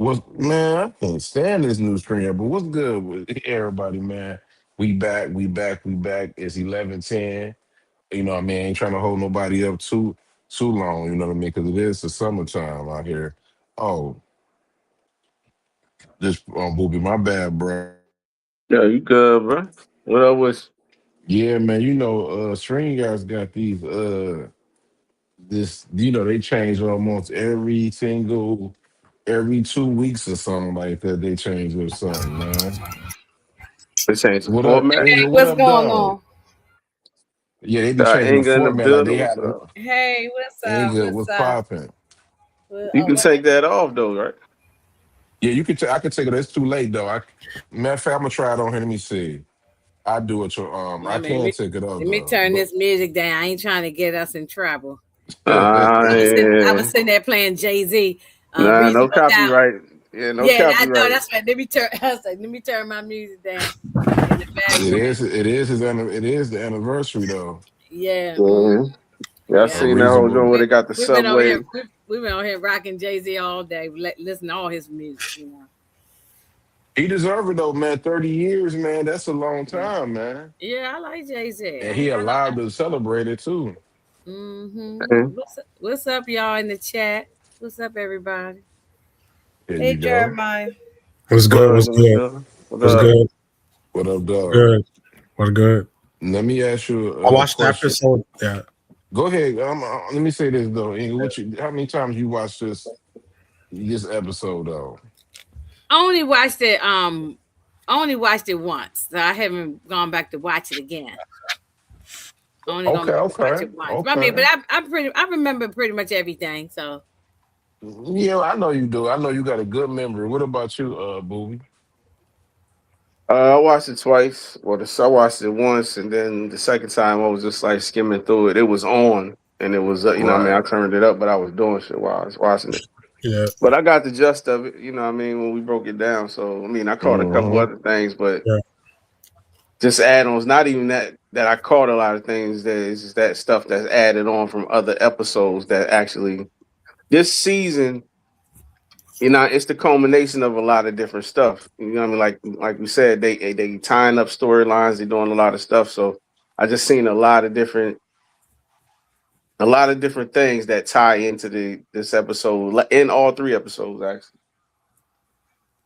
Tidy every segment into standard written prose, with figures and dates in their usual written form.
What's man? I can't stand this new screen, but what's good with everybody, man? We back, we back, we back. It's 11:10. You know what I mean? Ain't trying to hold nobody up too long. You know what I mean? Because it is the summertime out here. Oh, this booby, my bad, bro. Yeah, you good, bro? What up with Yeah, man. You know, String guys got these. This they change almost every 2 weeks or something like that. They change or something, man. they changed the What up, format? Inga? What What's up, going dog? on? Yeah, they be Got changing the Inga in the format. Like they building. had What's a up? Hey, what's up? Inga What's was up? popping. You can What take that off though, right? Yeah, you could. I could take it. It's too late though. Matter of fact, I'm gonna try it on here. Let me see. I do it. I I mean, can take it off let me though, turn but this music down. I ain't trying to get us in trouble. Ah, I yeah. was sitting there playing Jay Z, Nah, no Reasonable Doubt. copyright. Yeah, no Yeah, I know copyright. that's right. Let me turn. I was like, let me turn my music down in the it background. is. It is It is the anniversary though. Yeah, Yeah, yeah. I yeah. A seen that whole joint reasonable. where they got the We've been over here. subway. We've been over here rocking Jay Z all day. Listen to all his music. He deserved it though, man. 30 years, man. That's a long time, man. Yeah, I like Jay Z. And I he ain't gonna lie. allowed to celebrate it too. Man. What's up, y'all in the chat? What's up, everybody? There Hey, you go. Jeremiah. What's What good? up, What's little good? girl? What What's up? good? What up, What's dog? good? What's good? Let me ask you I a watched the question. episode. Yeah, Go ahead. Let me say this though. Inga, how many times you watched this episode though? I only watched it. I only watched it once, so I haven't gone back to watch it again. Only gone Okay, back to watch okay, it once. But I mean, but okay. I remember pretty much everything. So Yeah, I know you do. I know you got a good memory. What about you, Booby? I watched it twice. I watched it once, and then the second time I was just like skimming through it. It was on, and it was what I mean, Right. I turned it up, but I was doing shit while I was watching it. yeah, But I got the gist of it, what I mean, when we broke it down. So I mean, I caught a couple Hmm. other things, but yeah. just add-ons. Not even that I caught a lot of things. That is just that stuff that's added on from other episodes that actually this season. It's the culmination of a lot of different stuff. You know what I mean? Like we said, they tying up storylines. They're doing a lot of stuff. So I just seen a lot of different things that tie into this episode in all three episodes actually.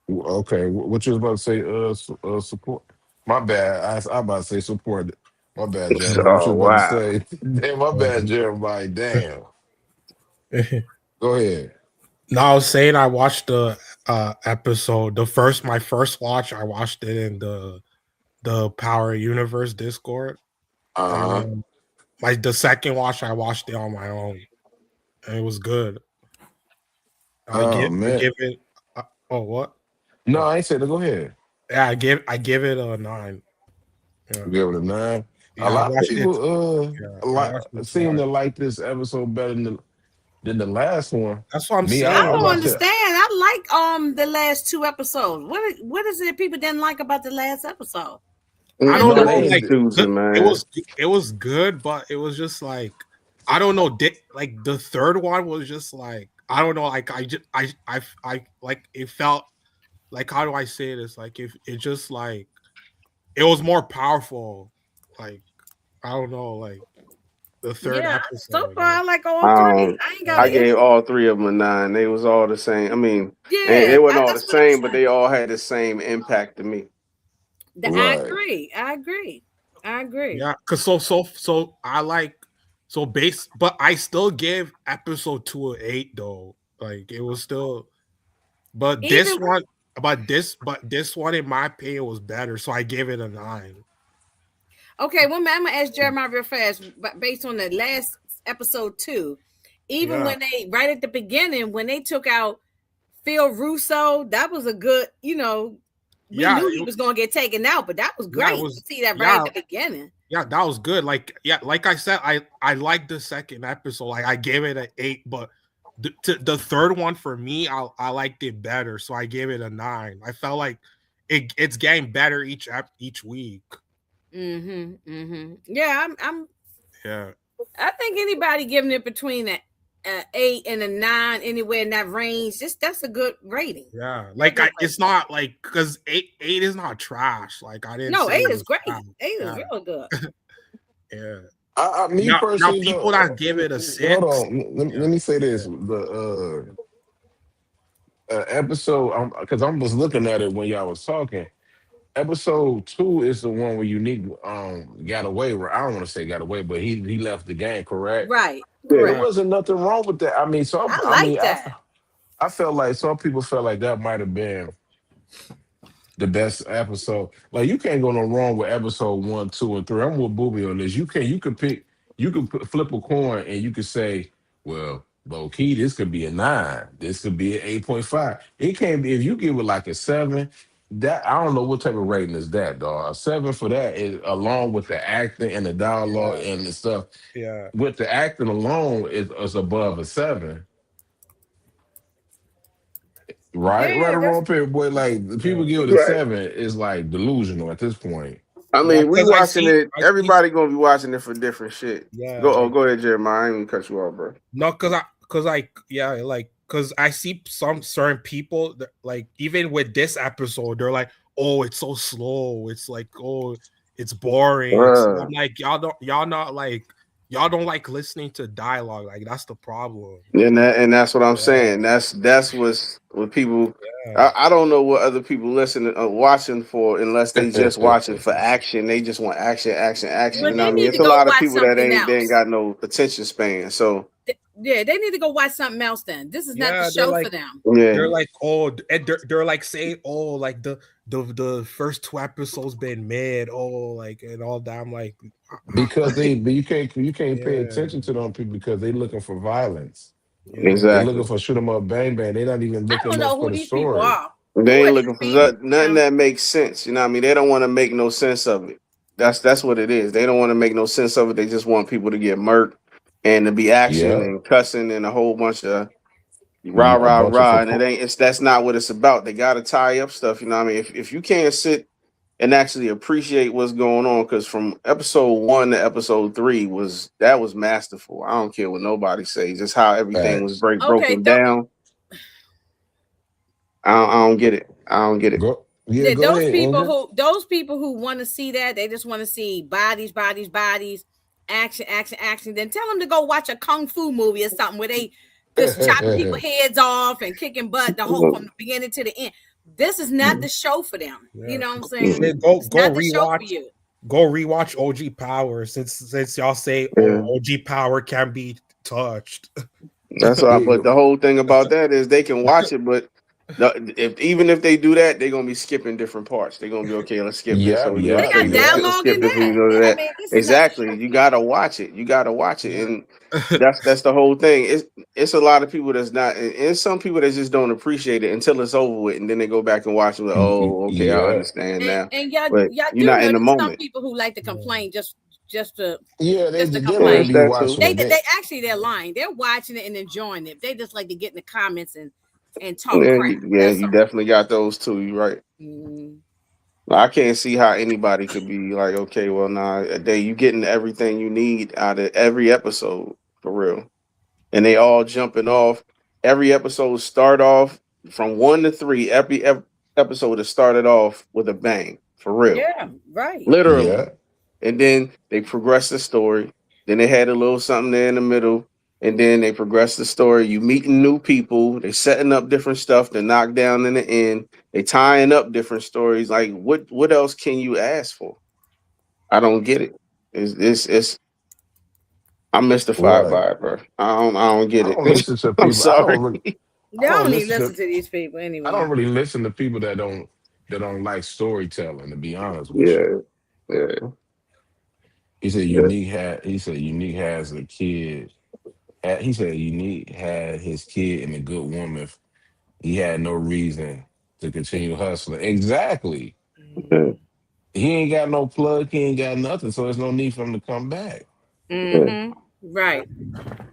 Okay. What you was about to say? Support. My bad. I about to say support. My bad, Jeremiah. What you Oh was about to wow. say? Damn, my bad, Jeremiah. Damn. Go ahead. No, I was saying I watched the episode. My first watch, I watched it in the Power Universe Discord, Uh and huh. then the second watch, I watched it on my own, and it was good. Oh I man. give it. Oh, what? No, Oh, I ain't said it. Go ahead. yeah, I give it a 9. Yeah, Give it a 9. A yeah, I lot of watched it. people Yeah, I like watched it seem twice. to like this episode better than the last one. That's what I'm Me, I I saying. don't watched Like, it. understand. I like the last two episodes. What is it people didn't like about the last episode? I It's don't No, know. they picking and Like ain't. choosing, it man. was good, but it was just like I don't know. Like the third one was just like I don't know. Like I just I like it felt like how do I say this? Like if it just like it was more powerful. Like I don't know. Like the third Yeah, so episode. far I like all three. Um, I ain't got Yeah, I an gave issue. all three of them a 9. They was all the same. I mean, they Yeah, weren't all the that's what I'm same, but saying. they all had the same impact to me. I Right. agree. I agree. I agree. yeah. Cause so I like so base, but I still give episode 2 an 8 though. Like it was still. But Even this one, in my opinion, was better. So I gave it a 9. okay, one minute, I'm gonna ask Jeremiah real fast, but based on the last episode two, even Yeah, when they right at the beginning when they took out Phil Russo, that was a good, we yeah, knew he was gonna get taken out, but that was yeah. It great to was see that right yeah, at the beginning. yeah. That was good. Like I said, I liked the second episode. Like I gave it an 8, but the third one for me, I liked it better. So I gave it a 9. I felt like it's getting better each week. Yeah, Yeah, I think anybody giving it between 8 and a 9, anywhere in that range. That's a good rating. Yeah, like it's not like because eight is not trash. Like I didn't No, say 8 it is was great. trash. 8 is Yeah, real good. yeah. Me Now personally, people that though, give it a hold 6. on. Yeah, Let me say yeah, this: the episode, because I'm just looking at it when y'all was talking. Episode 2 is the one where Unique got away. I don't want to say got away, but he left the game. Correct. Right. Yeah. It yeah, Correct. wasn't nothing wrong with that. I mean, I like that. I felt like some people felt like that might have been the best episode. Like you can't go no wrong with episode 1, 2, and 3. I'm with Booby on this. You can pick, flip a coin, and you could say, well, low key, this could be a 9. This could be an 8.5. It can't be if you give it like a 7. That I don't know what type of rating is that, dog. A 7 for that is along with the acting and the dialogue yeah, and the stuff. yeah, With the acting alone is above a 7. Right Yeah, or that's wrong, period, boy. Like the yeah. people give it a Right. 7 is like delusional at this point. I Yeah, mean, we because watching it. I see, Everybody gonna be watching it for different shit. yeah, like Go ahead, Jeremiah. I ain't even cut you off, bro. no, because like yeah, like because I see some certain people that like even with this episode, they're like, oh, it's so slow. It's like, oh, it's boring. It's I'm like y'all not like y'all don't like listening to dialogue. Like that's the problem. And that's what I'm Yeah, saying. That's what people. yeah, I don't know what other people listen watching for unless they just watching for action. They just want action, action, action. well, You know they what I mean? need It's to a go lot of watch people that something they ain't else. got no attention span. So Yeah, they need to go watch something else then. This is not the yeah. show for them. yeah, They're like, oh, and they're like saying, oh, like the first 2 episodes been made, oh, like and all that. I'm like, Because but you can't pay yeah, attention to them people because they looking for violence. yeah, They exactly. looking for shoot 'em up, bang bang. They not even I looking don't up know for who the these people story. are. They Who are ain't these looking for people? nothing that makes sense. You know what I mean? They don't want to make no sense of it. That's what it is. They don't want to make no sense of it. They just want people to get murked and to be action Yeah, and cussing and a whole bunch of rah a rah bunch of rah. And it ain't. It's that's not what it's about. They got to tie up stuff. You know what I mean? If you can't sit and actually appreciate what's going on, because from episode 1 to episode 3 was masterful. I don't care what nobody says. Just how everything was facts. Okay, broken down. I don't get it. I don't get it. Go go those ahead, people Andrew. who want to see that, they just want to see bodies, bodies, bodies, action, action, action. Then tell them to go watch a kung fu movie or something where they just chopping people heads off and kicking butt the whole from the beginning to the end. This is not the show for them. yeah. You know what I'm saying? Yeah, It's not the show for you. go rewatch OG Power since y'all say, Yeah. oh, OG Power can be touched. That's all. Yeah, But the whole thing about that is they can watch it, but even if they do that, they're gonna be skipping different parts. They're gonna be okay. Let's skip this so yep, we can go They to yep, got this. yep. Let's dialogue skip in this when we that. go to I that. mean, this is not the Exactly. show You for you. gotta watch it. You gotta watch it, Yeah. and that's the whole thing. It's a lot of people that's not, and some people that just don't appreciate it until it's over with, and then they go back and watch it. Like, oh, okay, I Yeah. understand now. And But y'all you're do not know in the there's some moment. people who like to complain just to Yeah, just to they really Yeah, it's complain. be that too. watching it. They actually they're lying. They're watching it and enjoying it. They just like to get in the comments and talk Yeah, crap. yeah, That's you all. definitely got those too. You're right. Mm. I can't see how anybody could be like, okay, well, nah, you getting everything you need out of every episode for real, and they all jumping off. Every episode start off from 1 to 3. Every episode is started off with a bang for real, Yeah, right. literally. Yeah. And then they progress the story. Then they had a little something there in the middle, and then they progress the story. You meeting new people. They setting up different stuff to knock down in the end. They tying up different stories. Like what else can you ask for? I don't get it. It's I'm mystified Right. by it, bro. I don't get I it. don't listen to I'm people. sorry. I Y'all don't don't need to listen listen to to these people I anyway. don't really listen to people that don't like storytelling, to be honest with you. Yeah, yeah, yeah. He said Unique has a kid. He said Unique had his kid and a good woman. He had no reason to continue hustling. Exactly. Yeah, He ain't got no plug, he ain't got nothing, so there's no need for him to come back. yeah. Mm-hmm. Right.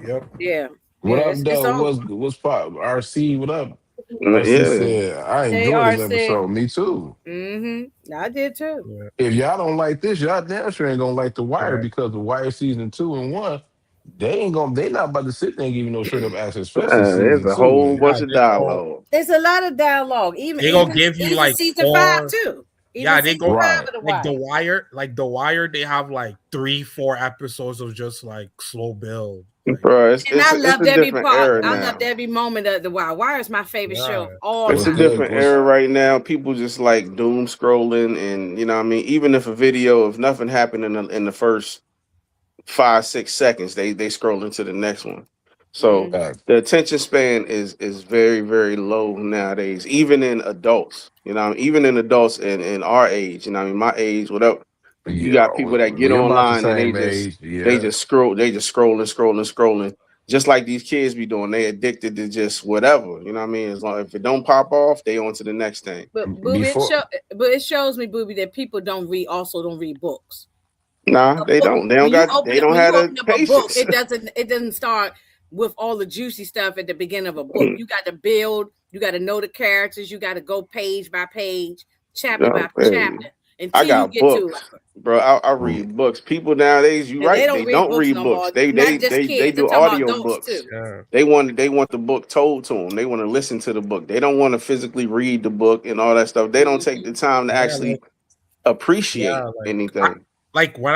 Yep. Yeah. What Yeah. up, It's though? over. What's pop? RC, what up? RC Yeah. said, I Hey, enjoy this RC. episode. Me too. Mm-hmm. I did too. Yeah. If y'all don't like this, y'all damn sure ain't gonna like The Wire Right. because The Wire season 2 and 1, They not about to sit there and give you no straight up answer, especially There's season a two. whole Yeah, bunch of they go. dialogue. There's a lot of dialogue. Even They gonna give you even like season 5 4. too. Even Yeah, they season go 5 Right. of The like Wire. The Wire. They have like 3-4 episodes of just like slow build. Like Bro, And I it's loved a every different part. era I now. loved every moment of The Wire. Wire is my favorite show yeah, of all It's What's a time. good? different era What's right now. People just like doom scrolling, and you know what I mean. Even if a video, if nothing happened in the first 5-6 seconds, they scroll into the next one. So Mm. that? the attention span is very very low nowadays. Even in adults, you know, even in adults in our age, you know, what I mean, my age, whatever. You Yeah, got people that get we about the online and same age. they Yeah. just scroll, they just scrolling, just like these kids be doing. They addicted to just whatever, you know what I mean. As long if it don't pop off, they on to the next thing. But Booby, Before but it shows me, Booby, that people don't read books. Nah, they Book, don't. They don't got. They don't when you have the open up a book, patience. it doesn't start with all the juicy stuff at the beginning of a book. You got to build, you got to know the characters, you got to go page by page, chapter by No, hey, chapter I until you got get to it. books, bro. I read books. People nowadays, you And they right? don't They read don't books read no books. more. They Not they just they they kids. I'm do talking about audio adults books. too. yeah. They want the book told to them. They want to listen to the book. They don't want to physically read the book and all that stuff. They don't take the time to Yeah, actually appreciate yeah, anything. like when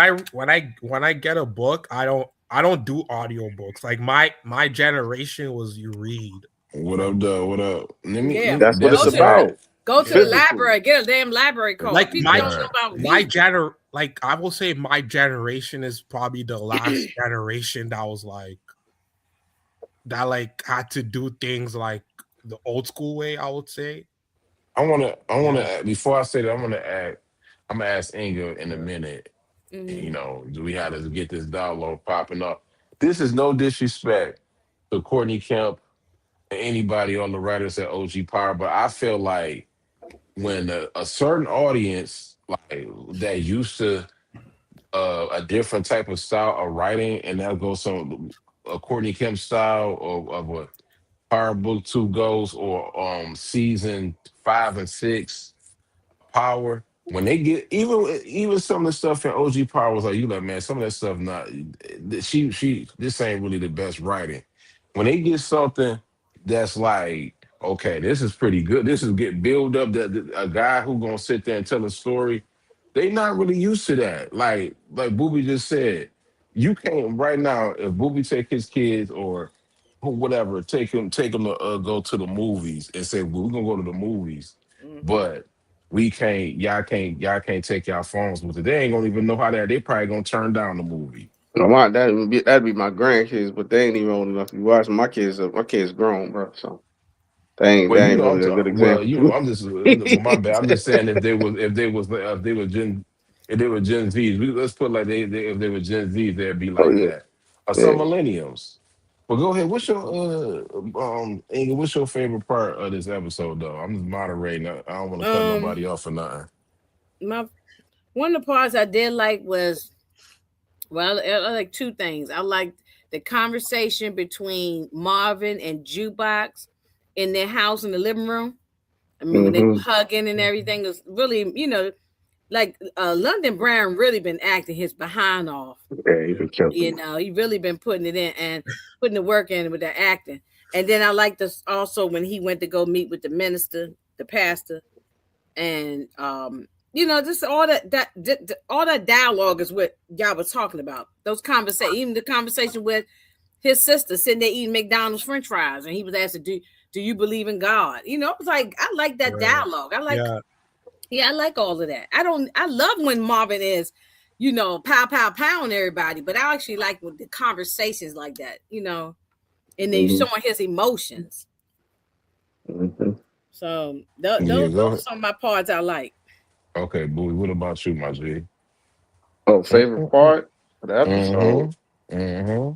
I get a book, I don't do audio books. Like my generation was you read. what up, though? What up? Yeah. That's what That's it's Go a to fact. about. go to the Yeah. Physically. library, get a damn library card. Like People don't know Right. about reading. like I will say my generation is probably the last generation that was like had to do things like the old school way, I would say. I Yeah, wanna. Before I say that, I'm gonna ask Inga in a yeah. minute. Mhm. You know, do we have to get this dialogue popping up? This is no disrespect to Courtney Kemp and anybody on the writers at OG Power, but I feel like when a certain audience like that used to a different type of style of writing, and that goes some a Courtney Kemp style of what Power Book Two goes, or season 5 and 6 Power. When they get even some of the stuff in OG Power was like you like man, some of that stuff not she this ain't really the best writing. When they get something that's like okay, this is pretty good. This is get build up that a guy who gonna sit there and tell a story. They not really used to that. Like Booby just said, you can't right now if Booby take his kids or whatever take him to go to the movies and say well, we're gonna go to the movies, Mhm. but y'all can't take y'all phones with it. They ain't gonna even know how that. They probably gonna turn down the movie. That'd be my grandkids, but they ain't even old enough to be watching. My kids grown, bro. So Well, they you ain't know, really a good well, you know, example. I'm just well, my bad. I'm just saying if they were Gen Zs, let's put like if they were Gen Zs, they'd be Oh like yeah, that. Or yeah. some millenniums. Well, go ahead. What's your Inga, what's your favorite part of this episode though? I'm just moderating. I don't want to cut Um, nobody off or nothing. my one of the parts I did like was I like two things. I liked the conversation between Marvin and Jukebox in their house in the living room. I mean, when they were Hmm. hugging and everything, it was really, like London Brown really been acting his behind off. Yeah, he been killing You me. know, he really been putting it in and putting the work in with the acting. And then I like this also when he went to go meet with the minister, the pastor, and just all that dialogue is what y'all was talking about. Those conversations, even the conversation with his sister sitting there eating McDonald's French fries, and he was asking, "Do you believe in God?" You know, it was like I like that Yeah. dialogue. Yeah. I like all of that. I love when Marvin is, pow pow pow on everybody, but I actually like with the conversations like that, and then you Hmm. showing his emotions. Hmm. So Yeah, those go are ahead. some of my parts I like. Okay, Booey, what about you, my G? Oh, favorite Mm-hmm. part of the episode. Mm-hmm.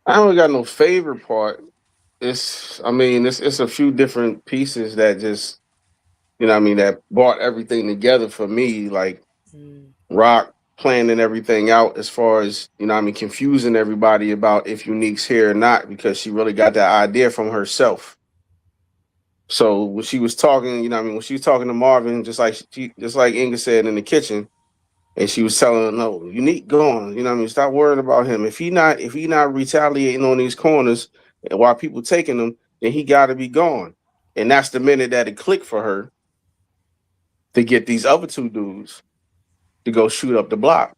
I don't got no favorite part. I mean, it's a few different pieces that just, you know what I mean, that brought everything together for me. Like Mm. Rock planning everything out as far as, you know what I mean, confusing everybody about if Unique's here or not, because she really got that idea from herself. So when she was talking, you know what I mean, when she was talking to Marvin, just like Inga said in the kitchen, And she was telling her, no, Unique gone. You know what I mean? Stop worrying about him. If he not retaliating on these corners and while people taking him, then he gotta be gone. And that's the minute that it clicked for her to get these other two dudes to go shoot up the block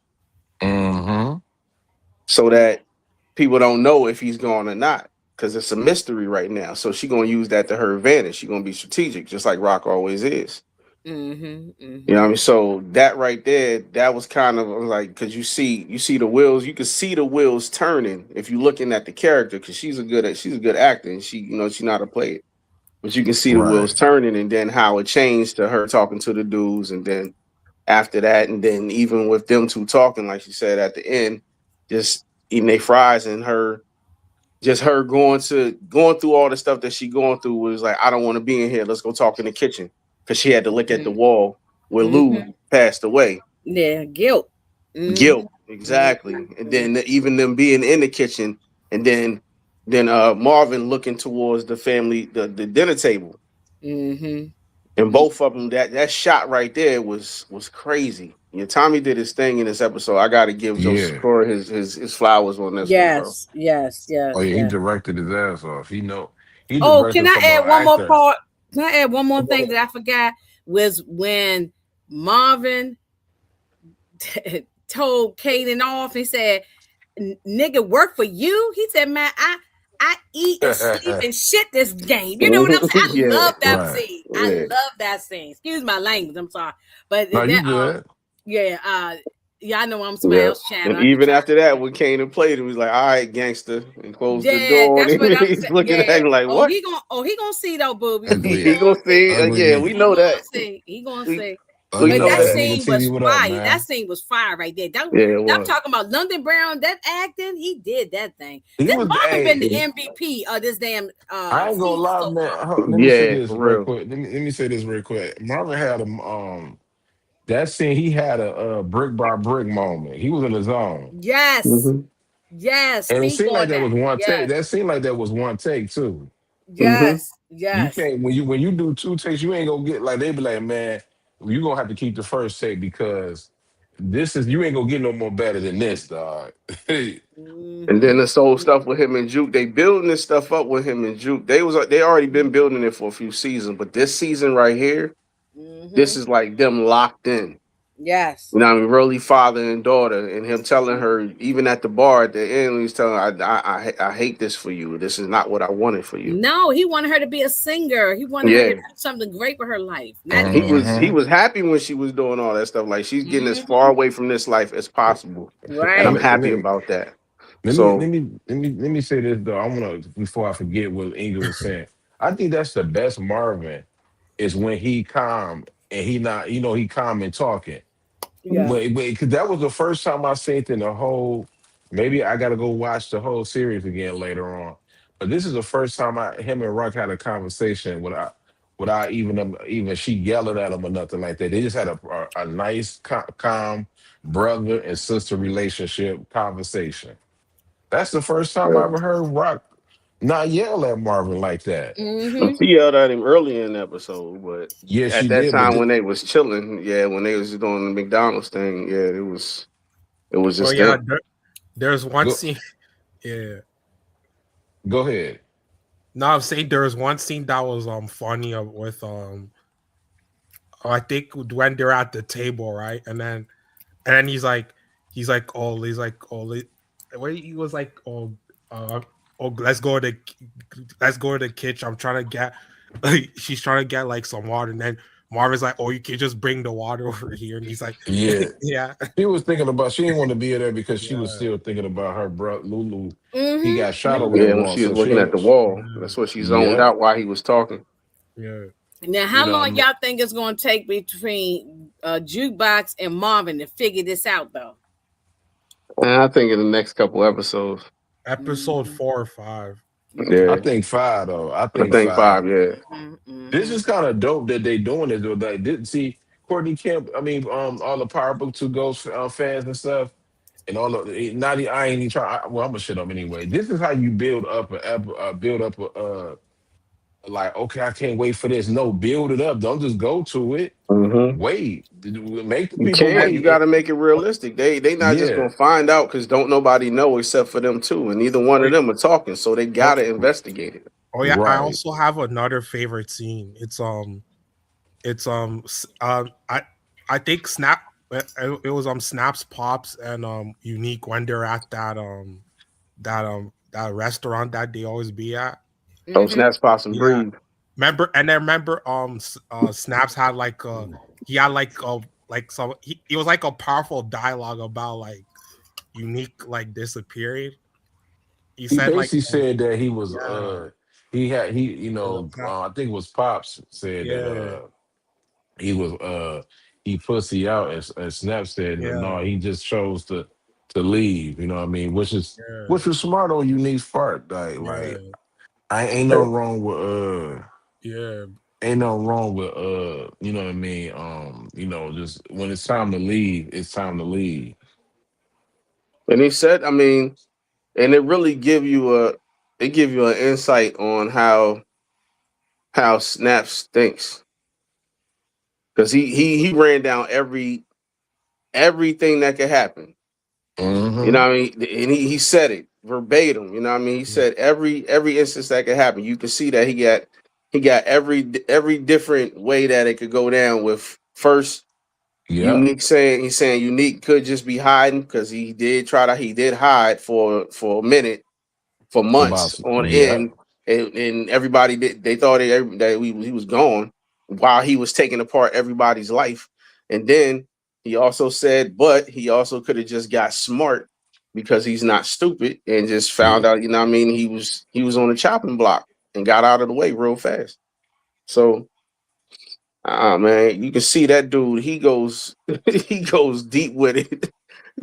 Mm-hmm. so that people don't know if he's gone or not. Cause it's a mystery right now. So she gonna use that to her advantage. She gonna be strategic, just like Rock always is. You know what I mean? So that right there, that was kind of like because you see the wheels, you can see the wheels turning if you're looking at the character because she's a good actor and she's not a player, but you can see the wheels Right. turning and then how it changed to her talking to the dudes and then after that and then even with them two talking like she said at the end, just eating their fries and her just her going through all the stuff that she going through was like, I don't want to be in here. Let's go talk in the kitchen. Cause she had to look at the wall where Lou passed away. Yeah, guilt. Guilt. Exactly. And then even them being in the kitchen and then Marvin looking towards the family, the dinner table. And both of them, that shot right there was crazy. Yeah, Tommy did his thing in this episode. I got to give Joe Yeah. Sikora his flowers on this one, bro. Yes. Oh yeah, he directed his ass off. He Oh, directed can I from an add one more actor. part? Can I add one more thing that I forgot? Was when Marvin told Kanan off. He said, "Nigga, work for you." He said, "Man, I eat and sleep and shit this game." You know what I'm saying? I love that Right. scene. I love that scene. Excuse my language. I'm sorry, but No, you that good. yeah, I know I'm somebody else's And channel. even after that, when Kanan played him, he was like, "All right, gangster," and closed the Yeah, door. that's And what I'm he's saying. looking at Yeah. him like, "What?" He gonna see though, boobies. He Ugly, He gonna gonna see. see? ugly Yeah, we nigga. know that. He gonna We, see. we But Ugly know that ass that. nigga scene was TV, what up, fire. That man? scene was fire right there. Yeah, it I'm was. talking about London Brown. That acting, he did that thing. He This was Marvin been the hey, MVP of this damn I ain't gonna season lie, so man. far. Let me say Yeah, this for real real. quick. Let me say this real quick. Marvin had that scene, he had a brick by brick moment. He was in the zone. Yes, Hmm. yes. And it Speak seemed like on that was that. one take. Yes, That seemed like that was one take too. Hmm. You yes. can't when you do two takes, you ain't gonna get like they be like, man, you gonna have to keep the first take because this is you ain't gonna get no more better than this, dog. And then Mm-hmm. this whole stuff with him and Juke, they building this stuff up with him and Juke. They already been building it for a few seasons, but this season right here, this Mm-hmm. is like them locked in. Yes. You know what I mean? Really father and daughter, and him telling her, even at the bar at the end, he's telling her, I hate this for you. This is not what I wanted for you. No, he wanted her to be a singer. He wanted her to Yeah. do something great for her life, not He him. was he Hmm. was happy when she was doing all that stuff. Like she's getting as far Mm-hmm. away from this life as possible. And And I'm Right. happy about that. let me let So me let me say this though. I wanna before I forget what Ingrid was saying. I think that's the best Marvin is when he calm and he not, he calm and talking. Yeah. Because that was the first time I seen it in the whole. Maybe I got to go watch the whole series again later on. But this is the first time him and Rock had a conversation without even she yelling at him or nothing like that. They just had a nice, calm brother and sister relationship conversation. That's the first time I ever heard Rock not yell at Marvin like that. Mm-hmm. she yelled at him early in the episode, but Yeah, at she that did, but time when they was chilling, yeah, when they was doing the McDonald's thing, yeah, it was Oh just yeah, them. there's one go scene. Yeah. go ahead. No, I'm saying there's one scene that was funny with I think when they're at the table, right? And then where he was like, uh let's go to the kitchen. I'm trying to get she's trying to get like some water, and then Marvin's like, oh, you can just bring the water over here, and he's like, Yeah. yeah, She didn't want to be there because she was yeah, still thinking about her brother Lulu. He got shot over Mm-hmm. there Yeah, when once, she was so she looking at the ain't. wall, that's what she zoned Yeah, out while he was talking. yeah. Now, you how know. long y'all think it's going to take between Jukebox and Marvin to figure this out, though? And I think in the next couple episodes, Episode 4 or 5. I yeah, think five though. I I think think five, five. yeah. This Mm-hmm. is kind of dope that they doing this. Though. They didn't see Courtney Kemp. I mean, all the Power Book Two Ghost fans and stuff, and all of not. I ain't even trying. Well, I'm gonna shit them anyway. This is how you build up build up like, okay, I can't wait for this. No, build it up. Don't just go to it. Mm-hmm. Wait, make the You people can't. You wait. got to make it realistic. They not just Yeah, gonna find out because don't nobody know except for them two, and neither one Oh, of them are talking, so they oh, gotta investigate it. oh yeah, I right. also have another favorite scene. I think Snap. It was Snaps, Pops, and Unique when they're at that restaurant that they always be at. Oh, Mm-hmm. snaps, pops, and Yeah, breathe. remember Snaps had like he had like some he was like a powerful dialogue about like Unique like disappearing. He He said like basically said that he was yeah, he it was I think it was Pops said that yeah, he was he pussy out, as Snap said no, yeah, he just chose to leave, you know what I mean, which yeah, was smart on Unique's part, like yeah, I ain't no wrong with yeah, ain't no wrong with you know what I mean, just when it's time to leave, it's time to leave. And he said, I mean, and it really give you an insight on how Snaps thinks because he ran down everything that could happen. You Mm-hmm. know what I mean? And he said it verbatim. You know what I mean? He yeah, said every instance that could happen. You can see that he got every different way that it could go down. With first Yep. Unique saying he's saying Unique could just be hiding because he did hide for a minute for months on Yep. end, and everybody they thought that he was gone while he was taking apart everybody's life. And then he also said, but he also could have just got smart because he's not stupid and just Yeah. found out, you know what I mean, he was on the chopping block and got out of the way real fast. So man, you can see that dude, he goes he goes deep with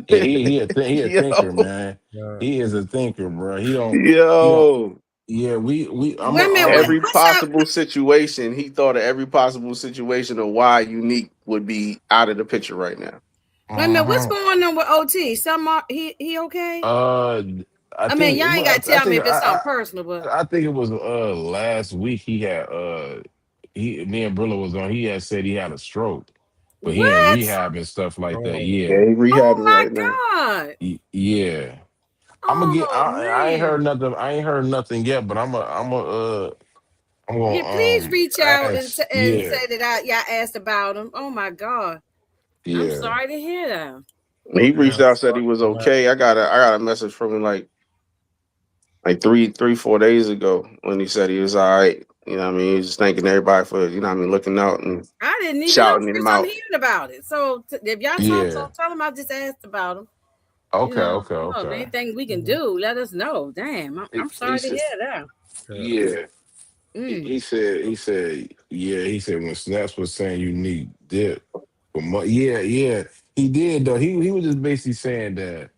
Yeah, it. he a thinker, yo, man. yeah. He is a thinker, bro. He don't. yo. Yeah, we. I'm a Wait a minute. Every What's up? possible situation. He thought of every possible situation of why Unique would be out of the picture right now. Wait a minute. What's uh going on with OT? Some he okay? Uh, I I mean, think. y'all ain't got to I tell me think. if it's something personal, but I think it was last week. He had he me and Brillo was on. He had said he had a stroke, but he in what? rehab and stuff like that. Oh, Yeah, Yeah, he Oh rehabbing my right now. god! Yeah. I'm gonna get. Oh I ain't heard man! nothing. I ain't heard nothing yet. But I'm Yeah, gonna please reach out and ask. and Yeah. say that y'all asked about him. Oh my god! I'm Yeah. sorry to hear that. He yeah, reached out, said he fuck was that. okay. I got a message from him like 4 days ago when he said he was all right. You know what I mean? He's just thanking everybody for, you know what I mean, looking out and I didn't even know. shouting him First, I'm out. hearing about it. So if y'all talk, so Yeah. tell him I just asked about him. Okay. Okay. If Okay. anything we can Mhm. do, let us know. Damn, I'm He sorry to said. hear that. Yeah, Yeah. Mm. He said. Yeah. He said when Snaps was saying you need dip. But yeah. Yeah. He did though. He was just basically saying that.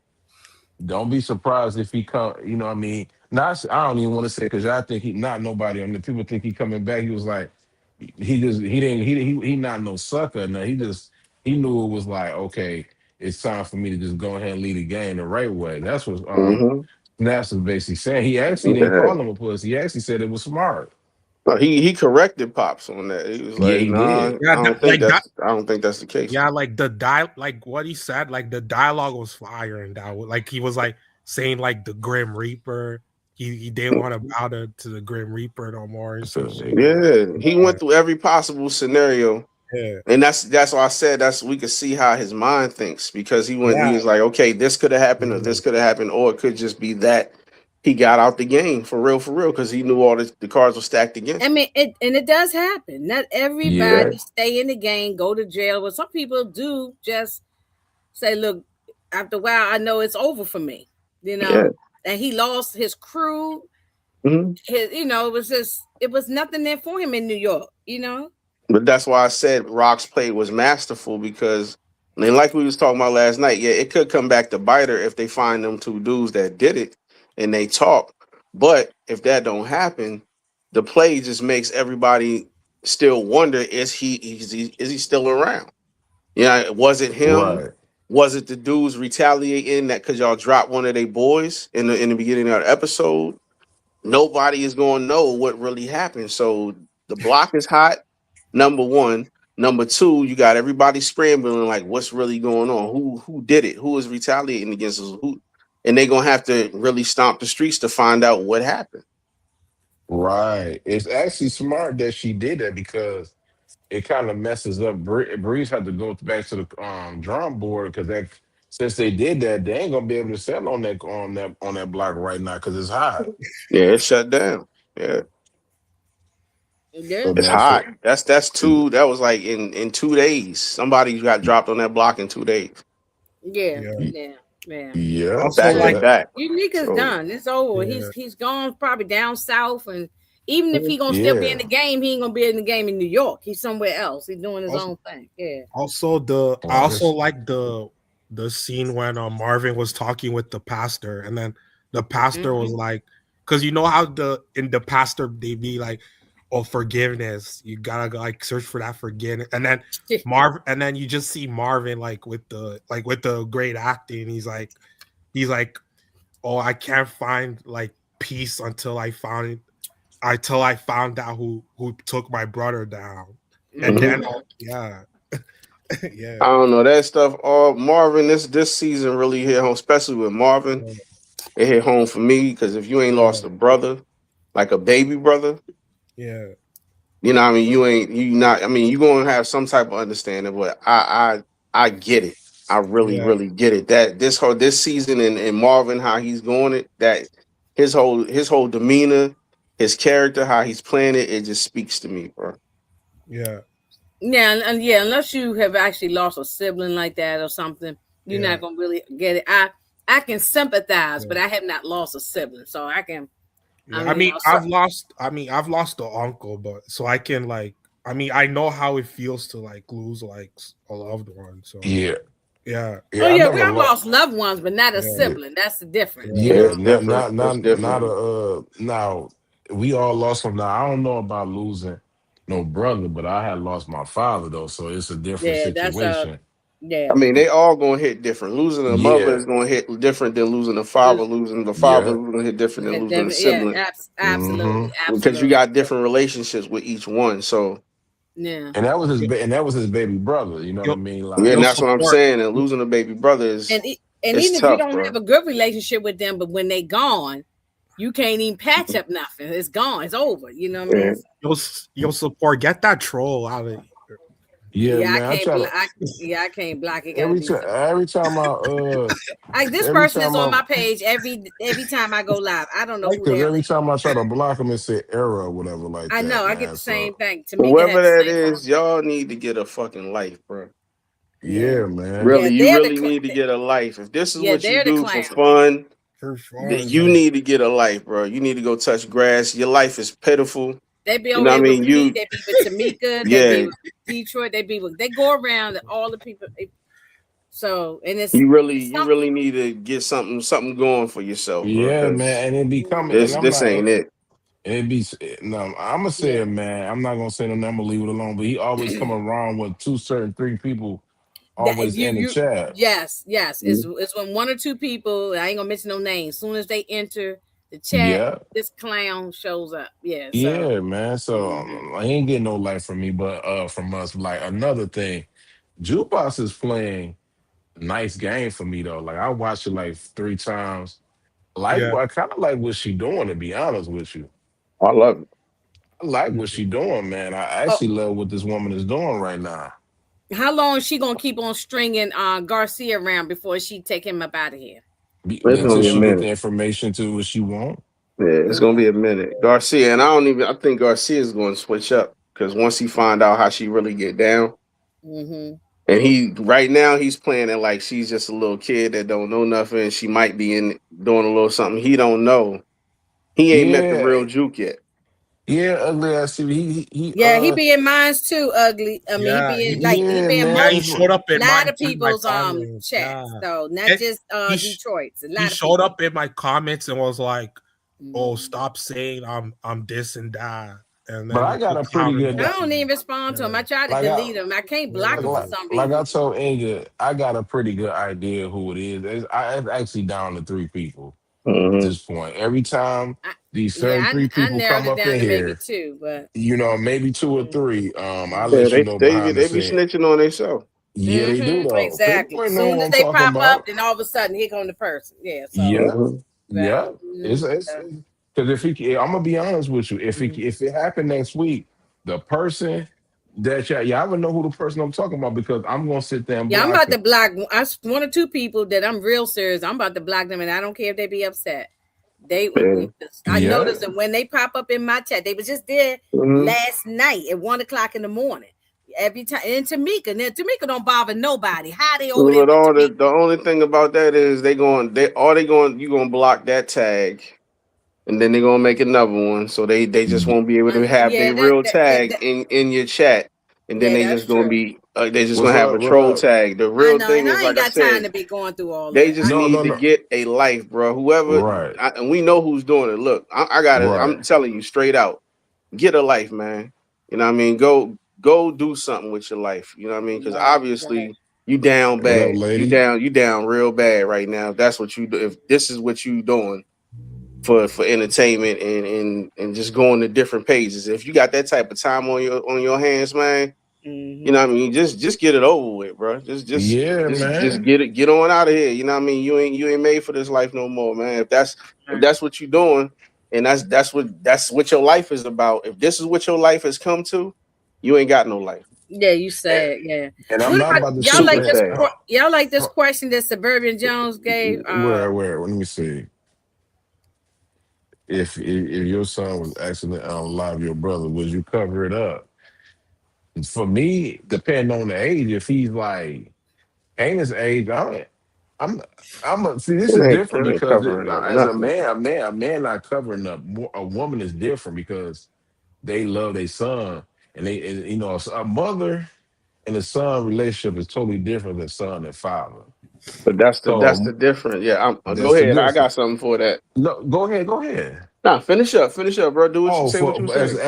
Don't be surprised if he come. You know what I mean? Not. I don't even want to say because I think he not nobody. I mean, people think he coming back. He was like. He just he didn't he not no sucker. No, he knew it was like okay, it's time for me to just go ahead and lead the game the right way. That's what Mm-hmm. Naps was basically saying. He actually didn't Yeah. call him a pussy. He actually said it was smart. No, he corrected Pops on that. He was Yeah, like, he "Nah, did. I yeah, don't think like that. that's the case." Yeah, like like what he said, like the dialogue was fire and that. Like he was like saying like the Grim Reaper. He didn't want to bow to the Grim Reaper no more and some So, shit. Yeah, he Yeah, went through every possible scenario. yeah, And that's why I said that's we could see how his mind thinks because he yeah. was like, okay, this could have happened or Mhm. this could have happened, or it could just be that he got out the game for real, because he knew all the cards were stacked I against him. mean, it does happen. Not yeah, everybody stay in the game, go to jail, but some people do just say, "Look, after a while, I know it's over for me." You Yeah. know, and he lost his crew. Hmm. It was nothing there for him in New York. But that's why I said Rock's play was masterful because, I mean, like we was talking about last night, yeah, it could come back to bite her if they find them two dudes that did it and they talk. But if that don't happen, the play just makes everybody still wonder: is he still around? Yeah, was it him? right. Was it the dudes retaliating that because y'all dropped one of their boys in the beginning of the episode? nobody is going to know what really happened. So the block is hot. Number one. Number two, you got everybody scrambling like, what's really going on? Who did it? Who is retaliating against us? Who? And they're gonna have to really stomp the streets to find out what happened. Right. It's actually smart that she did that because it kind of messes up. Breeze had to go back to the drawing board because that since they did that, they ain't gonna be able to sell on that block right now because it's hot. Yeah, it's shut down. Yeah, Yeah, So it's that's hot. what. That's two. That was like in 2 days. Somebody got dropped on that block in 2 days, yeah, Yeah. yeah, yeah. Yeah. Also, back to like, So back. Unika's So done. It's over. yeah. He's gone probably down south, and even if he gonna still be in yeah. the game, he ain't gonna be in the game in New York. He's somewhere else. He's doing his Also, own thing. Yeah. I Well, also like the scene when Marvin was talking with the pastor, and then the pastor was like, because you know how in the pastor they be like, oh, forgiveness, you gotta go, like search for that forgiveness, and then and then you just see Marvin like with the great acting. He's like, oh, I can't find like peace until I found out who took my brother down, and mhm. then yeah. Yeah, I don't know that stuff. All Marvin, this season really hit home, especially with Marvin. yeah, It hit home for me because if you ain't lost a brother, like a baby brother, yeah, you know what I mean, you not. I mean, you gonna have some type of understanding, but I get it. I really yeah, really get it. That this season and Marvin, how he's going it, that his whole demeanor, his character, how he's playing it, it just speaks to me, bro. yeah, Yeah, and yeah, unless you have actually lost a sibling like that or something, you're yeah, not gonna really get it. I can sympathize, yeah. but I have not lost a sibling, so I can. I Yeah. mean, you know, so, I've lost the uncle, but so I can like, I know how it feels to like lose like a loved one. So yeah. yeah, oh Yeah. I yeah, we never all lost. lost loved ones, but not a yeah, Yeah. sibling. That's the difference, yeah, you Yeah, know. Yeah. it's Not different. not It's not not different. now we all lost them. Now I don't know about losing no brother, but I had lost my father though, so it's a different Yeah, that's situation. yeah. I mean, they all gonna hit different. Losing a mother Yeah. is gonna hit different than losing a father. Losing the father Yeah. is gonna hit different than losing a Yeah, sibling Hmm. absolutely, because you absolutely. got different relationships with each one. So Yeah. And that was his baby brother. You know what I you'll mean? yeah, and Like, you'll that's what I'm support. saying. And losing a baby brother is And it's even if you tough, don't have bro. a good relationship with them, but when they gone, you can't even patch up nothing. It's gone. It's over. You know what I Yeah. mean? You'll support. Get that troll out of here. yeah, Yeah, I man. I can't try to block. Yeah, I can't block. It gotta be some. every time Like this every person is time on I my page every time I go live. I don't know Like, who the because hell every they are. time I try to block him, it say error or whatever like I know. that, I get man. the same So thing. Tamika Whoever had the that same problem. is, y'all need to get a fucking life, bro. Yeah, yeah, man. yeah. Really, you really need to get a life. If this is Yeah, what you they're the do for clowns. fun, for fun, you like need to get a life, bro. You need to go touch grass. Your life is pitiful. They be You over know what I there with mean? me. You, They be with Tamika. They be yeah, with Detroit. They be with. They go around and all the people. So and it's you some. really need to get something going for yourself, bro. Yeah, Because man. And it be coming, and I'm this like, ain't it. it be no. I'm gonna say Yeah, it, man. I'm not gonna say no. I'm gonna leave it alone. But he always come around with two certain three people that always you in the you chat. yes. It's when one or two people. I ain't gonna mention no names. As soon as they enter the chat, Yeah, this clown shows up. Yeah. So. yeah, man. So Mhm. I ain't getting no life from me, but from us. Like another thing, Jukebox is playing a nice game for me though. Like I watched it like 3 times. Like yeah, I kind of like what she doing, to be honest with you. I love it. I like yeah. what she doing, man. I Oh, actually love what this woman is doing right now. how long is she gonna keep on stringing Garcia around before she take him up out of here? It's gonna Until be a she get the minute. information to what she want. Yeah, it's gonna Yeah. be a minute. Garcia, and I don't even. I think Garcia is going to switch up because once he find out how she really get down, Mm-hmm. and he right now he's playing it like she's just a little kid that don't know nothing. She might be in doing a little something he don't know. He ain't met the Yeah, real Juke yet. yeah, ugly ass. He Yeah, he be in mines too, ugly. I mean, he Yeah, be in he yeah, be in man. yeah, he This showed one, up in lot mine of too, my people's comments. Yeah, chats though, not and just he sh- Detroit's. A he lot of showed people. up in my comments and was like, "Oh, Mhm. stop saying I'm this and that," and but I then got he a pretty clowned good. I both of don't even them. respond to him. I try to Like I delete him. I can't block him for Yeah, some like I reason. told Inga, I got a pretty good idea who it is. It's actually down to three people. at Mm-hmm. this point. Every time I, these certain yeah, three I people narrowed come it up down in to maybe here, two, but maybe two or mm, three. I'll Yeah, let you know behind the they be scene. snitching on themselves. Yeah, they do though. exactly. Pinpoint know Soon what as I'm they talking pop up, about. then all of a sudden here come the person. Yeah, so Yeah, Mm-hmm. right. yeah. It's because if I'm gonna be honest with you, Mhm. if it happened next week, the person that I would know who the person I'm talking about because I'm gonna sit there and Yeah, I'm block about them. to block one or two people that I'm real serious. I'm about to block them, and I don't care if they be upset. They, Yeah. I Yeah, noticed that when they pop up in my chat, they was just there Mm-hmm. last night at 1 o'clock in the morning. Every time, and Tamika don't bother nobody. How they over there But with all Tamika? the only thing about that is you gonna block that tag, and then they're gonna make another one, so they just Y- won't be able to have Yeah, their real tag in your chat, and then yeah, they that's just gonna true. be they just what's gonna have up? a What troll up? tag. The I real know, thing and is, I ain't like I got time said, to be going through all they that. just No, need no, to no. get a life, bro. Whoever, Right, and we know who's doing it. Look, I got it. right. I'm telling you straight out, get a life, man. You know what I mean? Go do something with your life. You know what I mean? Because Right, right. obviously you down What up, bad. lady? You down real bad right now. If that's what you do. If this is what you doing for entertainment and just going to different pages. If you got that type of time on your hands, man, you know Mm-hmm. what I mean? Just get it over with, bro. Yeah, Just man. get on out of here. You know what I mean? You ain't made for this life no more, man. If Right. that's what you're doing, and that's what your life is about. If this is what your life has come to, you ain't got no life. Yeah, you And, said, yeah. and I'm What not about about to y'all sit Super like there. this? sad. Y'all like this Huh, question that Suburban Jones gave? where? Let me see. If your son was accidentally alive, your brother, would you cover it up? For me, depending on the age, if he's like Kanan's age, I'm, see. This is different It ain't because covering up as nothing. a man not covering up. A woman is different because they love their son, and a mother and a son relationship is totally different than son and father. But that's the So difference. Yeah, go that's the ahead. I got difference. something for that. No, go ahead, go ahead. Nah, finish up, bro. Oh, Say what you for were saying.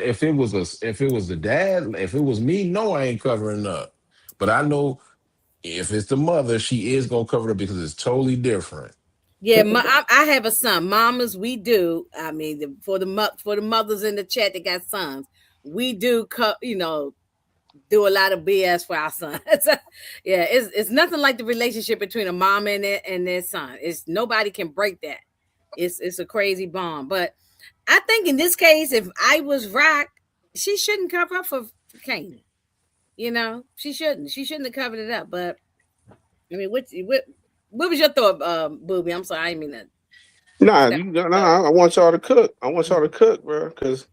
if it was if it was the dad, if it was me, no, I ain't covering up. But I know if it's the mother, she is gonna cover it because it's totally different. Yeah, I have a son. Mamas, we do. I mean, for the mothers in the chat that got sons, we do. Do a lot of BS for our sons. Yeah, it's nothing like the relationship between a mom and their son. It's nobody can break that. It's a crazy bond. But I think in this case, if I was RAQ, she shouldn't cover up for Kanan. She shouldn't. She shouldn't have covered it up. But I mean, what was your thought, Booby? I'm sorry, I didn't mean to Nah, step. I want y'all to cook. I want y'all to cook, bro. Because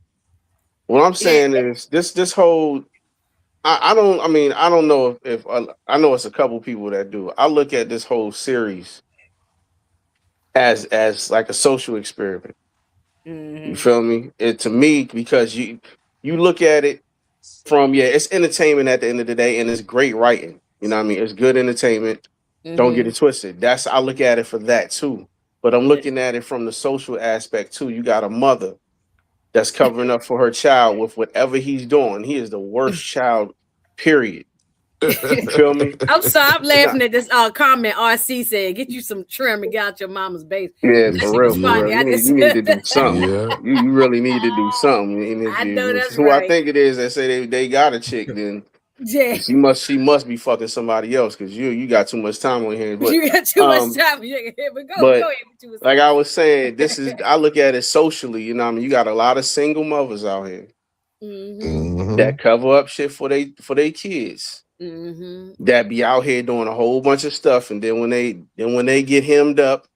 what I'm Yeah. saying is this whole. I don't. I mean, I don't know if I know it's a couple people that do. I look at this whole series as like a social experiment. You Mm-hmm. feel me? It to me because you look at it from it's entertainment at the end of the day, and it's great writing. You know what I mean? It's good entertainment. Don't get Mm-hmm. it twisted. I look at it for that too. But I'm Yeah. looking at it from the social aspect too. You got a mother that's covering up for her child with whatever he's doing. He is the worst child, period. You feel me? I'm sorry, I'm Nah, laughing at this comment. RC said, "Get you some trim and get out your mama's base." yeah, That for shit real, was for Yeah, funny. real. I just, You need to do something. yeah. You really need to do something. And I know if it's that's who I right. think it is that say they got a chick, then Yeah, she must be fucking somebody else because you got too much time on your hands. you got too much Um, time. Yeah, but go but ahead. What you were like saying. I was saying, I look at it socially. You know, what I mean, you got a lot of single mothers out here Mm-hmm. Hmm. that cover up shit for they kids Mm-hmm. that be out here doing a whole bunch of stuff, and then when they get hemmed up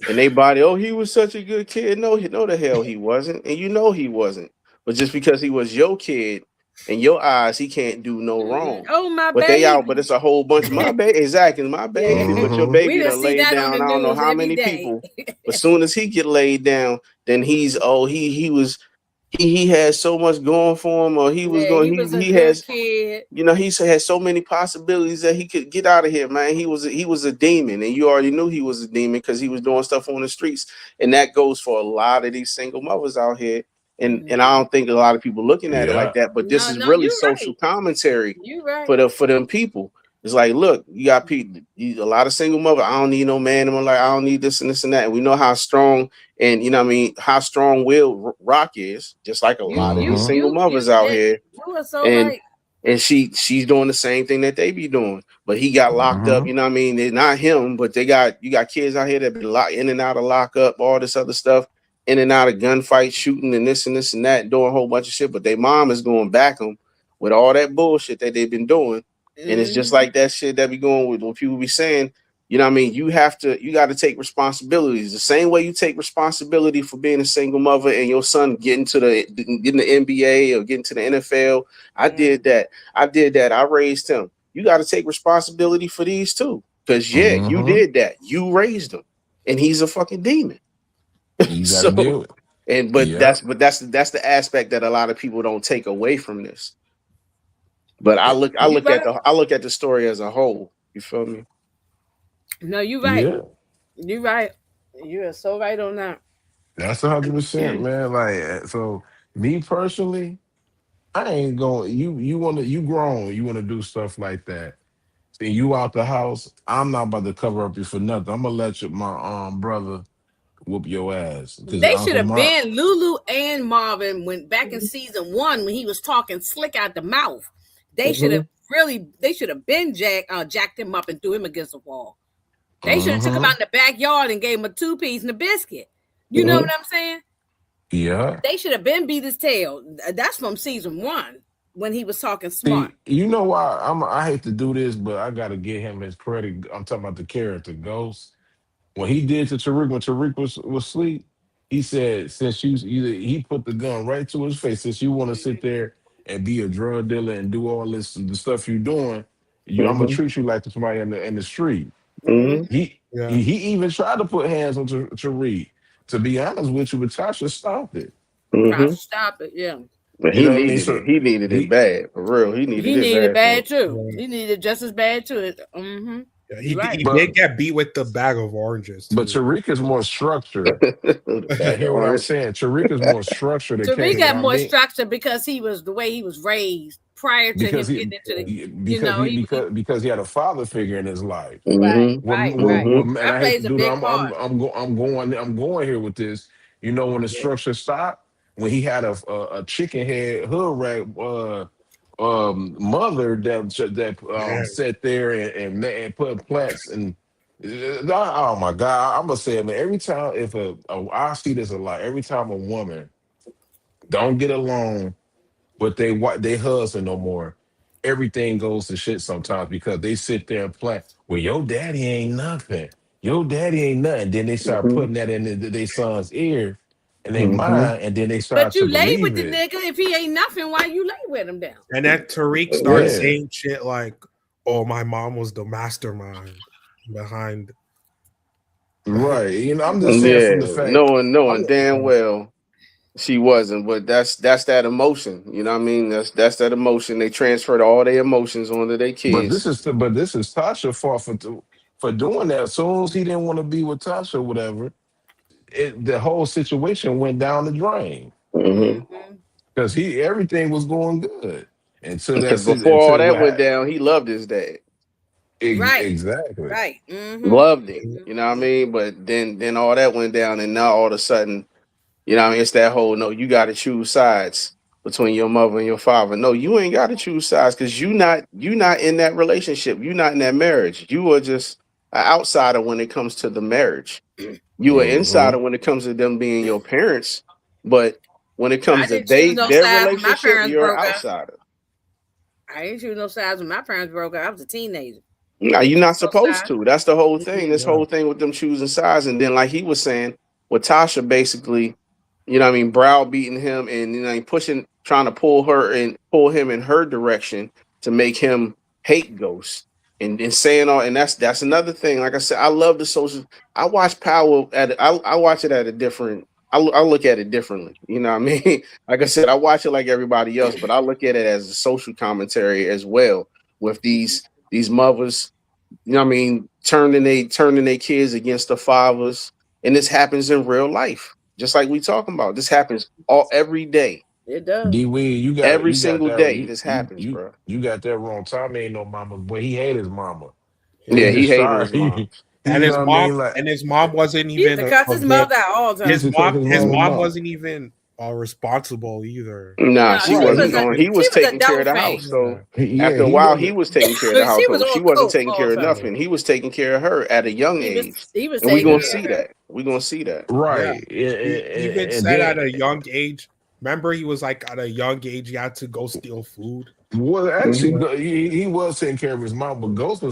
and they body, oh, he was such a good kid. No, the hell he wasn't, and you know he wasn't. But just because he was your kid in your eyes, he can't do no Mm-hmm. wrong. Oh, my But they out, baby. but it's a whole bunch. My baby, exactly, my Yeah, baby. But your Hmm. we baby done done see laid that on the down. I don't know news how every many day. people. But soon as he get laid down, then he's he was he had so much going for him, or he was Yeah, he going. was a He good has kid. had so many possibilities that he could get out of here, man. He was a demon, and you already knew he was a demon because he was doing stuff on the streets, and that goes for a lot of these single mothers out here. And I Mhm. don't think a lot of people looking at it like Yeah. that, but this No, is no, really you're social right. commentary You're right. for them people. It's like, look, you got people, a lot of single mother. I don't need no man. I'm like, I don't need this and this and that. And we know how strong and what I mean, how strong will RAQ is, just like a You lot of you these Mm-hmm. single you mothers you out and here. you are so And right. she's doing the same thing that they be doing. But he got locked up, Mm-hmm. you know what I mean? They're not him, but you got kids out here that been locked in and out of lockup, all this other stuff, in and out of gunfights, shooting and this and that, doing a whole bunch of shit. But their mom is going back them with all that bullshit that they've been doing. And it's just Mm-hmm. like that shit that be going with what people be saying. You know what I mean? You got to take responsibilities the same way you take responsibility for being a single mother and your son getting the NBA or getting to the NFL. I Yeah. did that. I did that. I raised him. You got to take responsibility for these too. Cause yeah, you Mm-hmm. did that. You raised him. And he's a fucking demon. You got to So deal with it. and Yep. that's the aspect that a lot of people don't take away from this. But You right. I look at the story as a whole. You feel me? No, you right. Yeah. You right. You are so right on that. That's 100%, man. Like, so me personally, I ain't going. You want to, you grown. You want to do stuff like that. See, you out the house. I'm not about to cover up you for nothing. I'm gonna let my brother whoop your ass because They should Uncle have Mark. been Lulu and Marvin when back in season 1 when he was talking slick out the mouth. They should have Mm-hmm. really. They should have been jacked him up and threw him against the wall. They should have took him Mm-hmm. out in the backyard and gave him a 2 piece and a biscuit. You know what Mm-hmm. I'm saying? Yeah. They should have been beat his tail. That's from season 1 when he was talking smart. See, you know why I hate to do this, but I gotta give him his credit. I'm talking about the character Ghost. When he did to Tariq when Tariq was asleep, he said, since he put the gun right to his face, since you want to sit there and be a drug dealer and do all this the stuff you're doing, I'm gonna Mm-hmm. treat you like somebody in the street. Mm-hmm. Mm-hmm. Yeah. He even tried to put hands on Tariq. To be honest with you, but Tasha stopped it. Try to Mm-hmm. stop it. Yeah. But You know what I mean? So he needed it he bad. For real. He needed He it needed it bad for bad too. Yeah. He needed just as bad too. Mm-hmm. Yeah, You're right. he but did get beat with the bag of oranges but too. Tariq is more structured. the You bag of hear what I'm orange. saying? Tariq is more structured and Tariq came. had I more mean, structure because he was the way he was raised prior to because him he getting into the, because he he because he had a father figure in his life. right, Mm-hmm. right. Mm-hmm. And That I hate to plays a do that. big part. I'm going here with this. You know when the structure stopped when he had a chicken head hood rat mother that Yeah. sat there and put plants and oh my god I'm gonna say it, man. Every time if I see this a lot. Every time a woman don't get along with they husband no more. Everything goes to shit sometimes because they sit there and play. Well, your daddy ain't nothing. Your daddy ain't nothing. Then they start Mm-hmm. putting that in their son's ear and they Mm-hmm. mind, and then they start But to you lay believe with the it. nigga if he ain't nothing. Why you lay with him down? And then Tariq starts Yeah. Yeah, saying shit like, "Oh, my mom was the mastermind behind." right. You know, I'm just saying from the Yeah. fact. Knowing I'm damn well she wasn't, but that's that emotion. You know what I mean? That's that emotion. They transferred all their emotions onto their kids. but this is Tasha fault for doing that. As soon as he didn't want to be with Tasha, or whatever, the whole situation went down the drain. Mm-hmm. Mm-hmm. Because he everything was going good until Because before all until that what went happened. down, he loved his dad. Right, Exactly. right. Mm-hmm. Loved him. You know what I Mm-hmm. mean? But then all that went down, and now all of a sudden, you know what I mean? It's that whole no, you got to choose sides between your mother and your father. No, you ain't got to choose sides because you not in that relationship. You not in that marriage. You are just an outsider when it comes to the marriage. You an Hmm. insider when it comes to them being your parents, but when it I comes to didn't choose no their sides when my relationship, parents you're an broke up. outsider. I didn't choose no sides when my parents broke up. I was a teenager. No, I ain't you're choose not no supposed side. to. That's the whole thing. Mm-mm. This Yeah. whole thing with them choosing sides, and then like he was saying, with Tasha basically, you know, what I mean, browbeating him and pushing, trying to pull him in her direction to make him hate Ghost and saying all, and that's another thing. Like I said, I love the social. I watch Power I watch it at a different. I look at it differently. You know what I mean? Like I said, I watch it like everybody else, but I look at it as a social commentary as well with these mothers, you know what I mean, turning they kids against the fathers. And this happens in real life. Just like we talking about. This happens all every day. It does. D Weed, Every you got single that day this happens, bro. you got that wrong. Tommy ain't no mama, boy. He hate his mama. He Yeah, Yeah. he just hated try. his mom. He you know what I mean? Like And his mom wasn't He used even to cuss a his good. mother out all the he used time. to cuss his His mama mom mouth. wasn't even responsible either. Nah, No, she she Right. wasn't was a on. He she was was a taking care of the dope house. So Yeah. Yeah, after a he while, he wasn't. was taking care of the she was household. She on wasn't coke taking all care the of time. Yeah. nothing. He was taking care of her at a young age, He was and we taking gonna care see of her. that. We gonna see that. Yeah. Right. He even And said then at a young age. Remember, he was like at a young age, he had to go steal food. well, actually, Hmm. he was taking care of his mom, but Ghost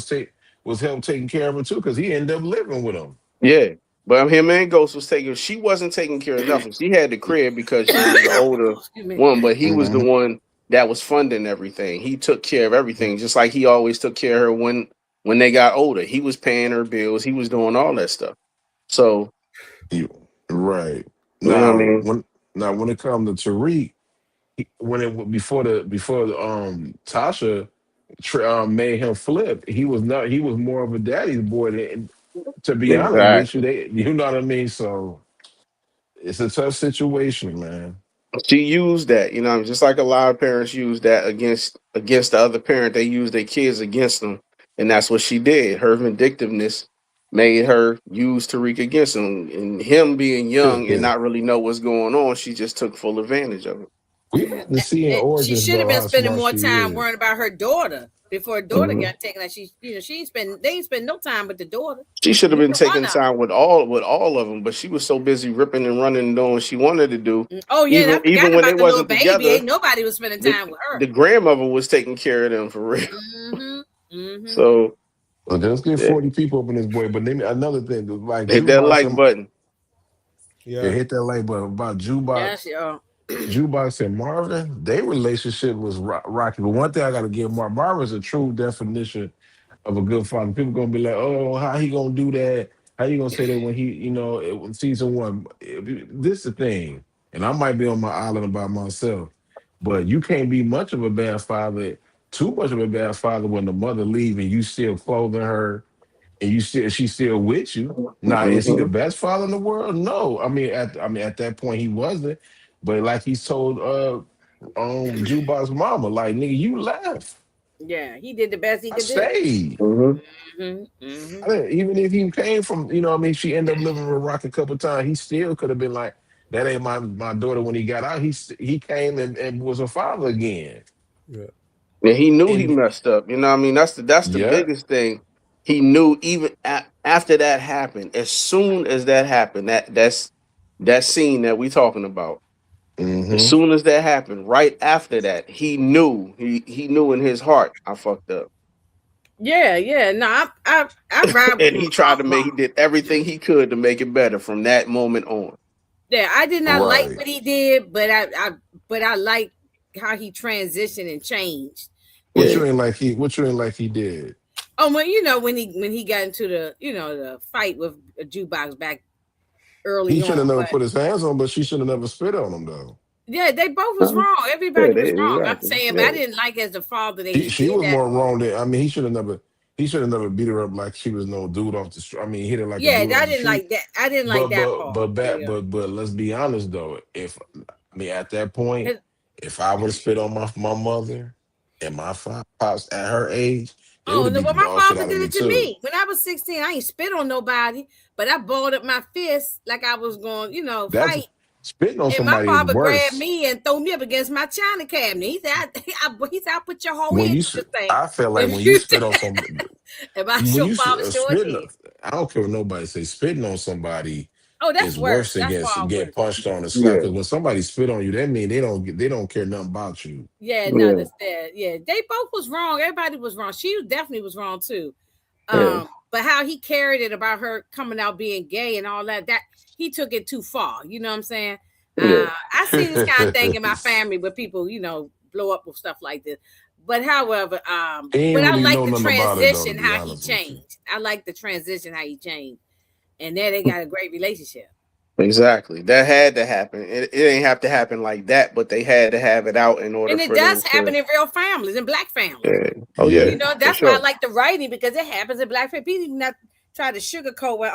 was him taking care of her too because he ended up living with him. Yeah, but him and Ghost was taking. She wasn't taking care of nothing. She had the crib because she was the older Excuse me. one, but he was the Hmm. one that was funding everything. He took care of everything, just like he always took care of her when they got older. He was paying her bills. He was doing all that stuff. So Right. you know what I Now mean? when it comes to Tariq, when it before Tasha made him flip, he was more of a daddy's boy. To be honest with you, Exactly. they you know what I mean. So it's a tough situation, man. She used that, just like a lot of parents use that against the other parent. They use their kids against them, and that's what she did. Her vindictiveness made her use Tariq against him, and him being young and not really know what's going on. She just took full advantage of it. We about to see in She Origins should have though been how spending smart more she time is. worrying about her daughter before her daughter Mhm. got taken. Like she ain't spend they ain't spend no time with the daughter. She should have been Neither one taking of them. time with all of them, but she was so busy ripping and running and doing what she wanted to do. Oh yeah, and I Even forgot when they about the little wasn't baby. together, Ain't nobody was spending the time with her. the grandmother was taking care of them for real. Mm-hmm. Mm-hmm. So Well, let's get yeah, 40 people up in this boy. But then another thing, like hit that Jukebox like and button. yeah, Yeah. hit that like button about That's Jukebox. your Jukebox and Marvin, their relationship was rocky. But one thing I gotta give Marvin's a true definition of a good father. People gonna be like, "Oh, how he gonna do that? How you gonna say that when he, season one?" This the thing, and I might be on my island by myself, but you can't be much of a bad father, too much of a bad father when the mother leave and you still clothing her and she's still with you. Now, is he the Hmm. best father in the world? No. At that point he wasn't. But like he told Jukebox mama, like nigga, you left. yeah. He did the best he I could do. stayed. Hmm. Mm-hmm. Mm-hmm. Even if he came from, she ended up living with Rock a couple times, he still could have been like, that ain't my daughter when he got out. He came and was a father again. Yeah. And he knew he And messed up. You know what I mean? That's the yeah. biggest thing. He knew even after that happened. As soon as that happened, that scene that we talking about. As Hmm. soon as that happened, right after that, he knew. He knew in his heart, I fucked up. Yeah, yeah. No, I ride with And my he tried to make. mom. He did everything he could to make it better from that moment on. Yeah, I did not like Right. what he did, but I like how he transitioned and changed. What Yeah. you ain't like he did. Oh, well, when he got into the fight with a jukebox back He early should on, have never but put his hands on, but she should have never spit on him though. yeah, they both was Uh, wrong. Yeah, Everybody they, was wrong. I'm exactly. saying, but Yeah. I didn't like as the father that She, he she did was that. more wrong than he should have never beat her up like she was no dude off the street. I mean, hit her like a Yeah, dude I off the didn't street. like that. I didn't like But that but part. but back Yeah. but let's be honest though. If I mean at that point, It- if I would have spit on my mother and my pops at her age, they would Oh have no! beat Well, the my dog shit father out of did me it to too. me when I was 16. I ain't spit on nobody, but I balled up my fist like I was going, That's fight. spitting on And my somebody is father grabbed worse. me and threw me up against my china cabinet. He said, "I put your whole When head you, through this thing." I felt like when If you you spit on some, if I when show you father short spitting, head. I don't care what nobody say. Spitting on somebody Oh, that's is worse worse. than That's far getting worse. punched on and slapped. Yeah. Because when somebody spit on you, that mean they don't care nothing about you. Yeah, no, Yeah. that's that. Yeah, they both was wrong. Everybody was wrong. She definitely was wrong too. Yeah. But how he carried it about her coming out being gay and all that he took it too far. You know what I'm saying? Yeah. I see this kind of thing in my family where people, blow up with stuff like this. But however, He ain't but I really like know the nothing about it though, to transition be how he honest with you. changed. I like the transition how he changed, and there they got a great relationship. Exactly. That had to happen. It ain't have to happen like that, but they had to have it out in order And it for them does to. happen in real families, in black families. Yeah. Oh yeah, Yeah. You know, for that's why I sure. like the writing because it happens in black people. People not try to sugarcoat where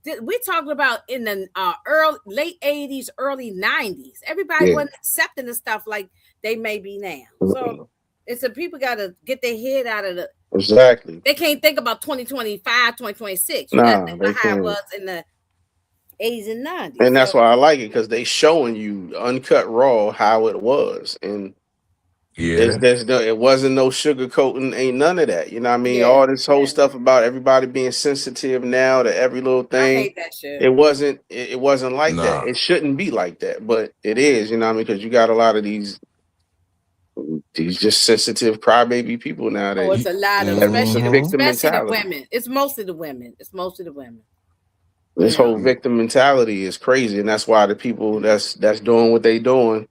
we're talking about in the early late 80s, early 90s. Everybody Yeah. wasn't accepting the stuff like they may be now. So Mhm. it's a people gotta get their head out of the Exactly. they can't think about 2025, 2026. You gotta Nah, think they about how it can't. was in the 80s and 90s. And So that's why I like it, because they showing you uncut raw how it was. And Yeah. it wasn't no sugarcoating, ain't none of that. You know what I mean? yeah, All this whole yeah. stuff about everybody being sensitive now to every little I thing. hate that shit. It wasn't like that. Nah. It shouldn't be like that, but it is, you know what I mean? Because you got a lot of these just sensitive crybaby people Oh, it's nowadays. a lot of, That this Mm-hmm. victim especially the mentality. women. It's mostly the women. It's mostly the women. This You know. whole victim mentality is crazy, and that's why the people that's doing what they doing,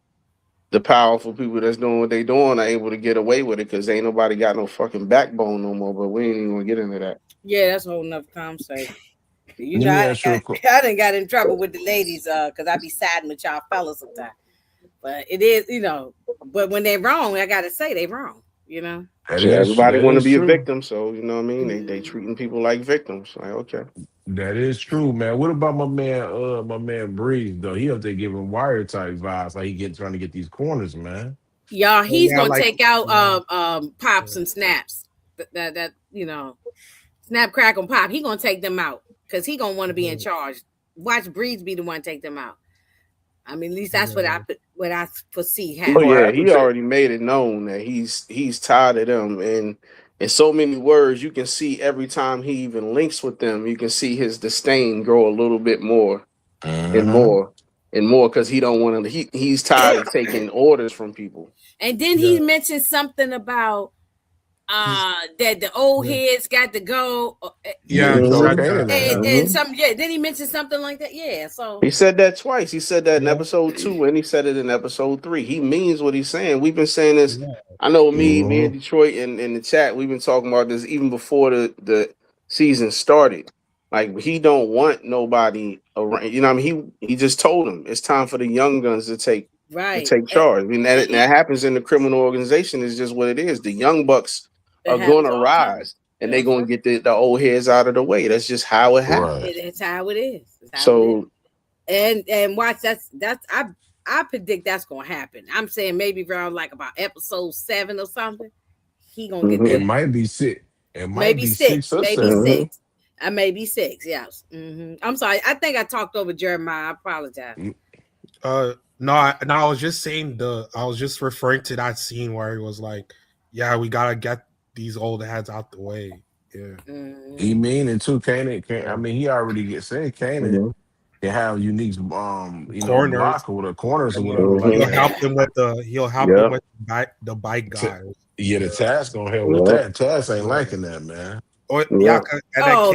the powerful people that's doing what they doing, are able to get away with it because ain't nobody got no fucking backbone no more. But we ain't even gonna get into that. Yeah, that's a whole nother conversation. You Let know, me ask you a I done got in trouble with the ladies, because I be siding with y'all fellas sometimes. But it is, but when they're wrong, I gotta say they wrong, you know. Shit, everybody that want to is be a true. victim, so you know what I mean. They treating people like victims. Like, okay, That is true, man. What about my man Breeze though? He up there giving wire type vibes, like he get trying to get these corners, man. Y'all, Oh, he's yeah, gonna like take out yeah, pops yeah, and snaps. That snap, crackle, pop. He gonna take them out because he gonna want to be in yeah, charge. Watch Breeze be the one take them out. I mean, at least that's yeah. what I foresee He oh gonna happening. yeah, have to he take. already made it known that he's tired of them, and in so many words, you can see every time he even links with them, you can see his disdain grow a little bit more and Mm-hmm. more and more because he don't want to. He's tired of taking orders from people. And then he Yeah. mentioned something about He's that the old yeah, heads got to go. Yeah, yeah, he he told said Hmm. that. Kanan that. Yeah. And Hmm. some, yeah, then he mentioned something like that. Yeah, so He said that twice. He said that in Yeah. episode 2, and he said it in episode 3. He means what he's saying. We've been saying this. Yeah. I know me Mm-hmm. and Detroit in the chat. We've been talking about this even before the season started. Like, he don't want nobody around. You know what I mean? He just told him it's time for the young guns to right. take charge. I mean, And that happens in the criminal organization. Is just what it is. The young bucks it are going happens to all the time. rise, and they're That's going right. to get the old heads out of the way. That's just how it happens. Right. It's how it is. It's how it is. So And watch, that's I predict that's gonna happen. I'm saying maybe around like about episode 7 or something. He gonna get It mhm, that. might be six. It might Maybe be six six. or Maybe seven. mhm. six. Maybe six. Yes. I'm sorry. I think I talked over Jeremiah. I apologize. Mm, No, no, I was just saying I was just referring to that scene where he was like, "Yeah, we gotta get these old heads out the way." Yeah, He hmm mean it too, Kanan. I yeah. mean, he already get said Kanan Mhm, can have unique Corners. block or the corners or Yeah, whatever like mhm. that. he'll help him Yep, with the bike T- guys. yeah, the Yeah, task gonna help with yep, that. Task ain't yeah. liking that, man. Oh yeah, yep. and then Oh,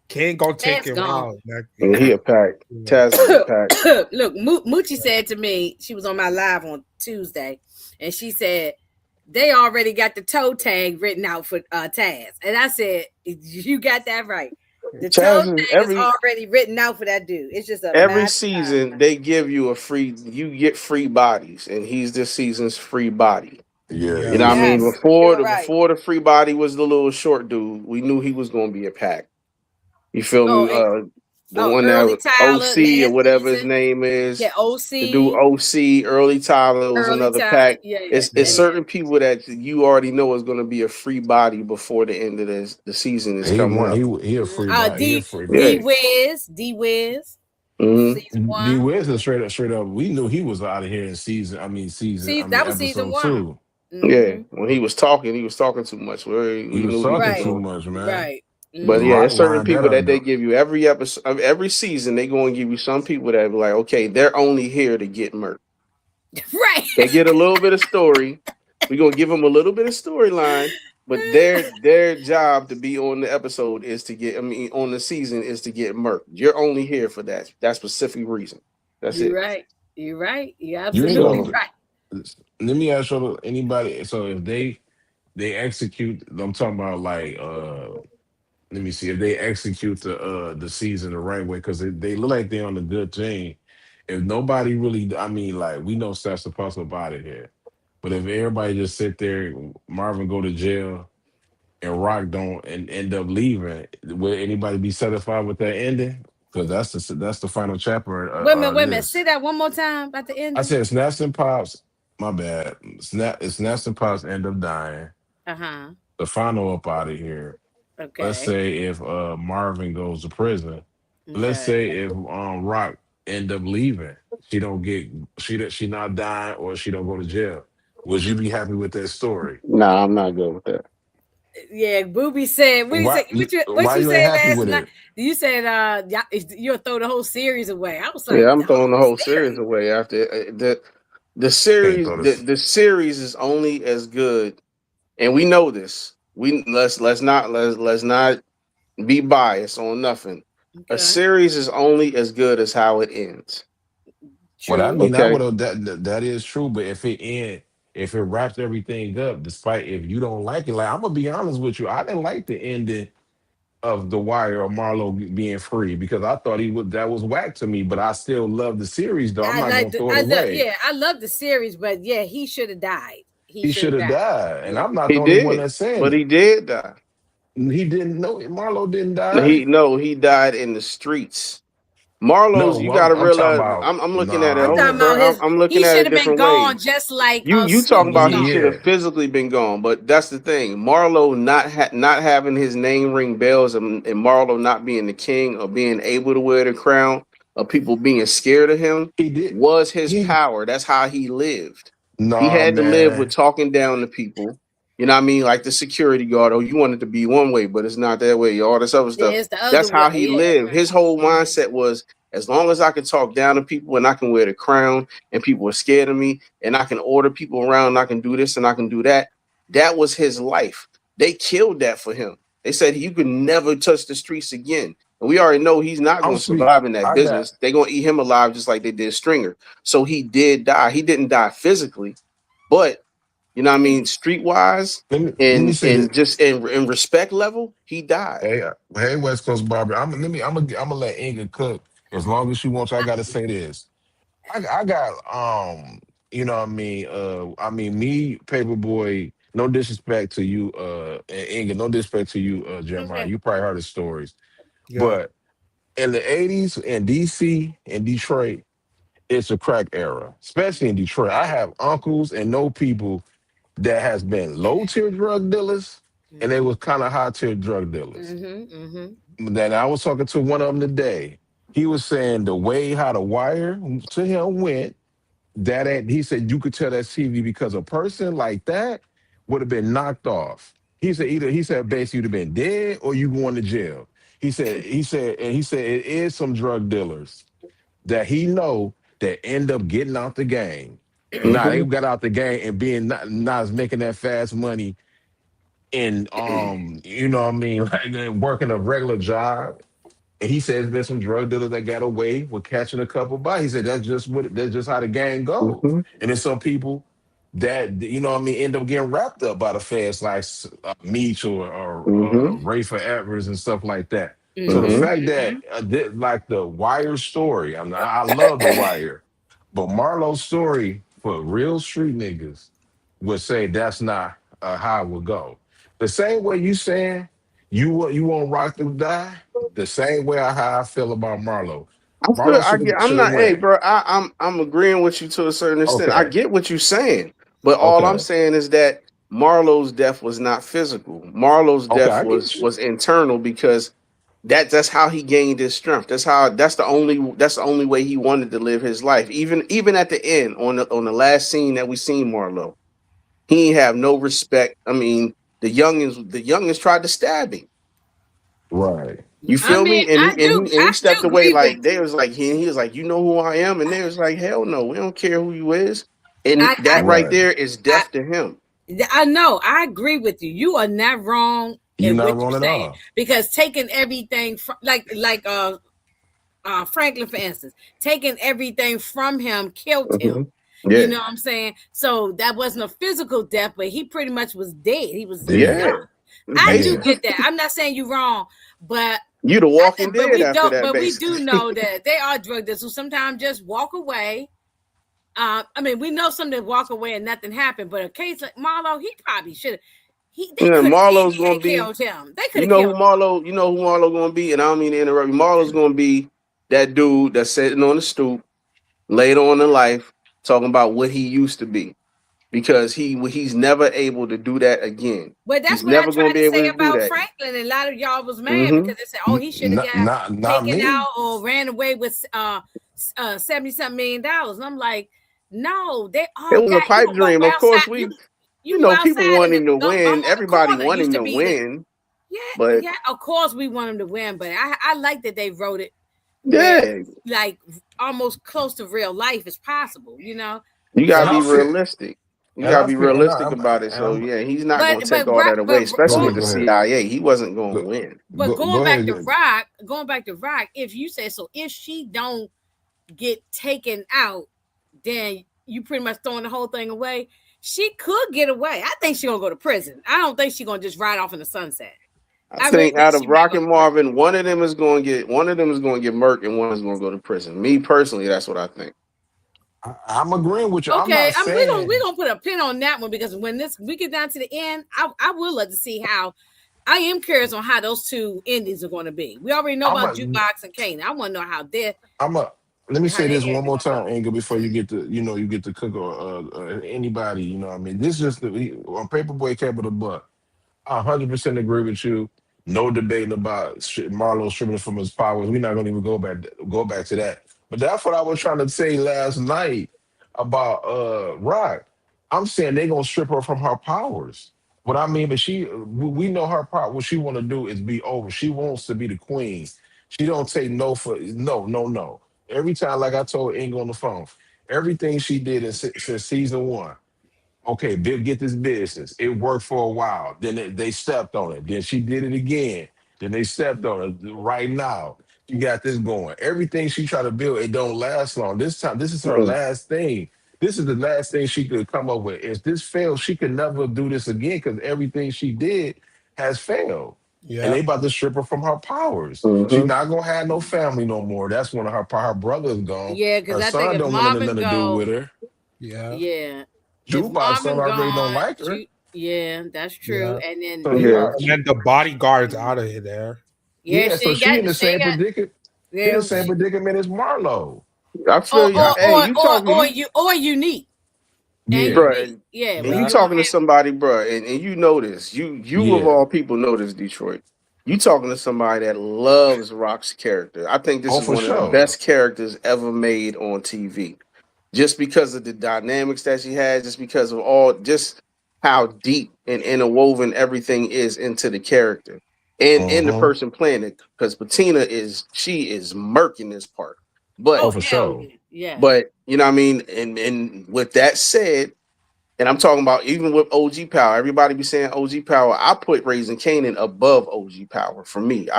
Kane gonna take Taz him gone. out. And Yeah, he a pack. yeah, Taz is a pack. Look, Moochie said to me, she was on my live on Tuesday, and she said they already got the toe tag written out for Taz. And I said, you got that right. The toe Taz is tag is already written out for that dude. It's just a every matter of season time. they give you you get free bodies, and he's this season's free body. Yeah, You yeah, know what I mean? Yes, you're right. Before the free body was the little short dude, we knew he was gonna be a pack. You feel Oh, me? and The one Early that Tyler OC or last whatever his season. name Yeah, is, the dude OC, OC, Early Tyler was Early another Tyler. pack. Yeah, yeah. It's And yeah. then certain people that you already know is gonna be a free body before the end of the season is He coming won. up. He a free body. He a free Yeah. body. D Wiz, Hmm. season D one. Wiz is straight up. We knew he was out of here in season. See, that was season episode one. 2. Yeah. Mm-hmm. When he was talking too much. He We was knew he was talking Right, too going. much, man. right. But yeah, there's certain Line that people up that they though. give you every episode of every season. They going to give you some people that be like, okay, they're only here to get murked. Right. They get a little bit of story. We're gonna give them a little bit of storyline, but their job to be on the episode is to get. I mean, on the season is to get murked. You're only here for that specific reason. That's You're it. right. You're right. You're You ain't absolutely So gonna. right. Let me ask you anybody. So if they execute, I'm talking about like let me see if they execute the season the right way because they look like they're on a good team. If nobody really, I mean, like we know Seth's supposed to about it here, but if everybody just sit there, Marvin go to jail, and RAQ don't end up leaving, will anybody be satisfied with that ending? Because that's the final chapter Wait a minute, of wait a minute. this. Say that one more time about the I ending. said Snaps and Pops. My bad. Snaps and Pops end up dying. Uh-huh. The final up out of here. Let's Okay. say if Marvin goes to prison. Let's Okay. say if RAQ end up leaving, she don't get she not dying or she don't go to jail. Would you be happy with that story? Nah, I'm not good with that. Yeah, Booby said, what you Why say? What why you you ain't said happy last with night? it? You said you'll throw the whole series away. I was like, Yeah, the I'm throwing the whole whole series series. away after the Can't series. throw The, this. the series is only as good, and we know this. We let's not be biased on nothing. A Okay. series is only as good as how it ends. Well, I True. mean, I Okay. would have that is true, but if it wraps everything up, despite if you don't like it, like I'm gonna be honest with you, I didn't like the ending of The Wire or Marlo being free because I thought he would that was whack to me, but I still love the series though. I'm not gonna throw it away. Yeah, I love the series, but yeah, he should have died. He He should should have have died. died, and Yeah. I'm not He the only one did, that's saying but he it. did die. He didn't know Marlo didn't die. He no, he died in the streets. Marlowe's, No, you got to I'm talking realize. about I'm looking at it. I'm nah, Hold, talking bro. about man. I'm looking he at should it have been different gone ways. just like You Snoop talking was about he gone. should Yeah, have physically been gone, but that's the thing. Marlo not having his name ring bells, and Marlo not being the king or being able to wear the crown, or people being scared of him, he did. was his He power. That's how he lived. He nah, had to live with man. talking down to people. You know what I mean? Like the security guard. Oh, you want it to be one way, but it's not that way. All this other stuff. Yeah, it's the other That's how way. he Yeah. lived. His whole Mhm. mindset was, as long as I can talk down to people and I can wear the crown and people are scared of me and I can order people around and I can do this and I can do that. That was his life. They killed that for him. They said you could never touch the streets again. And we already know he's not I'm going to sweet. survive in that I got business. They're going to eat him alive just like they did Stringer. So he did die. He didn't die physically, but you know what I mean, streetwise let me say this. and just in respect level, he died. Hey, hey, West Coast Barbara. I'm gonna let Inga cook as long as she wants. I gotta say this. I got you know what I mean me, Paperboy, no disrespect to you, and Inga, no disrespect to you, Jeremiah. Okay. You probably heard the stories. Yeah. But in the 80s in DC and Detroit, it's a crack era, especially in Detroit. I have uncles and know people that has been low tier drug dealers and they Mhm. was kind of high tier drug dealers. Mhm. Mhm. Then I was talking to one of them today. He was saying the way how the wire to him went, he said you could tell that's TV because a person like that would have been knocked off. He said either he said basically you'd have been dead or you going to jail. He said it is some drug dealers that he know that end up getting out the game. Nah, they Mm-hmm. got out the game and being not making that fast money and you know what I mean, like working a regular job. And he said there's been some drug dealers that got away with catching a couple by. He said that's just how the game goes. Mm-hmm. And there's some people that you know what I mean end up getting wrapped up by the feds like Meach or Mm-hmm. Rafer Evers and stuff like that. So the Mm-hmm. Mhm. fact that Mhm. like the Wire story, I love the Wire, but Marlo's story for real street niggas would say that's not how it would go. The same way you saying you want Rock to die, the same way how I feel about Marlo. I feel Marlo I should get. have I'm should have not. Hey, went. bro. I'm agreeing with you to a certain extent. I Okay, get what you're saying, but all I'm okay, saying is that Marlo's death was not physical. Marlo's okay. death I was get you. was internal because that's how he gained his strength. That's the only way he wanted to live his life. Even at the end on the last scene that we seen Marlo, he ain't have no respect. I mean, the youngins tried to stab him. Right. You I feel mean, me? And he stepped away agree with like they you. was like he was like, you know who I am, and they was like, hell no, we don't care who you is. And I that right Right. there is I death to him. I know. I agree with you. You are not wrong You're in not what you're wrong at saying all. because taking everything from Franklin, for instance, taking everything from him killed him. Hmm. You Yeah, know what I'm saying? So that wasn't a physical death, but he pretty much was dead. He was Dead. yeah. done. I do Yeah. Basically, get that. I'm not saying you're wrong, but you the Walking but Dead after that, but we do basically. know that they are drug dealers who sometimes just walk away. I mean, we know some that walk away and nothing happened, but a case like Marlo, he probably should have. they could have Marlo's easily gonna had be. killed him. They could You have know who killed him. Marlo? You know who Marlo gonna be? And I don't mean to interrupt you. Marlo's gonna be that dude that's sitting on the stoop later on in life, talking about what he used to be, because he's never able to do that again. But that's He's what I never gonna tried be to able say to do about that. Franklin, and a lot of y'all was mad Mm-hmm. because they said, "Oh, he should have got Not taken me. out or ran away with $70-something million." And I'm like, no, they It all was a got you pipe can go dream. Of outside. course, You can go people outside want and him to I'm win. on the Everybody corner. want Used him to to be the win. yeah, But yeah. Of course, we want him to win, but I like that they wrote it where yeah, like almost close to real life as possible. you gotta And So, I be feel realistic. You and gotta I be feel and realistic I'm about it. and So I'm yeah, he's not but gonna take but all that away, especially with going the go ahead. CIA. He wasn't gonna Go win. but go ahead. Going back to Rock, if you say so, if she don't get taken out, then you pretty much throwing the whole thing away. She could get away. I think she's gonna go to prison. I don't think she's gonna just ride off in the sunset. I I really think think out she of might Rock go to and prison. Marvin, one of them is gonna get murked and one is gonna go to prison. Me personally, that's what I think. I'm agreeing with you. I'm Okay, not we're saying gonna put a pin on that one because when we get down to the end, I would love to see how. I am curious on how those two endings are going to be. We already know I'm about a Jukebox and Kane. I want to know how I'm a let me how say their this one end is more going to time, go. Angel, before you get to cook or anybody. You know what I mean? This is on Paperboy Capital Buck. I 100% agree with you. No debating about Marlo stripping from his powers. We're not going to even go back to that. But that's what I was trying to say last night about Rock. I'm saying they're gonna strip her from her powers. What I mean, but we know her part. What she want to do is be over. She wants to be the queen. She don't take no for no, no, no. Every time, like I told Inga on the phone, everything she did since season one. Okay, get this business. It worked for a while. Then they stepped on it. Then she did it again. Then they stepped on it. Right now, she got this going. Everything she tried to build, it don't last long. This time, this is her Mm. last thing. This is the last thing she could come up with. If this fails, she could never do this again because everything she did has failed. And Yeah. they about to strip her from her powers. She's Mm-hmm. not gonna have no family no more. That's when her brother's gone. Yeah, because Her I think son if don't want Marvin nothing to do go, with her. Yeah. yeah, if Jukebox son Marvin already don't gone, like her. yeah, that's true. Yeah. And then So Yeah. And then the bodyguard's out of there. yeah, so she in the she ain't same got predicament. In the yeah, same predicament as Marlo. I feel you. Hey, you talking or unique and Yeah. unique. bro, Yeah, but and you Yeah. you don't talking to have somebody, bro, and you know this. You of Yeah. all people know this, Detroit. You talking to somebody that loves Rock's character. I think this Oh, is for one of the sure. best characters ever made on TV. Just because of the dynamics that she has, just because of just how deep and interwoven everything is into the character and in the Uh-huh. person playing it. Because Patina is murking this part, but Oh, oh for hell sure. yeah. Yes. but you know what I mean. And with that said, and I'm talking about even with OG Power, everybody be saying OG Power. I put Raising Canaan above OG Power for me.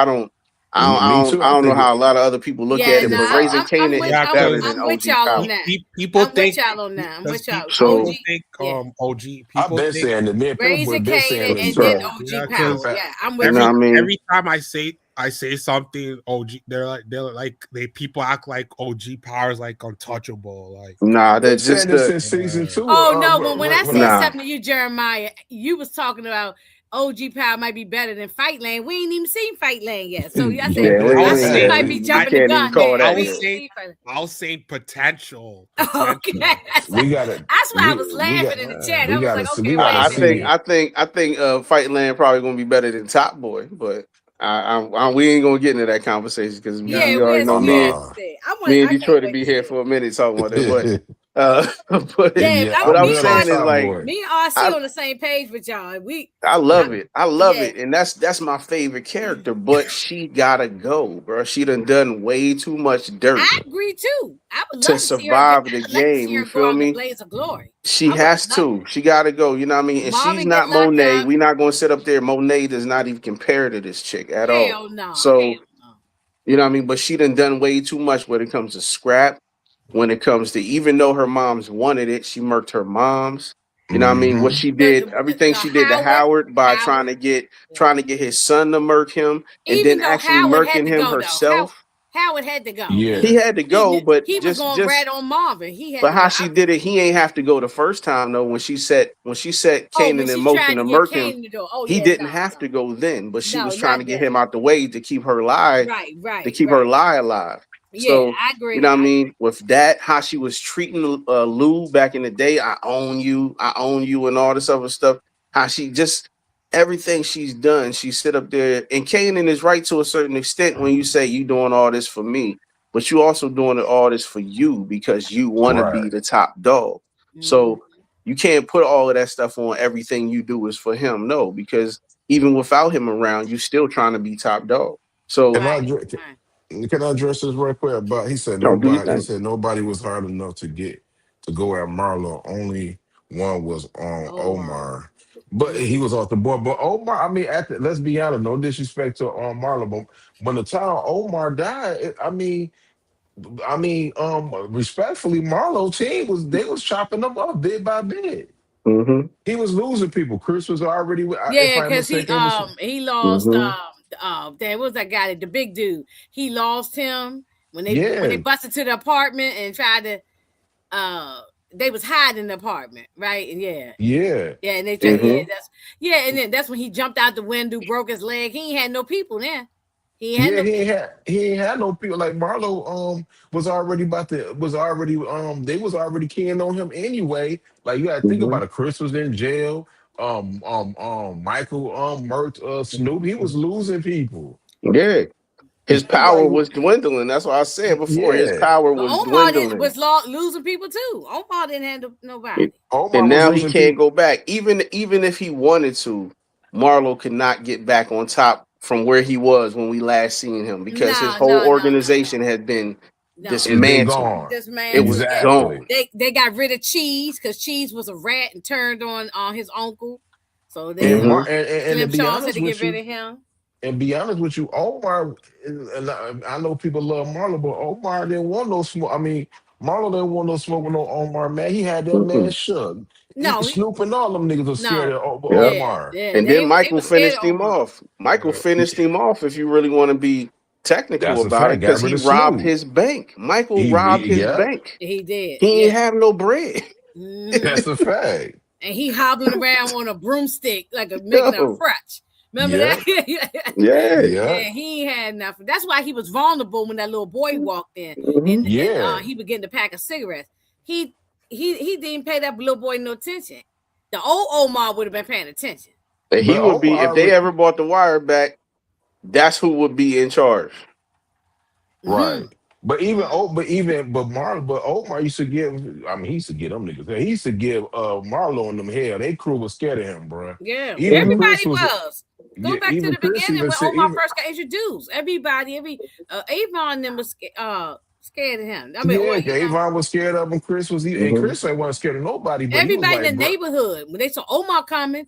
Me too. I I don't know think how a lot of other people look Yeah, at it, no, but Raising I'm Canaan with is Yeah, I'm, better because than I'm with OG y'all on Power. that. people I'm with think y'all on that. I'm because with y'all. So, people OG, think yeah. OG I've people been think saying that. Me and Raising Paperboy been saying Canaan this and then bro, too. OG yeah, The Power. because fact, Yeah, I'm you with know what you. I mean? every time I say something, OG they're like people act like OG Power is like untouchable. Like Nah, I've been that saying just this the since season yeah. two. Oh no, when I said nah. something to you, Jeremiah, you was talking about OG Power might be better than Fight Lane. We ain't even seen Fight Lane yet. So I said Yeah, I I was said we you saying might be we I jumping the can't even gun call there. I that We was yet. ain't saying seen Fight Lane. I was saying potential. Okay. we got to That's why I was we got laughing in the chat. we I was got like, to we okay, got wait to a I minute. think see. Fight Land probably gonna be better than Top Boy, but we ain't gonna get into that conversation because Yeah. we Yeah, already know Oh we'll no. see. me and I can't Detroit to wait be to here see. for a minute talking about that. But but Yeah, Yeah, what I'm I'm good on saying is Top like Boy. me and RC I on the same page with y'all. I I, love it. I love yeah, it. And that's my favorite character. But she gotta go, bro. She done way too much I dirt agree too. I would to love to see her. I survive the would like to game. see You her go feel out in the me? blaze of glory. She I would has love to. that. She gotta go. You know what I mean? And she's Marvin get not locked Monet. up. We're not gonna sit up there. Monet does not even compare to this chick at all. Hell no. So, Hell no. you know what I mean? But she done way too much when it comes to scrap, when it comes to even though her moms wanted it, she murked her moms. You know what I mean? What Hmm. she did, everything she did to Howard by Howard. trying to get his son to murk him and then Even though actually Howard had murking to him go though. herself. Howard had to go. Yeah. He had to go, but he was going rat on Marvin. He had but to how go. she did it, he ain't have to go the first time though. When she set When Kanan in she motion tried to to get murk him, Kane to do. Oh he yeah, didn't have to go then. But she no, was trying not to get then. him out the way to keep her lie, Right, to keep her lie alive. Yeah, So I agree. you know what I mean? With that, how she was treating Lou back in the day, I own you, and all this other stuff. How she just everything she's done, she sit up there, and Kanan is right to a certain extent when you say you doing all this for me, but you also doing all this for you because you want to Right. be the top dog. So you can't put all of that stuff on everything you do is for him. No, because even without him around, you still trying to be top dog. So Can I can I address this real quick? But he said no, do your nobody. He thing. said nobody was hard enough to go at Marlo. Only one was on Omar, but he was off the board. But Omar, I mean, let's be honest. No disrespect to Marlo, but when the time Omar died, respectfully, Marlo team was chopping them up bit by bit. Mm-hmm. He was losing people. Chris was already, if Yeah, I'm because mistaken, was he lost Mm-hmm. damn, what was that guy, the big dude? He lost him when they yeah, busted to the apartment and tried to they was hiding in the apartment, right? And yeah. and they tried, Mm-hmm. and then that's when he jumped out the window, broke his leg. He ain't had no people then. He had Yeah, no people. he ain't had no people like Marlo. Was already they was already keying on him anyway. Like you got to think Mm-hmm. about it. Chris was in jail. Michael Mert Snoop. He was losing people. Yeah. His like power was dwindling. That's what I said before. His yeah, power But was Omar dwindling. losing people too. Omar didn't have nobody. Omar And was now he losing can't people. go back. Even if he wanted to, Marlo could not get back on top from where he was when we last seen him because his No, whole organization had been It's been dismantled. gone. This It man, was Exactly. gone. they got rid of Cheese because Cheese was a rat and turned on his uncle. So And they Mm-hmm. Mar and to Slim be Shaws had honest to get with rid you, of him. Omar, and I know people love Marlo, but Omar didn't want no smoke. I mean, Marlo didn't want no smoke with no Omar, man. He had that man Mm-mm. shook. No, Snoop and all them niggas was scared no, of Yeah. Omar. And then they Michael was scared finished of him Omar. off. Michael finished him off if you really want to be technical That's a about it, fact. Got because rid he of robbed Snoop. his bank. Michael robbed his Yeah, bank. He did, He ain't yeah. have no bread. Mm-hmm. that's a fact. And he hobbling around on a broomstick like making a Yo. crutch. Remember Yeah, that? Yeah. yeah, Yeah, he ain't had nothing. That's why he was vulnerable when that little boy walked in, Mm-hmm. and yeah. he was getting a pack of cigarettes. He he didn't pay that little boy no attention. The old Omar would have been paying attention. And he But would be, if Omar, they ever bought the wire back, that's who would be in charge. Mm-hmm. right. But Omar used to give. I mean, he used to get them niggas. He used to give Marlo and them hell. They crew was scared of him, bro. Yeah, Even Mm-hmm. Chris everybody was. was. Go Yeah, back to even the Chris beginning even when said Omar even. first got introduced. Everybody, Avon and them was scared of him. I mean, or Yeah, Avon was scared of him. Chris was, and Mm-hmm. Chris ain't wasn't scared of nobody. But he was everybody like, in the bro, neighborhood when they saw Omar coming.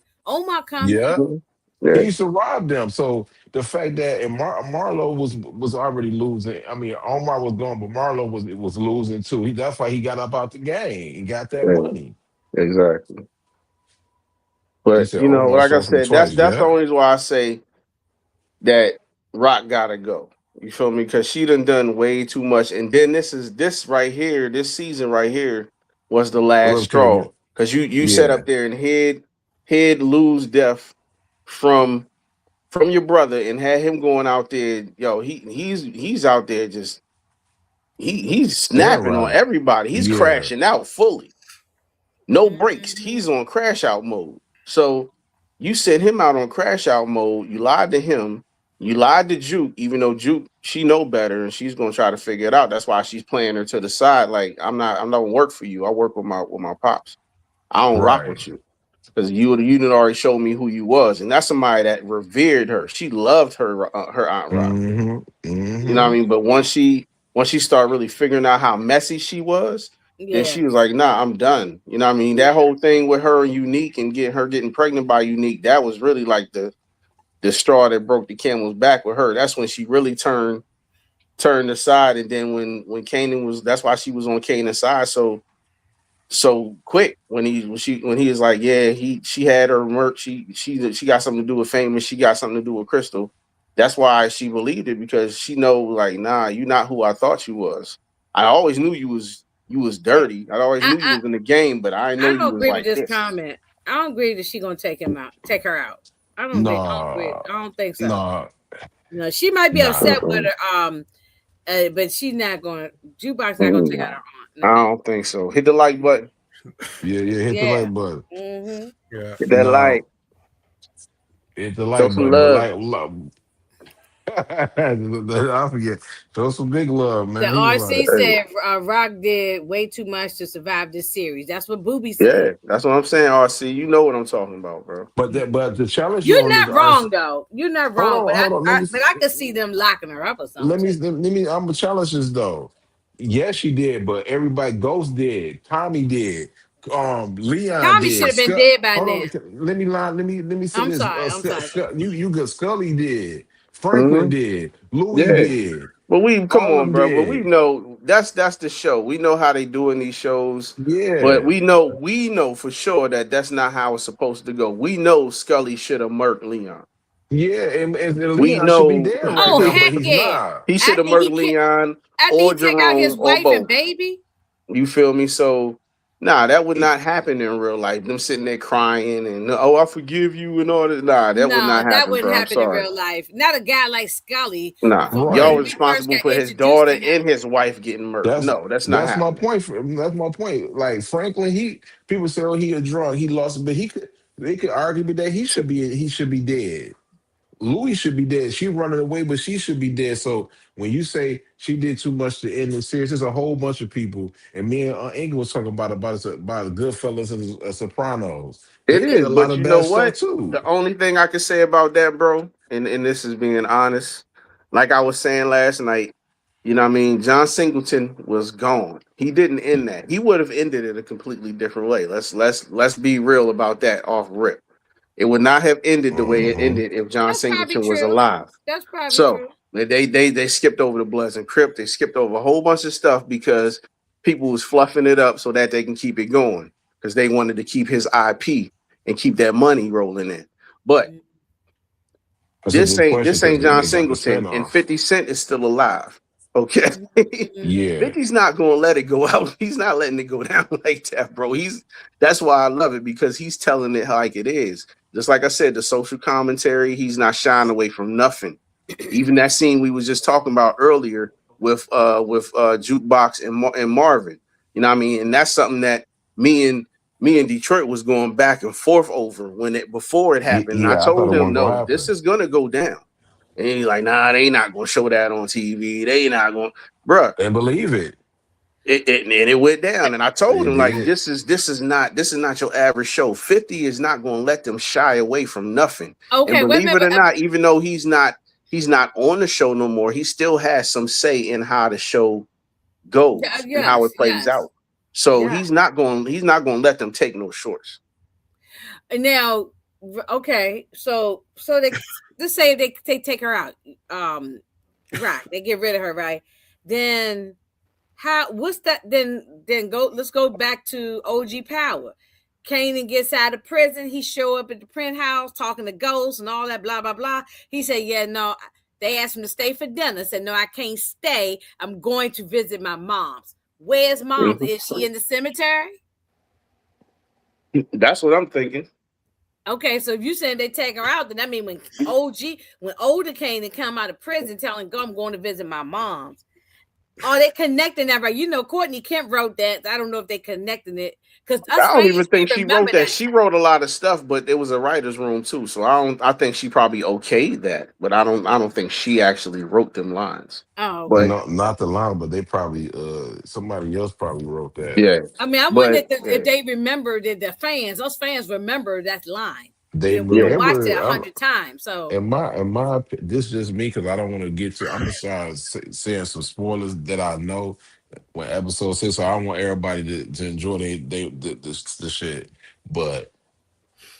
yeah. Mm-hmm. He Yeah. used to rob them. So the fact that and Marlo was already losing. I mean, Omar was gone, but Marlo was losing too. That's why he got up out the game. He got that Yeah. money. Exactly. He But said like Omar I sold him said, twice. that's the Yeah. only reason why I say that RAQ gotta go. You feel me? Because she done way too much. And then this right here, this season right here was the last Look, King. straw. Because you sat Yeah. up there and hid lose death from your brother and had him going out there. Yo, he's out there just he's snapping on Terrorized. everybody. He's Yeah. crashing out fully. No breaks. Mm-hmm. He's on crash out mode. So you sent him out on crash out mode. You lied to him. You lied to Juke, even though Juke, she know better and she's gonna try to figure it out. That's why she's playing her to the side. Like, I'm not gonna work for you. I work with my pops. I don't rock Right. with you. Because you didn't already show me who you was. And that's somebody that revered her. She loved her Aunt Rock. Mm-hmm. You know what I Mm-hmm. mean? But once she started really figuring out how messy she was, then Yeah. she was like, nah, I'm done. You know what I mean? That whole thing with her and Unique and getting pregnant by Unique, that was really like the straw that broke the camel's back with her. That's when she really turned aside. And then when Kanan was, that's why she was on Kanan's side so quick when he was like, yeah, she had her merch, she got something to do with Famous, she got something to do with Crystal. That's why she believed it, because she know, like, nah, you not who I thought you was. I always knew you was dirty. I always knew you I was in the game, but I know I you don't was agree with like this this. comment. I don't agree that she gonna take her out. I don't agree. Nah, I don't think so. nah, No, she might be nah. upset with Mm-mm. her. But she's not going. Jukebox not gonna take out No, her aunt. I No. don't think so. Hit the like button. Yeah, yeah. Hit the Yeah. like button. Mm-hmm. Yeah. Hit that Nah, like. hit the Show like some button. The love. like, love. I forget. Show some big love, The man. He was RC like, Hey, said RAQ did way too much to survive this series. That's what Booby said. yeah, that's what I'm saying. RC, you know what I'm talking about, bro. but the challenge you You're on this not RC. wrong though. You're not wrong. But Hold on. but I could see them locking her up or something too. Let me. I'm gonna challenge this though. Yes, she did, but everybody, Ghost did, Tommy did, Leon Tommy should did. have been dead by Hold now. on, let me line. Let me say I'm this. sorry. I'm sorry. You good? Scully did, Franklin Hmm. did, Louis Yeah. did, But we come all of on, them bro. But we did. know that's the show. We know how they doing these shows. But Yeah, we know for sure that that's not how it's supposed to go. We know Scully should have murked Leon. yeah, and We Leon should be know dead right Oh now, but heck he's yeah! not. he should have After murked Leon or he take out his Jerome or wife and both. baby. You feel me? So nah, that would not happen in real life. Them sitting there crying and oh, I forgive you and all that. Nah, that would No, not that happen, wouldn't bro. I'm happen in sorry. real life. Not a guy like Scully. Nah, From when y'all Right. we first responsible got for his introduced daughter to him. and his wife getting murked. That's No, that's not that's my happening. point. That's my point. Like Franklin, he people say, oh, he a drunk, he lost, but he could. They could argue that he should be dead. Louis should be dead. She running away, but she should be dead. So when you say she did too much to end the series, there's a whole bunch of people. And me and Engel was talking about the Goodfellas and the Sopranos. It They did is, a lot but of you know bad stuff what? too. The only thing I can say about that, bro, and this is being honest, like I was saying last night, you know what I mean? John Singleton was gone. He didn't end that. He would have ended it a completely different way. Let's be real about that off rip. It would not have ended the way it Hmm. ended if John That's probably Singleton was true. alive. That's probably So true. they skipped over the Bloods and Crip. They skipped over a whole bunch of stuff because people was fluffing it up so that they can keep it going because they wanted to keep his IP and keep that money rolling in. But Mm, That's a this good ain't question this because ain't then John they got the Singleton and spinoff. 50 Cent is still alive. Okay. mm, mm-hmm. Yeah. 50's not gonna let it go out. He's not letting it go down like that, bro. That's why I love it because he's telling it like it is. Just like I said, the social commentary, he's not shying away from nothing. Even that scene we was just talking about earlier with Jukebox and Marvin. You know what I mean? And that's something that me and me and Detroit was going back and forth over when it before it happened. And I Yeah, I thought told it him, wasn't gonna no, this happen. is gonna go down. And he's like, nah, they not gonna show that on TV. They not gonna, bruh. And believe it. And it went down. And I told It him, like, did. this is not your average show. 50 is not gonna let them shy away from nothing. And Okay, wait a believe minute. it or not, even though he's not on the show no more, he still has some say in how the show goes and how Yes, it plays yes, out. So yeah. he's not going to let them take no shorts. And now, okay, so they let's say they take her out, right? They get rid of her, right? Then how? What's that? Then go. Let's go back to OG Power. Kanan gets out of prison. He show up at the print house talking to ghosts and all that, blah blah blah. He said, "Yeah, no." They asked him to stay for dinner. Said, "No, I can't stay. I'm going to visit my mom's." Where's mom's? Mhm. Is she in the cemetery? That's what I'm thinking. Okay, so if you saying they take her out, then that mean when older Kanan come out of prison telling go, I'm going to visit my mom's. Are they connecting that right? You know, Courtney Kemp wrote that. I don't know if they connecting it because us I don't even fans we think she remember wrote that. that. She wrote a lot of stuff, but it was a writer's room too. So I think she probably okayed that, but I don't think she actually wrote them lines. Oh, But okay. No, not the line, but they probably somebody else probably wrote that. yeah, I mean, I wonder but if yeah, they remember that the fans, us fans remember that line. They We yeah. watched it remember. 100 times. So This is just me because I don't want to get to. I'm gonna start saying some spoilers that I know when episode 6. So I want everybody to enjoy the shit. But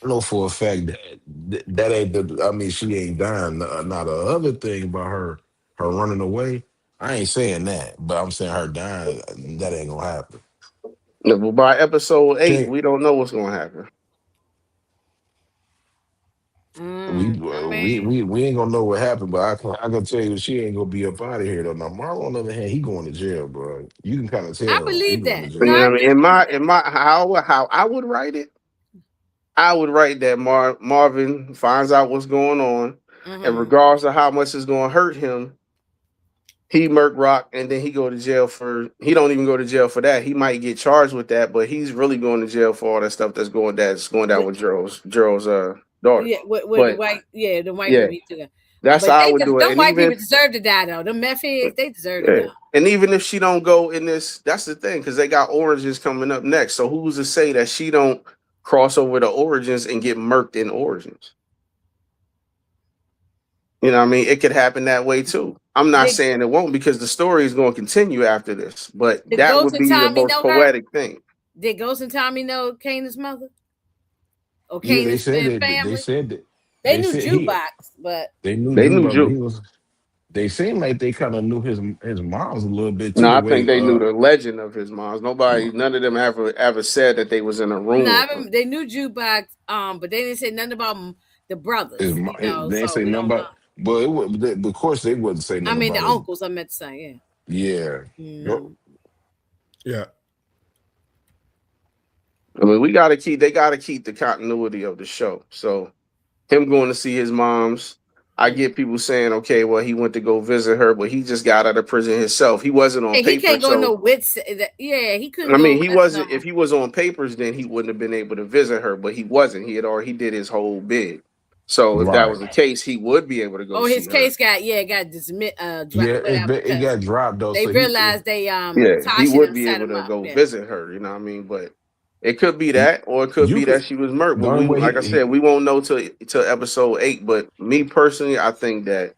I know for a fact that ain't the. I mean, she ain't dying. Now the other thing about her running away, I ain't saying that, but I'm saying her dying. That ain't gonna happen. No, but by episode She 8, ain't, we don't know what's gonna happen. we ain't gonna know what happened, but I can tell you she ain't gonna be up out of here though. Now Marlon, on the other hand, he going to jail, bro. You can kind of I tell he believe going to that. You No, know jail. I what I do mean? believe that. In my how I would write it, I would write that Marvin finds out what's going on, and Mm-hmm. regardless of how much it's going to hurt him, he murk Rock, and then he go to jail for. He don't even go to jail for that. He might get charged with that, but he's really going to jail for all that stuff that's going down with Gerald's daughter. Yeah, with the But white, the white yeah, people he took her. that's But how I they would do it. them And white people even deserve to die though. Them meth heads, they deserve to yeah, die. and even if she don't go in this, that's the thing because they got Origins coming up next. So who's to say that she don't cross over to Origins and get murked in Origins? You know what I mean? It could happen that way too. I'm not Did saying it won't because the story is going to continue after this, but did that Ghost would and be the Tommy most know her? poetic thing. Did Ghost and Tommy know Kanan's mother or Yeah, they Kanan's said it. They family? said that They they knew said he Jukebox, but they knew They knew Juba, but he Juke. was. They seemed like they kind of knew his mom's a little bit too. No, The I think way they knew the legend of his mom's. Nobody, none of them ever said that they was in a no, room I with them. remember they knew Jukebox. But they didn't say nothing about the brothers. they ain't So say we nothing don't know. about. But it would. Of course, they wouldn't say I nothing mean, the about his. uncles. I meant to say, Yeah. yeah. Yup. Yeah. I mean, they gotta keep the continuity of the show. So him going to see his mom's, I get people saying, okay, well, he went to go visit her, but he just got out of prison himself. He wasn't on Hey, he paper, can't go no so wits. Yeah, he couldn't I go mean, he as wasn't. no. If he was on papers, then he wouldn't have been able to visit her. But he wasn't. He did his whole bid. So if that Right. was the case, he would be able to go Oh, his see her. case got dismissed, Yeah. whatever, It because got dropped though. they So he. realized they Yeah, he Tasha would them be set able him to up. go Yeah, visit her. You know what I mean? But it could be that, or it could You be could. that she was murked. The But only we, way like I said, we won't know till episode 8. But me personally, I think that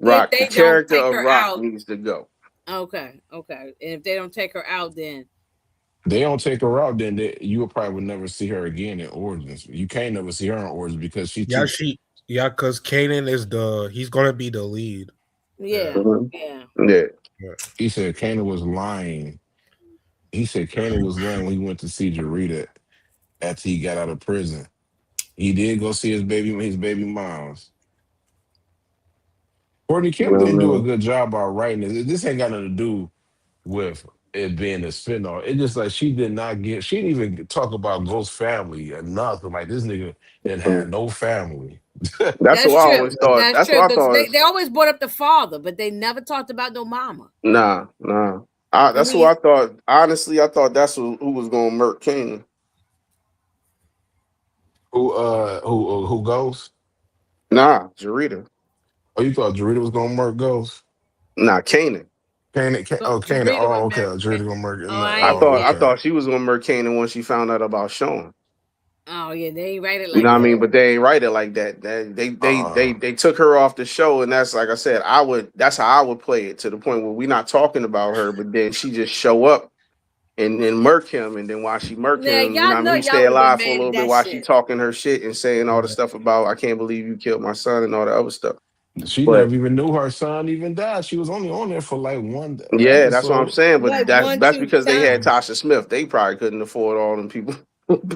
if The they don't character take of her Rock out, needs to go. okay. And if they don't take her out, then they don't take her out, then you would probably would never see her again in Origins. You can't never see her in Origins because she Yeah, too. because Kanan is he's gonna be the lead. yeah, Yeah. Mhm. yeah. Yeah, Yeah. He said Kana was lying. He said Kana was lying when he went to see Jarita after he got out of prison. He did go see his baby moms. Courtney Kim well, didn't do a no. good job about writing this. This ain't got nothing to do with it being a spinoff. It just like she did not get. She didn't even talk about Ghost family or nothing. Like this nigga didn't have no family. That's what That's I true. always thought. That's That's true what I because thought. they always brought up the father, but they never talked about no mama. Nah. And That's who I thought. Honestly, I thought that's who was going to murk King. Who goes? Nah, Jarita. Oh, you thought Jarita was gonna murk Ghost? Nah, Kanan. Kanan. Jarita Oh, would okay. marry. Jarita gonna murk. Oh, No, I oh, I yeah. okay. thought she was going to murk Kanan once she found out about Sean. Oh yeah, they ain't write it You know like what I that. mean? But they ain't write it like that. They took her off the show, and that's like I said. That's how I would play it to the point where we're not talking about her, but then she just show up and then murk him, and then while she murk Yeah, him, you know y'all what I know mean? He y'all stay would have been alive for a mad at little bit that while she shit. talking her shit and saying all the Yeah. stuff about I can't believe you killed my son and all the other stuff. She But never even knew her son even died. She was only on there for like one yeah, that's what I'm episode. saying. But Like one, that's two because they had times. Tasha Smith. They probably couldn't afford all them people.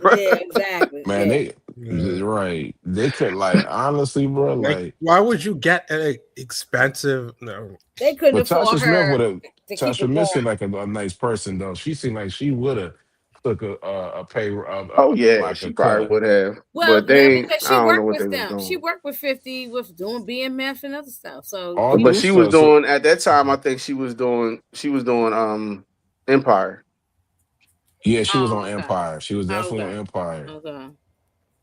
Yeah, exactly. Man, Yeah, they Yeah. right. They could like honestly, bro. Like, Like, why would you get an expensive? No. they couldn't but afford Tasha Smith her would have. to keep Tasha it Smith going. seemed like a nice person though. She seemed like she would have took a pay Oh yeah, like a she probably cut. would have. Well, But now they ain't, because I she don't know worked what they with was them, she doing. worked with 50 with doing BMF and other stuff. So All you But this she was stuff. So doing at that time. I think she was doing Empire. yeah, she was oh on okay, Empire. She was definitely on okay, Empire. okay.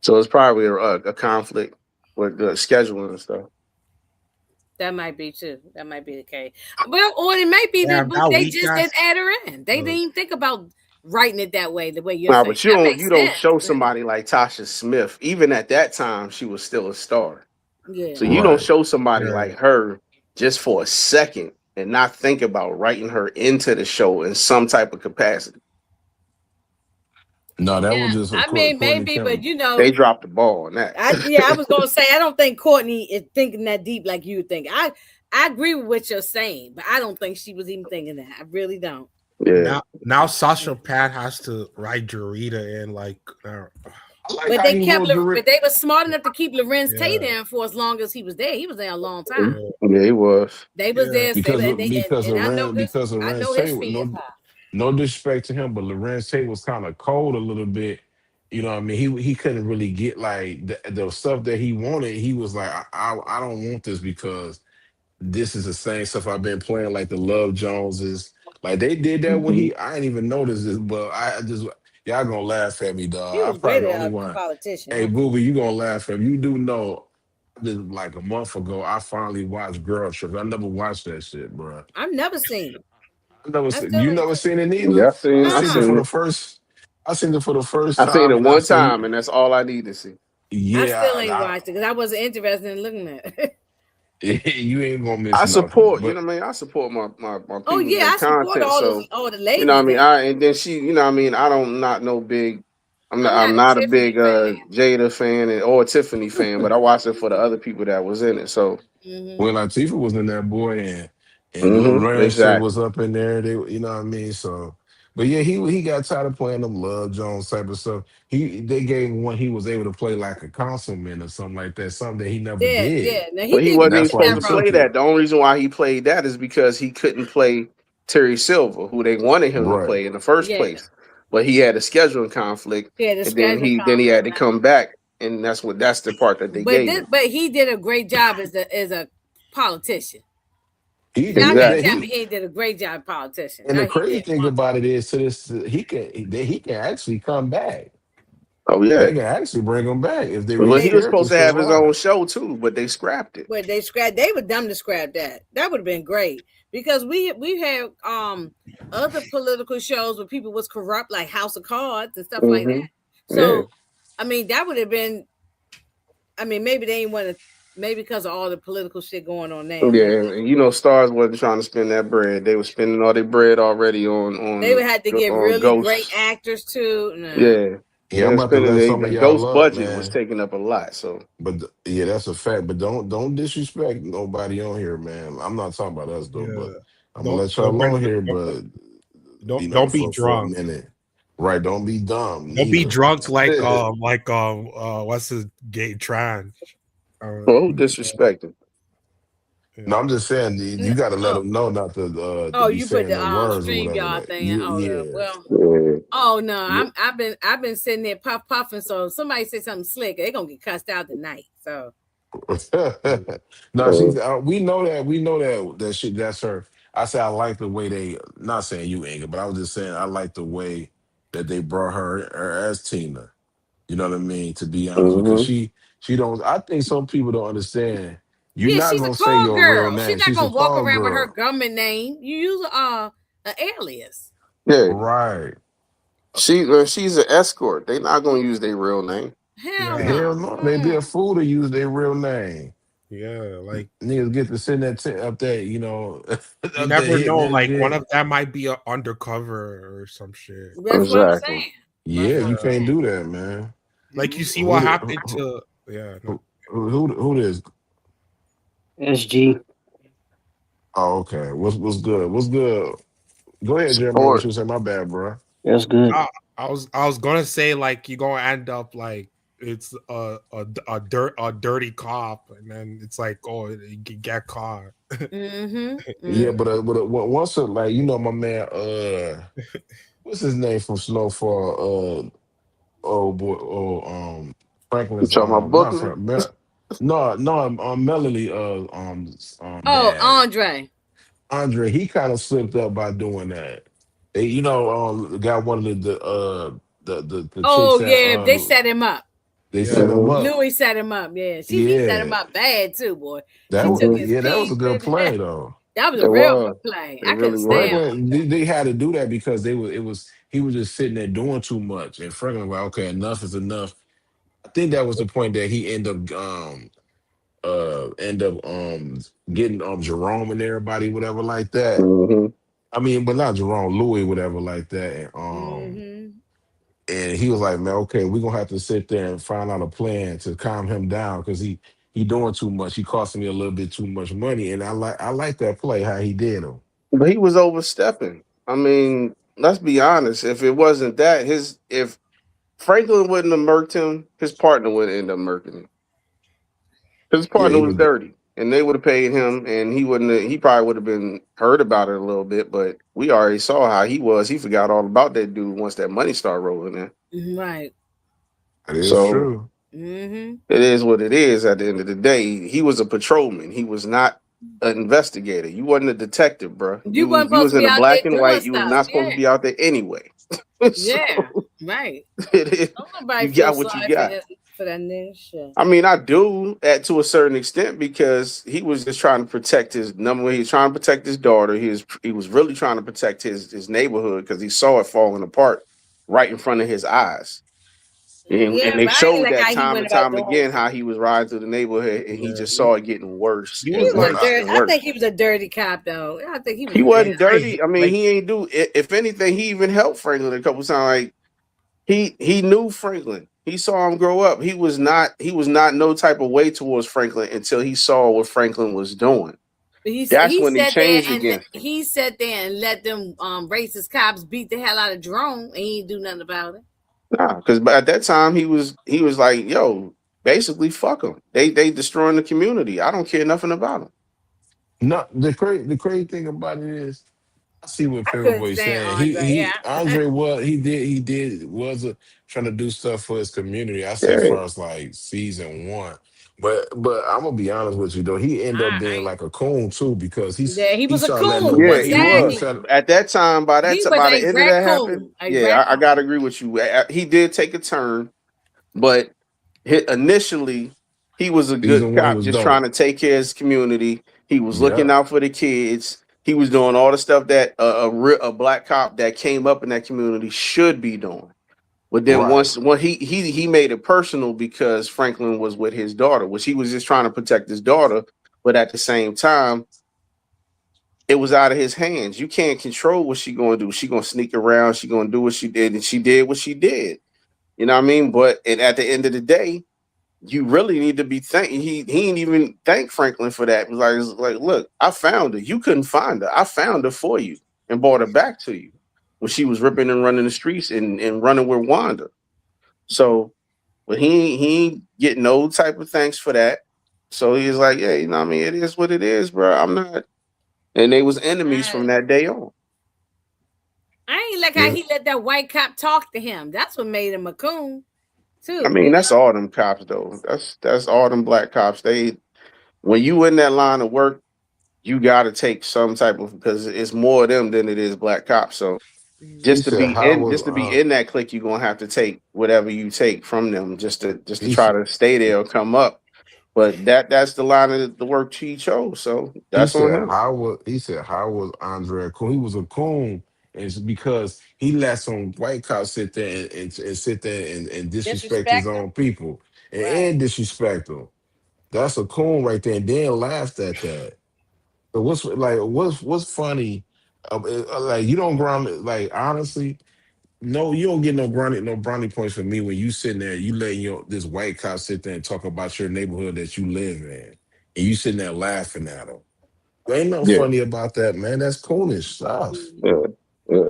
So it's probably a conflict with the scheduling and stuff. That might be too. That might be the case. Well, or it might be that Damn, that they weak just ass. didn't add her in. They didn't even think about writing it that way, the way you're Nah, saying. but That you makes don't sense. show But somebody like Tasha Smith. Even at that time, she was still a star. yeah, So you don't Right. show somebody Yeah. like her just for a second and not think about writing her into the show in some type of capacity. No, that yeah. was just I mean, Courtney maybe, but Kim. They dropped the ball on that. I was gonna say I don't think Courtney is thinking that deep like you think. I agree with what you're saying, but I don't think she was even thinking that. I really don't. Yeah. Now Sasha Pat has to write Jarita and like I like But how they he kept, wrote the. but they were smart enough to keep Lorenz Tate Yeah, in for as long as he was there. He was there a long time. yeah, Yeah, he was. They was yeah, there, because and of they because and of Ren because of I Ren know his Tate. fee is high. No disrespect to him, but Lorenz Tate was kind of cold a little bit. You know what I mean? He couldn't really get like the stuff that he wanted. He was like, I don't want this because this is the same stuff I've been playing, like the Love Joneses. Like they did that when Mhm. I didn't even notice this, but I just y'all gonna laugh at me, He dog. was I'm probably great the at only a one. politician. Hey, Huh? Booby, you gonna laugh at me. You do know just like a month ago, I finally watched Girl Trip. I never watched that shit, bro. I've never seen it. I never I seen still you ain't never seen seen it Yeah, neither. I I seen it seen for it. the first I seen it for the first I seen time it and I one say, time, and that's all I need to see. I still yeah, ain't watched it because I wasn't interested in looking at it. you ain't gonna miss I nothing. support, you But know what I mean? I support my Oh people yeah, make I support content. So, all the you know what I ladies mean? that And then she, you know what I mean, I don't not no big I'm not I'm a not a big Tiffany fan. Jada fan or Tiffany fan, but I watched it for the other people that was in it. So Hmm. when Latifah was in that boy and Lil Rancher exactly. was up in there, they you know what I mean? So but yeah, he got tired of playing them Love Jones type of stuff. They gave him one he was able to play like a councilman or something like that, something that he never Yeah, did. yeah. Now he But he did And wasn't even great that's in why supposed that he to role. play took it. that. The only reason why he played that is because he couldn't play Terry Silver, who they wanted him to Right. play in the first Yeah, place. But he had a scheduling conflict, he had a and then schedule he had conflict. to come back, and that's the part that they gave him. But he did a great job as a politician. Y'all can't Exactly. tell me he did a great job politician. And No, the he crazy did thing wonderful. about it is to this he can actually come back. Oh yeah. They can actually bring him back if they Well, his They he was character's supposed to still have his own alive. show too, but they scrapped it. but they scrapped. They were dumb to scrap that. That would have been great because we had other political shows where people was corrupt, like House of Cards and stuff like that. Hmm. Yeah. So I mean, that would have been. I mean, maybe they ain't want to. Maybe because of all the political shit going on now, maybe Yeah, and you know, Stars wasn't trying to spend that bread. They were spending all their bread already they would have to get on really great Ghosts. actors too. Nah. Yeah, Yeah, they I'm were about to spending let some the of y'all Ghost up, budget was man. taking up a lot. So But yeah, that's a fact. But don't disrespect nobody on here, man. I'm not talking about us though, but yeah. I'm gonna let Don't y'all bring on here. But don't be for a drunk. minute, right? Don't be dumb Don't be neither. drunk what's his gay trans. well, who disrespected? No, Yeah. I'm just saying you got to let Oh, them know not to oh, be you put saying the them words or stream whatever. y'all Like thing. you, Oh yeah, well. Yeah. Oh no, yeah. I've been sitting there puffing. So if somebody say something slick, they gonna get cussed out tonight. So No, Uh, she's. We know that shit. That's her. I say I like the way they. Not saying you, Inga, but I was just saying I like the way that they brought her as Tina. You know what I mean? To be honest, because hmm she don't. I think some people don't understand. You're yeah, not she's a gonna say call your real girl. She's name. not She's a gonna walk call around with her girl, government name. You use an alias. Yeah, right? she's an escort. They not gonna use their real name. Hell Yeah. Hell no. no, they'd be a Mm. fool to use their real name. Yeah. Like Niggas get to send that up there, you up there never hitting know. that Like one shit. of them might be a undercover or some shit. That's what I'm Exactly. saying. That's Yeah, what you I'm Yeah. can't saying. do that, man. Like you see Who what the, happened to yeah, no. who this? SG. Oh, okay. What's good? What's good? Go ahead, Jeremiah. What Sport. you say? My bad, bro. That's good. I was gonna say like you're gonna end up like it's a dirty cop and then it's like oh you can get caught. Mm-hmm. Yeah, Mm-hmm. once like my man what's his name from Snowfall? Oh boy, You Franklin's talking about not Bookman? Frank no Melanie Oh, dad. Andre. Andre, he kind of slipped up by doing that. They, got one of the chicks Oh that yeah, they set him up. they set Yeah. him Hmm. up. Louis set him up. Yeah, he set him Yeah, up bad too, boy. that She was took Hmm. his that was a keys, good baby. play though. That was a It real good was. play. It I couldn't really was. stand Franklin, they had to do that because he was just sitting there doing too much, and Franklin was like, okay, enough is enough. I think that was the point that he end up getting Jerome and everybody, whatever like that. Hmm. I mean, but not Jerome, Louis, whatever like that. Mm-hmm. And he was like, man, okay, we're gonna have to sit there and find out a plan to calm him down because he doing too much. He costing me a little bit too much money. And I like that play, how he did him. But he was overstepping. I mean, let's be honest. If it wasn't that, Franklin wouldn't have murked him. His partner would end up murking him. His Yeah, partner he was was. dirty, and they would have paid him, and he wouldn't. He probably would have been heard about it a little bit, but we already saw how he was. He forgot all about that dude once that money started rolling in. Right. That is So true. Mm-hmm. it is what it is. At the end of the day, he was a patrolman. He was not an investigator. You wasn't a detective, bro. You wasn't You supposed was to in be the out there black and doing white. You was stuff. not supposed to Yeah. be out there anyway. So Yeah. Right. it is, Don't nobody you feel got what you sorry for got. that nigga shit. I mean, I do at to a certain extent because he was just trying to protect his number. He was trying to protect his daughter. He was really trying to protect his neighborhood because he saw it falling apart right in front of his eyes. And Yeah, they but I ain't showed like that how he time went and about time doing again how stuff. he was riding through the neighborhood and he Yeah, just saw it getting worse he He was was But a and like, worse dirty. and I worse. think he was a dirty cop, though. I think he was He a dirty wasn't cop. dirty. I mean, he ain't do. If anything, he even helped Franklin a couple times. Like he knew Franklin. He saw him grow up. He was not no type of way towards Franklin until he saw what Franklin was doing. That's He when he sat there changed and against him. let them racist cops beat the hell out of Jerome, and he didn't do nothing about it. Nah, because at that time he was like, yo, basically fuck them. They destroying the community. I don't care nothing about them. no, the crazy thing about it is, I see what I couldn't Paperboy's stand saying. Andre. He Yeah, Andre was he did was trying to do stuff for his community. I say Yeah, far as like season one, but I'm gonna be honest with you though. He ended up being I like a coon too because yeah, he he was a started letting coon. them yeah, white he he was. Exactly. started At that time, He was by the a end of that happened, raccoon. A yeah, I gotta raccoon. agree with you. He did take a turn, but initially he was a good season one he cop, was just trying dope. to take care of his community. He was looking Yep, out for the kids. He was doing all the stuff that a black cop that came up in that community should be doing. But then right. once he made it personal because Franklin was with his daughter, which he was just trying to protect his daughter, but at the same time, it was out of his hands. You can't control what she gonna do. She gonna sneak around. She gonna do what she did, and she did what she did. You know what I mean? But at the end of the day, you really need to be thanking. He ain't even thank Franklin for that. Like, look, I found her. You couldn't find her. I found her for you and brought her back to you when she was ripping and running the streets and running with Wanda. So, but he ain't getting no type of thanks for that. So he's like, yeah, you know what I mean? It is what it is, bro. I'm not. And they was enemies I, from that day on. I ain't like how Yeah, he let that white cop talk to him. That's what made him a coon, I too. mean, that's all them cops though. That's all them black cops. They when you in that line of work, you got to take some type of because it's more of them than it is black cops. So he just to said be how in was just to be in that clique, you're gonna have to take whatever you take from them just to he try said to stay there or come up. But that's the line of the work he chose. So he that's on said him. how was Andre a coon? He was a coon, and it's because he let some white cops sit there and sit there and disrespect his Disrespect him. own people Right. and disrespect them. That's a coon right there, and then laughed at that. So what's funny? Like you don't ground like honestly. No, you don't get no brownie points for me when you sitting there, you letting this white cop sit there and talk about your neighborhood that you live in, and you sitting there laughing at him. There ain't no Yeah, funny about that, man. That's coonish stuff. yeah, yeah.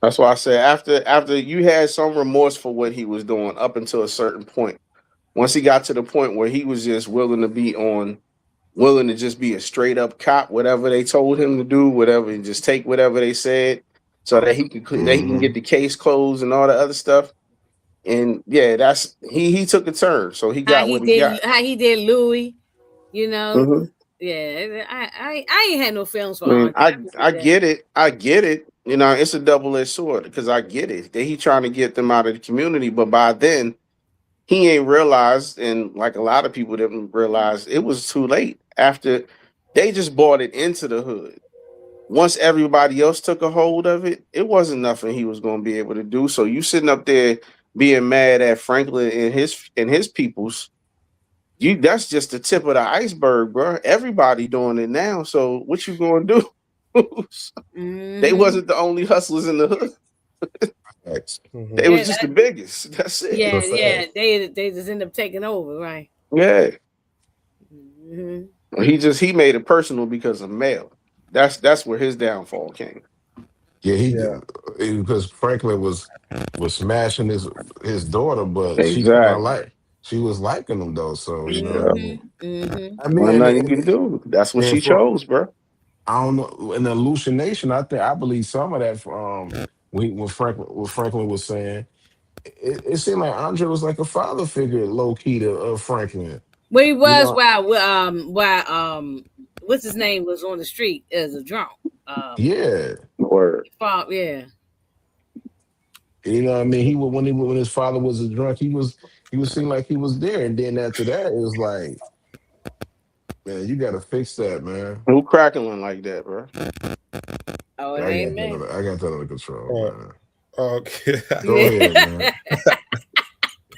That's why I said after you had some remorse for what he was doing up until a certain point. Once he got to the point where he was just willing to just be a straight up cop, whatever they told him to do, whatever, and just take whatever they said, so that he can get Hmm. the case closed and all the other stuff. And yeah, that's he took a turn, so he got what he got. How he did Louis, you know. Hmm. Yeah, I ain't had no feelings for I mean, Andre. I can see I that. get it, I get it. You know, it's a double edged sword because I get it. That he trying to get them out of the community, but by then he ain't realized, and like a lot of people didn't realize, it was too late. After they just bought it into the hood. Once everybody else took a hold of it, it wasn't nothing he was going to be able to do. So you sitting up there being mad at Franklin and his peoples, you that's just the tip of the iceberg, bro. Everybody doing it now. So what you going to do? They Hmm. wasn't the only hustlers in the hood. Facts. They mhm. was Yeah, just the biggest. That's it. It's a yeah. fact. They just end up taking over, right? Yeah. Hmm. He made it personal because of mail. That's where his downfall came. Yeah, Yeah. because Franklin was smashing his daughter, but she kind of Exactly. like she was liking him though. So you know what I Yeah. mean. I mean, Wasn't nothing you can do. That's what and she for chose, bro. I don't know in the hallucination. I believe some of that. When Franklin was saying, it seemed like Andre was like a father figure, low key to Franklin. Well, he You was know, while what's his name was on the street as a drunk. yeah. Word. Yeah. You know what I mean? When his father was a drunk, he was seeing like he was there, and then after that, it was like, man, you got to fix that, man. Who crackling like that, bro? Oh, it I ain't got that. me. I got that under control, Uh, man. okay. Go Yeah. ahead, man.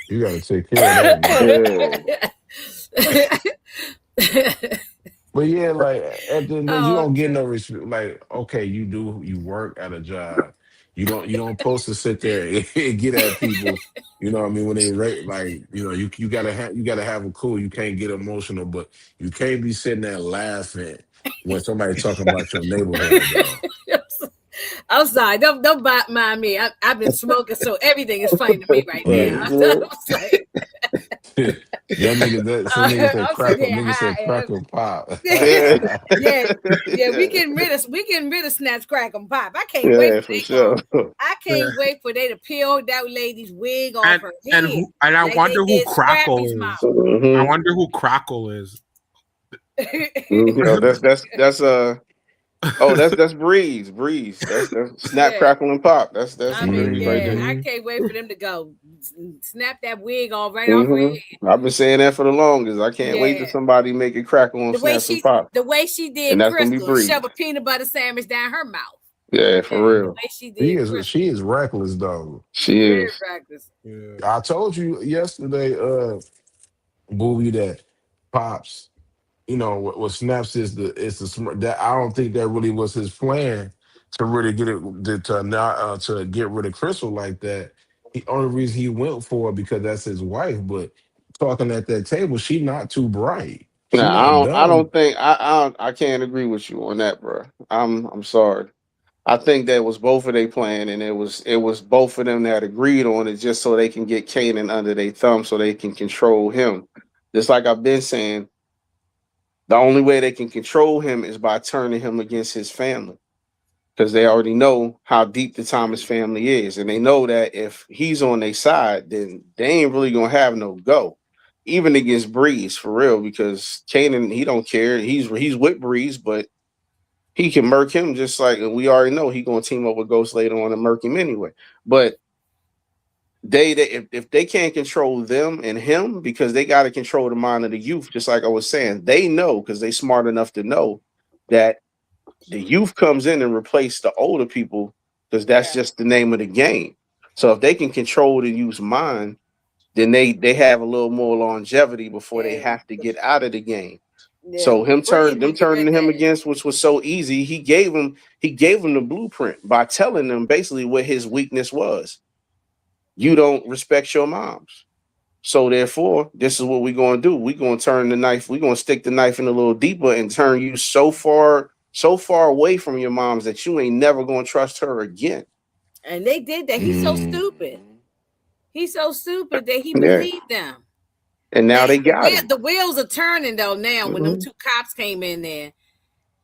You got to take care of that, man. Yeah. But yeah, like at the end of the day, you Oh, don't get true. no respect. Like, okay, you work at a job. You don't supposed to sit there and get at people. You know what I mean? When they rate, like, you gotta have a cool. You can't get emotional, but you can't be sitting there laughing when somebody talking about your neighborhood though. I'm sorry. Don't mind me. I've been smoking, so everything is funny to me right now. Yeah. Yeah. I'm like, Y'all niggas some niggas said I'm sitting crackle, here niggas said high. crackle pop. Yeah. Yeah, yeah. We Yeah. getting rid of snatch, crack, and pop. I can't wait Yeah, for for they go. sure. I can't wait for they to peel that lady's wig off and her and head, who and I like they wonder who did Crackle Scrappy's mom. is. I Hmm. wonder who Crackle is. Oh, that's oh, that's Breeze. Breeze. That's Snap Yeah, Crackle and Pop. That's I mean, Breeze right yeah. there. I Mhm. can't wait for them to go snap that wig off right off her Hmm. head. I've been saying that for the longest. I can't wait till Yeah, somebody make it crackle on the way Snaps and she Pop. the way she And did that's gonna be Crystal and Breeze. shove a peanut butter sandwich down her mouth. Yeah, Yeah, for the real. way she She did is Crystal, she is reckless though. She very is. practice. Yeah. I told you yesterday, Booby, that Pops, what Snaps is the smart that I don't think that really was his plan to really get it to not to get rid of Crystal like that. The only reason he went for it because that's his wife, but talking at that table, she not too bright. She Now not I dumb. don't think I can't agree with you on that, bro. I'm sorry. I think that was both of their plan, and it was both of them that agreed on it just so they can get Kanan under their thumb, so they can control him. Just like I've been saying, the only way they can control him is by turning him against his family, because they already know how deep the Thomas family is, and they know that if he's on their side, then they ain't really gonna have no go, even against Breeze for real, because Kanan he don't care. He's with Breeze, but he can murk him just like we already know he gonna team up with Ghost later on and murk him anyway. But they if they can't control them and him, because they got to control the mind of the youth, just like I was saying, they know because they smart enough to know that the youth comes in and replace the older people because that's Yeah, just the name of the game. So if they can control the youth's mind, then they have a little more longevity before they yeah, have to get out of the game. yeah. So Breeze them need to turning read him that. against, which was so easy, he gave him the blueprint by telling them basically what his weakness was. You don't respect your moms. So therefore, this is what we're gonna do. We're gonna turn the knife, we're gonna stick the knife in a little deeper and turn you so far away from your moms that you ain't never gonna trust her again. And they did that. He's so Mm. stupid. He's so stupid that he Yeah. believed them. And Now now they got him. the wheels are turning though. Now when them Mhm. two cops came in there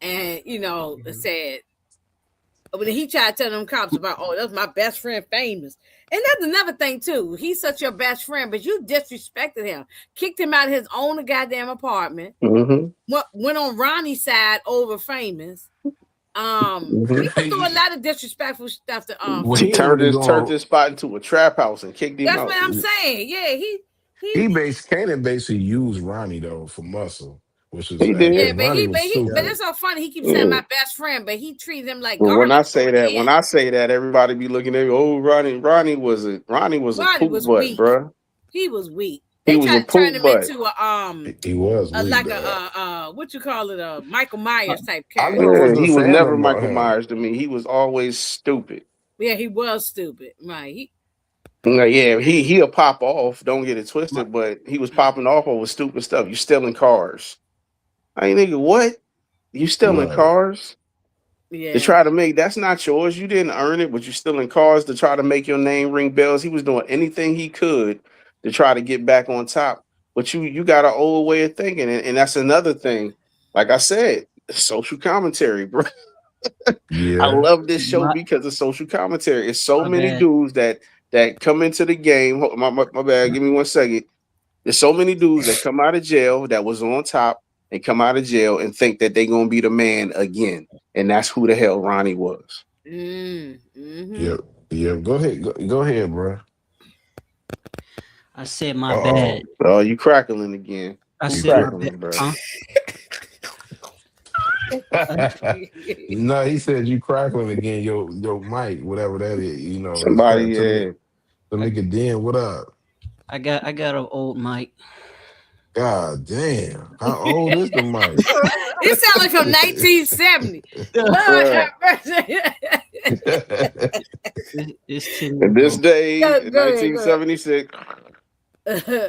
and said when he tried to tell them cops about, oh, that's my best friend famous. And that's another thing too. He's such your best friend, but you disrespected him, kicked him out of his own goddamn apartment. Mhm. Went on Ronnie's side over famous. He Mhm. was doing a lot of disrespectful stuff to Well, He he famous. ain't turned really his turned going. this spot into a trap house and kicked him That's what out. I'm saying. Yeah, he Cannon basically used Ronnie though for muscle, which is He yeah, because did. Ronnie was but Yeah. stupid. it's so funny. He keeps saying Yeah. my best friend, but he treated him like But when I garbage say going that, in. everybody be looking at me. Oh, Ronnie was a Ronnie poop was butt, weak. bro. He was weak. He They was tried a to turn poop him butt. into He was weak, like dog. what you call it, a Michael Myers type I character. never Yeah, was a he was fan never of Michael him. Myers to me. He was always stupid. Yeah, he was stupid. Right. Like, yeah, he'll pop off. Don't get it twisted, but he was popping off over stupid stuff. You stealing cars? I ain't nigga, what? You stealing Right. cars? Yeah. To try to make that's not yours. You didn't earn it, but you're still in cars to try to make your name ring bells. He was doing anything he could to try to get back on top. But you got an old way of thinking, and that's another thing. Like I said, social commentary, bro. I Yeah. love this show My, because of social commentary. It's so my many bad. dudes that come into the game. My bad. Give me 1 second. There's so many dudes that come out of jail that was on top and come out of jail and think that they're gonna be the man again. And that's who the hell Ronnie was. Mm-hmm. Yep. Yep. Go ahead. Go ahead, bro. I said my Uh bad. Oh, you crackling again. I Who You said my crack. bad. crackling, bro? Huh? No, he said you crackling again. Your mic, whatever that is. You know, it's Somebody, crack. yeah. I, Tamika Den, what up? I got an old mic. God damn. How old is the mic? It sounds like from 1970. Lord have mercy. It's 10 In years this old. day, Go in ahead, go ahead. 1976.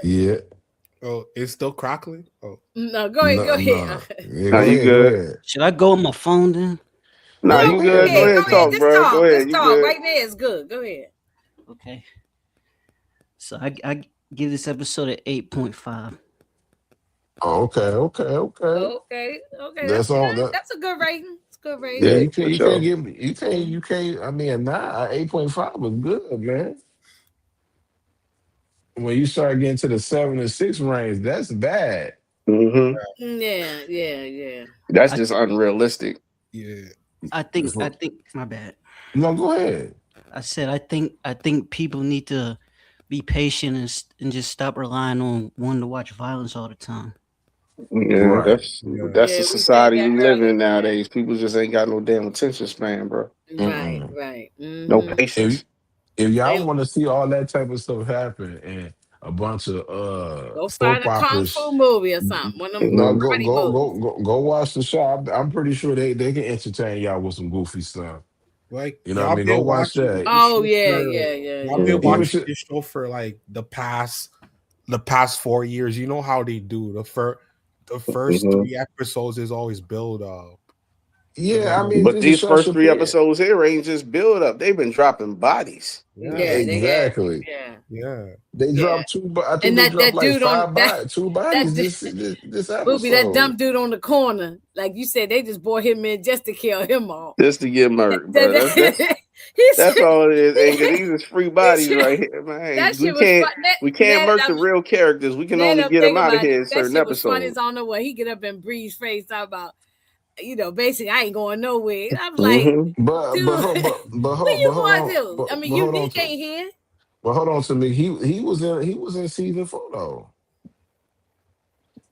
Yeah. Oh, it's still crackling. Oh, No, go ahead, No, go ahead. no. Yeah, Nah, go you ahead. Go good. ahead. Should I go with my phone then? Nah, No, you go good. ahead, Go bro. ahead, talk, Just bro. Go talk. ahead. Just You talk. good. Right there is good. Go ahead. Okay. So I give this episode an 8.5. Oh, okay, okay, okay. Okay. That's That's all good. that. That's a good rating. It's a good Yeah, rating. Yeah, you can't for you can't sure. give me you can't I mean nah 8.5 was good, man. When you start getting to the 7 and 6 range, that's bad. Hmm. Yeah. That's I just th- unrealistic. yeah. I think my bad. No, go ahead. I said I think people need to be patient and just stop relying on one to watch violence all the time. Yeah, Right. Yeah. that's Yeah, the we said society that we live earlier. in nowadays. People just ain't got no damn attention span, bro. Right. Mm-mm. No Mm-hmm. If patience. if They y'all want to see all that type of stuff happen and a bunch of go find soap a kung fu operas, movie or something. One of them no, Hmm. karate movies. go watch the show. I'm pretty sure they can entertain y'all with some goofy stuff. Like You know what I y'all mean? Go been watch watching that. this Oh show yeah, for y'all been Hmm. even watching shit. this show for like the past 4 years. You know how they do the first Hmm. 3 episodes is always build up, and Yeah, then I mean, But this is these first Sasha three Fierce. episodes here ain't just build up. They've been dropping bodies. yeah, Yeah, they have. Exactly. Yeah, yeah. They yeah. dropped two, but I think And they that dropped like dude on two that bodies du- this movie, that episode. dumb dude on the corner, like you said, they just brought him in just to kill him off. Just to get That, murked, bro. he That's said, all it is. And he, these is free he bodies said right here, man. that shit was fun. We can't Now that murk the real characters. We can now only that I'm get them thinking out of about it, here in that certain shit was funny episodes. as I don't know what. He get up and breathe face talk about, basically I ain't going nowhere. I was like, Hmm. dude, where you going to? I mean, but hold on Unique to ain't here. but hold on to me. He was in season 4 though.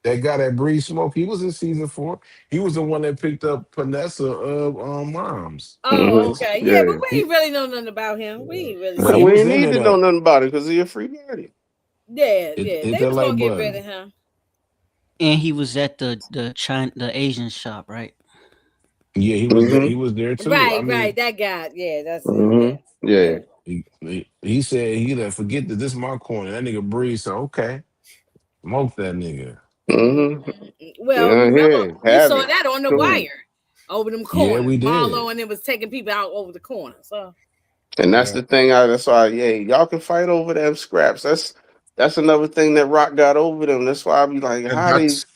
That guy that breathed smoke, he was in season 4. He was the one that picked up Panessa of moms. Oh, Hmm. okay. Yeah, but Yeah. we He ain't really know nothing about him. We ain't really Well, he seen we was him. ain't in need there to know though. nothing about it because he a free body. Yeah. Hit They that was gonna like get rid of button. him. And he was at the Asian shop, right? Yeah, Hmm. he was there too. I Right. mean, That guy. Yeah, that's it. Hmm. Yeah. Yeah. he said he done forget that this my corner. That nigga breathe. So okay, smoke that nigga. Hmm. Well, Yeah, remember yeah. we Have saw it. that on the Sure. wire over them Yeah, corners. we Marlo did. and it was taking people out over the corner. So And that's Yeah. the thing. That's why, yeah, y'all can fight over them scraps. That's another thing that Rock got over them. That's why I be like, and how they that's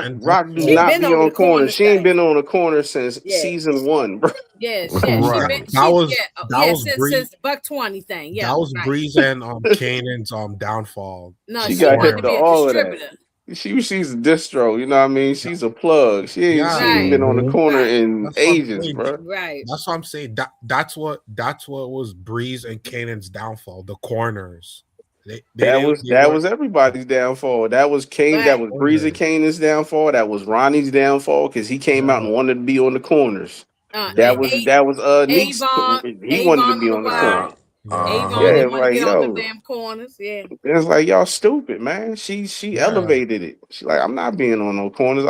and that's Rock do she not been be over the on corner. corner She ain't thing. been on a corner since Yeah. season 1, bro. Yeah. She that, been Right. that was that yeah, was Bree since the Buck 20 thing. that Yeah, was right. Breeze and Kanan's downfall. No, She she got wanted hip to to be a all of that. distributor. She's a distro, you know what I mean? That, She's a plug. She ain't Right. been on the Hmm. corner Right. in that's what I'm ages, saying. bro. Right. That's what I'm saying. That's what was Breeze and Kanan's downfall. The corners. They That didn't was they that were was everybody's downfall. That was Kane. That Right. was Breezy corners. Kanan's downfall. That was Ronnie's downfall because he came out Yeah, and wanted to be on the corners. That yeah, was that was Neek's. Avon, He wanted to Avon be on the on the wire. corner. Uh yeah. Avon Yeah, huh. didn't it's want to like get on the yo, damn corners. Yeah. it's like y'all stupid, man. She Yeah. elevated it. She like I'm not being on no corners.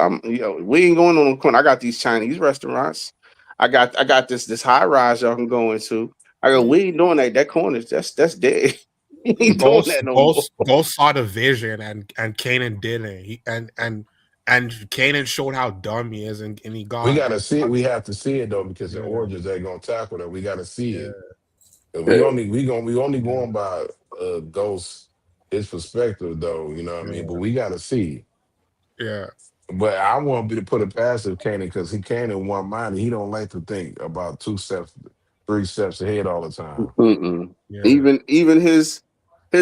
We ain't going on no corner. I got these Chinese restaurants. I got this high rise y'all can go into. I go, we ain't doing that. That corners, that's dead. We ain't doing Ghost that no more. Ghost Ghost saw the vision and Kanan didn't. and Kanan showed how dumb he is, and he We got gotta see it. We have to see it though, because the yeah, origins ain't gonna tackle that. We gotta see yeah, it. And Yeah. we only yeah, going by Ghost his perspective though. You know what I mean? But we gotta see. yeah, But I want to put a passive Cannon because he can in one mind. And he don't like to think about 2 steps, 3 steps ahead all the time. Mm-mm. yeah, Even his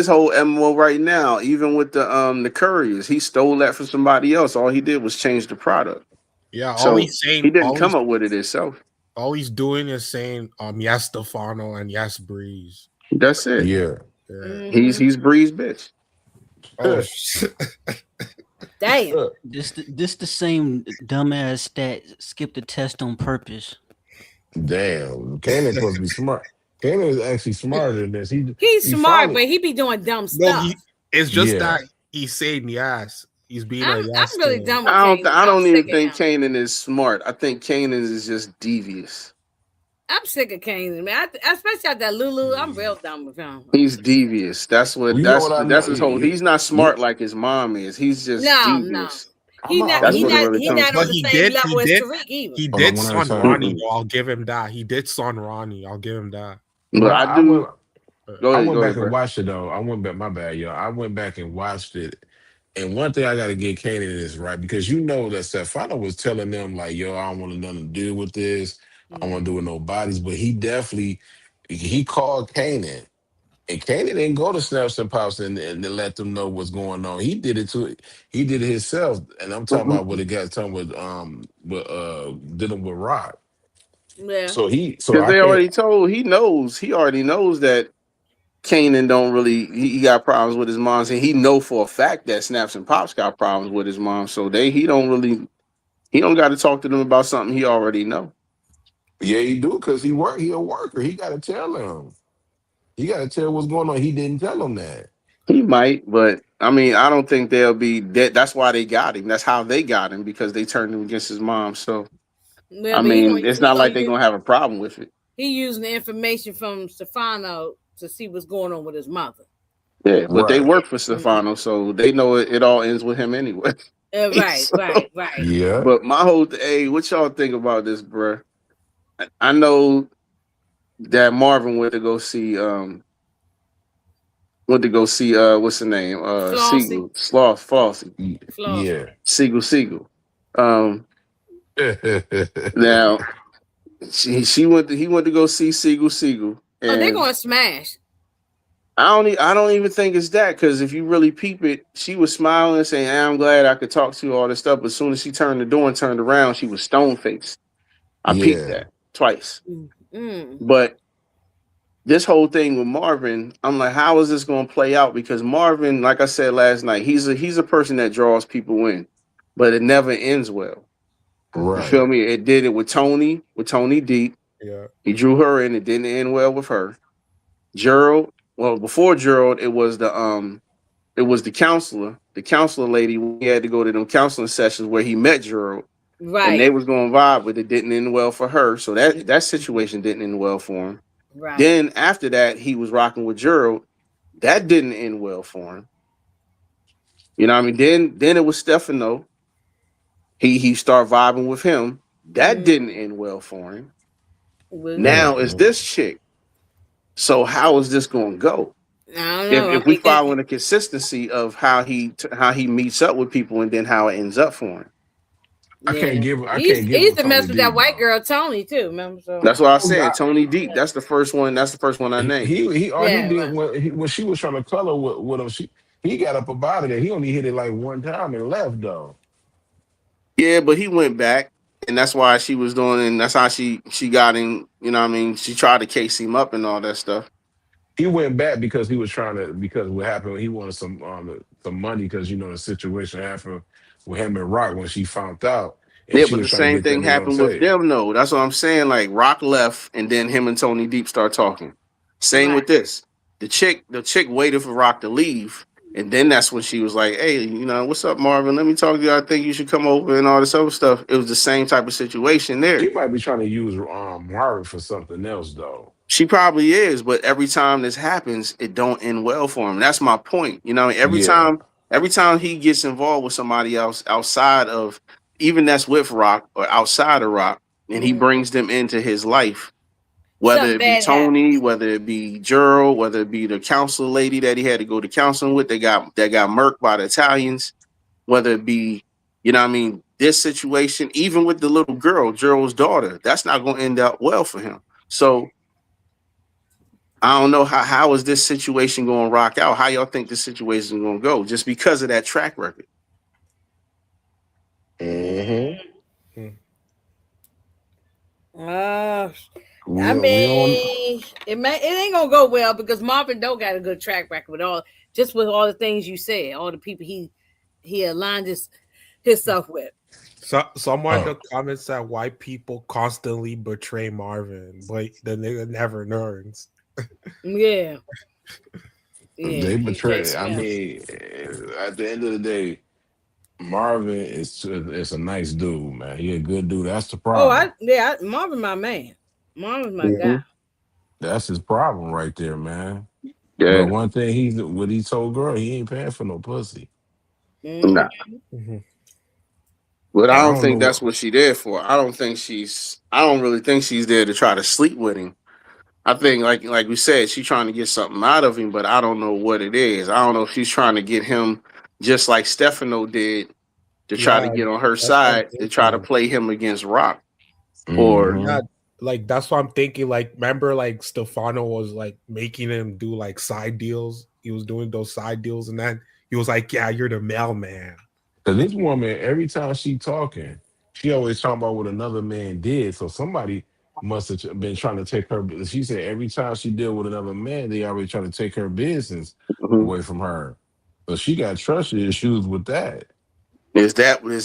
whole MO right now, even with the couriers, he stole that from somebody else. All he did was change the product. yeah. So he didn't come up with it himself. All he's doing is saying yes Stefano and yes Breeze. That's it. Yeah. Yeah. He's Bree's bitch. Oh shit. Damn. This the same dumbass that skipped the test on purpose. Damn. Cannon supposed to be smart. Cannon is actually smarter than this. He's he smart, follow- but he be doing dumb No, stuff. it's just Yeah. that he's saying yes. He's being I'm yes. really kid. done with I don't. Kanan. I I'm don't even sick of think him. Kanan is smart. I think Kanan is just devious. I'm sick of Kanan, man. Especially at that Lulu. I'm real done with him. He's devious. That's what. You know what I know? That's his whole. He's not smart like his mom is. He's just No. devious. He not. That's He what it not. really He comes not from. on the same level as Tariq either. He Hold on, did one at a Son time. Ronnie. Though, I'll give him that. He did Son Ronnie. I'll give him that. But I do. Go I ahead. went Go back ahead, and bro. watched it though. I went back. My bad, y'all. I went back and watched it. And one thing I got to get Kanan is right because you know that Stefano was telling them like, "Yo, I don't want nothing to do with this. I don't want to do with no bodies." But he called Kanan, and Kanan didn't go to Snaps and Pops and let them know what's going on. He did it to he did it himself. And I'm talking about what it got done with dealing with Rock. Yeah. So Because I they can't. already told. He knows. He already knows that Kanan don't really. He got problems with his mom, and he know for a fact that Snaps and Pops got problems with his mom. So he don't really. He don't got to talk to them about something he already know. Yeah, he do because he a worker. He got to tell them. He got to tell what's going on. He didn't tell them that. He might, but I mean, I don't think they'll be dead. That's why they got him. That's how they got him because they turned him against his mom. So Well, I but mean, it's not like they're gonna have a problem with it. He using the information from Stefano to see what's going on with his mother. Yeah, but they Right. work for Stefano, so they know it all ends with him anyway. Right. So- Yeah. But my whole hey, what y'all think about this, bruh? I know that Marvin went to go see what's the name? Siegel. Flossie. Yeah. Siegel. Now he went to go see Siegel. Oh, they're And gonna smash. I don't even think it's that because if you really peep it, she was smiling and saying, hey, I'm glad I could talk to you, all this stuff. But as soon as she turned the door and turned around, she was stone faced. I peeped Yeah. that twice. Mm. But this whole thing with Marvin, I'm like, how is this going to play out? Because Marvin, like I said last night, he's a person that draws people in, but it never ends well. Right. You feel me? It did it with Tony Deep. Yeah. He drew her in. It didn't end well with her. Gerald. Well, before Gerald, it was the counselor lady. We had to go to them counseling sessions where he met Gerald. Right. And they was going to vibe, but it didn't end well for her. So that situation didn't end well for him. Right. Then after that, he was rocking with Gerald. That didn't end well for him. You know what I mean? Then it was Stefano. He started vibing with him. That didn't end well for him. Now it's this chick. So how is this going to go? I don't know. If we following the consistency of how he meets up with people and then how it ends up for him. I can't give. He's the mess with that white girl Tony too. Remember? So that's what I said. Tony Deep. That's the first one. That's the first one I named. He did when she was trying to color with him. He got up about it. He only hit it like one time and left though. Yeah, but he went back, and that's why she was doing, and that's how she got him. You know what I mean? She tried to case him up and all that stuff. He went back because he was because what happened, he wanted some money because the situation happened with him and Rock when she found out. And Yeah, she but was the trying to same get that thing nigga on happened with tape. them, though. That's what I'm saying. Like Rock left, and then him and Tony Deep start talking. Same with this. The chick waited for Rock to leave, and then that's when she was like, "Hey, what's up, Marvin? Let me talk to you. I think you should come over and all this other stuff." It was the same type of situation there. She might be trying to use Marvin for something else, though. She probably is, but every time this happens, it don't end well for him. That's my point. Every time every time he gets involved with somebody else outside of, even that's with Rock or outside of Rock, and he brings them into his life, whether Something it be bad Tony, happens. whether it be Gerald, whether it be the counselor lady that he had to go to counseling with, that got murked by the Italians, whether it be, you know what I mean, this situation, even with the little girl, Gerald's daughter, that's not going to end up well for him. So I don't know how is this situation going to rock out? How y'all think this situation is going to go? Just because of that track record. Mm-hmm. Mm. I We on. mean, it ain't gonna go well because Marvin Doe got a good track record with all the things you said, all the people he aligned his stuff with. So someone in Uh, the comments said why people constantly betray Marvin, but the nigga never learns. Yeah, yeah, they PJ betray. I Smith. mean, at the end of the day, Marvin is a nice dude, man. He a good dude. That's the Oh, problem. Marvin, my man. Marvin's my guy. Mm-hmm. That's his problem right there, man. But Yeah. one thing what he told girl, he ain't paying for no pussy. Nah. Mm-hmm. Mhm. But I I don't don't know think what. that's what she there for. I don't really think she's there to try to sleep with him. I think like we said, she's trying to get something out of him, but I don't know what it is. I don't know if she's trying to get him just like Stefano did to try to Yeah, get on her that's what I'm side to try to thinking. play him against Rock. Or Yeah, Mm-hmm. like that's what I'm thinking. Like, remember, like Stefano was like making him do like side deals. He was doing those side deals, and then he was like, "Yeah, you're the mailman." Cause this woman, every time she talking, she always talking about what another man did. So somebody must have been trying to take her. She said every time she deal with another man, they always trying to take her business Mhm. away from her. So she got trust issues with that. is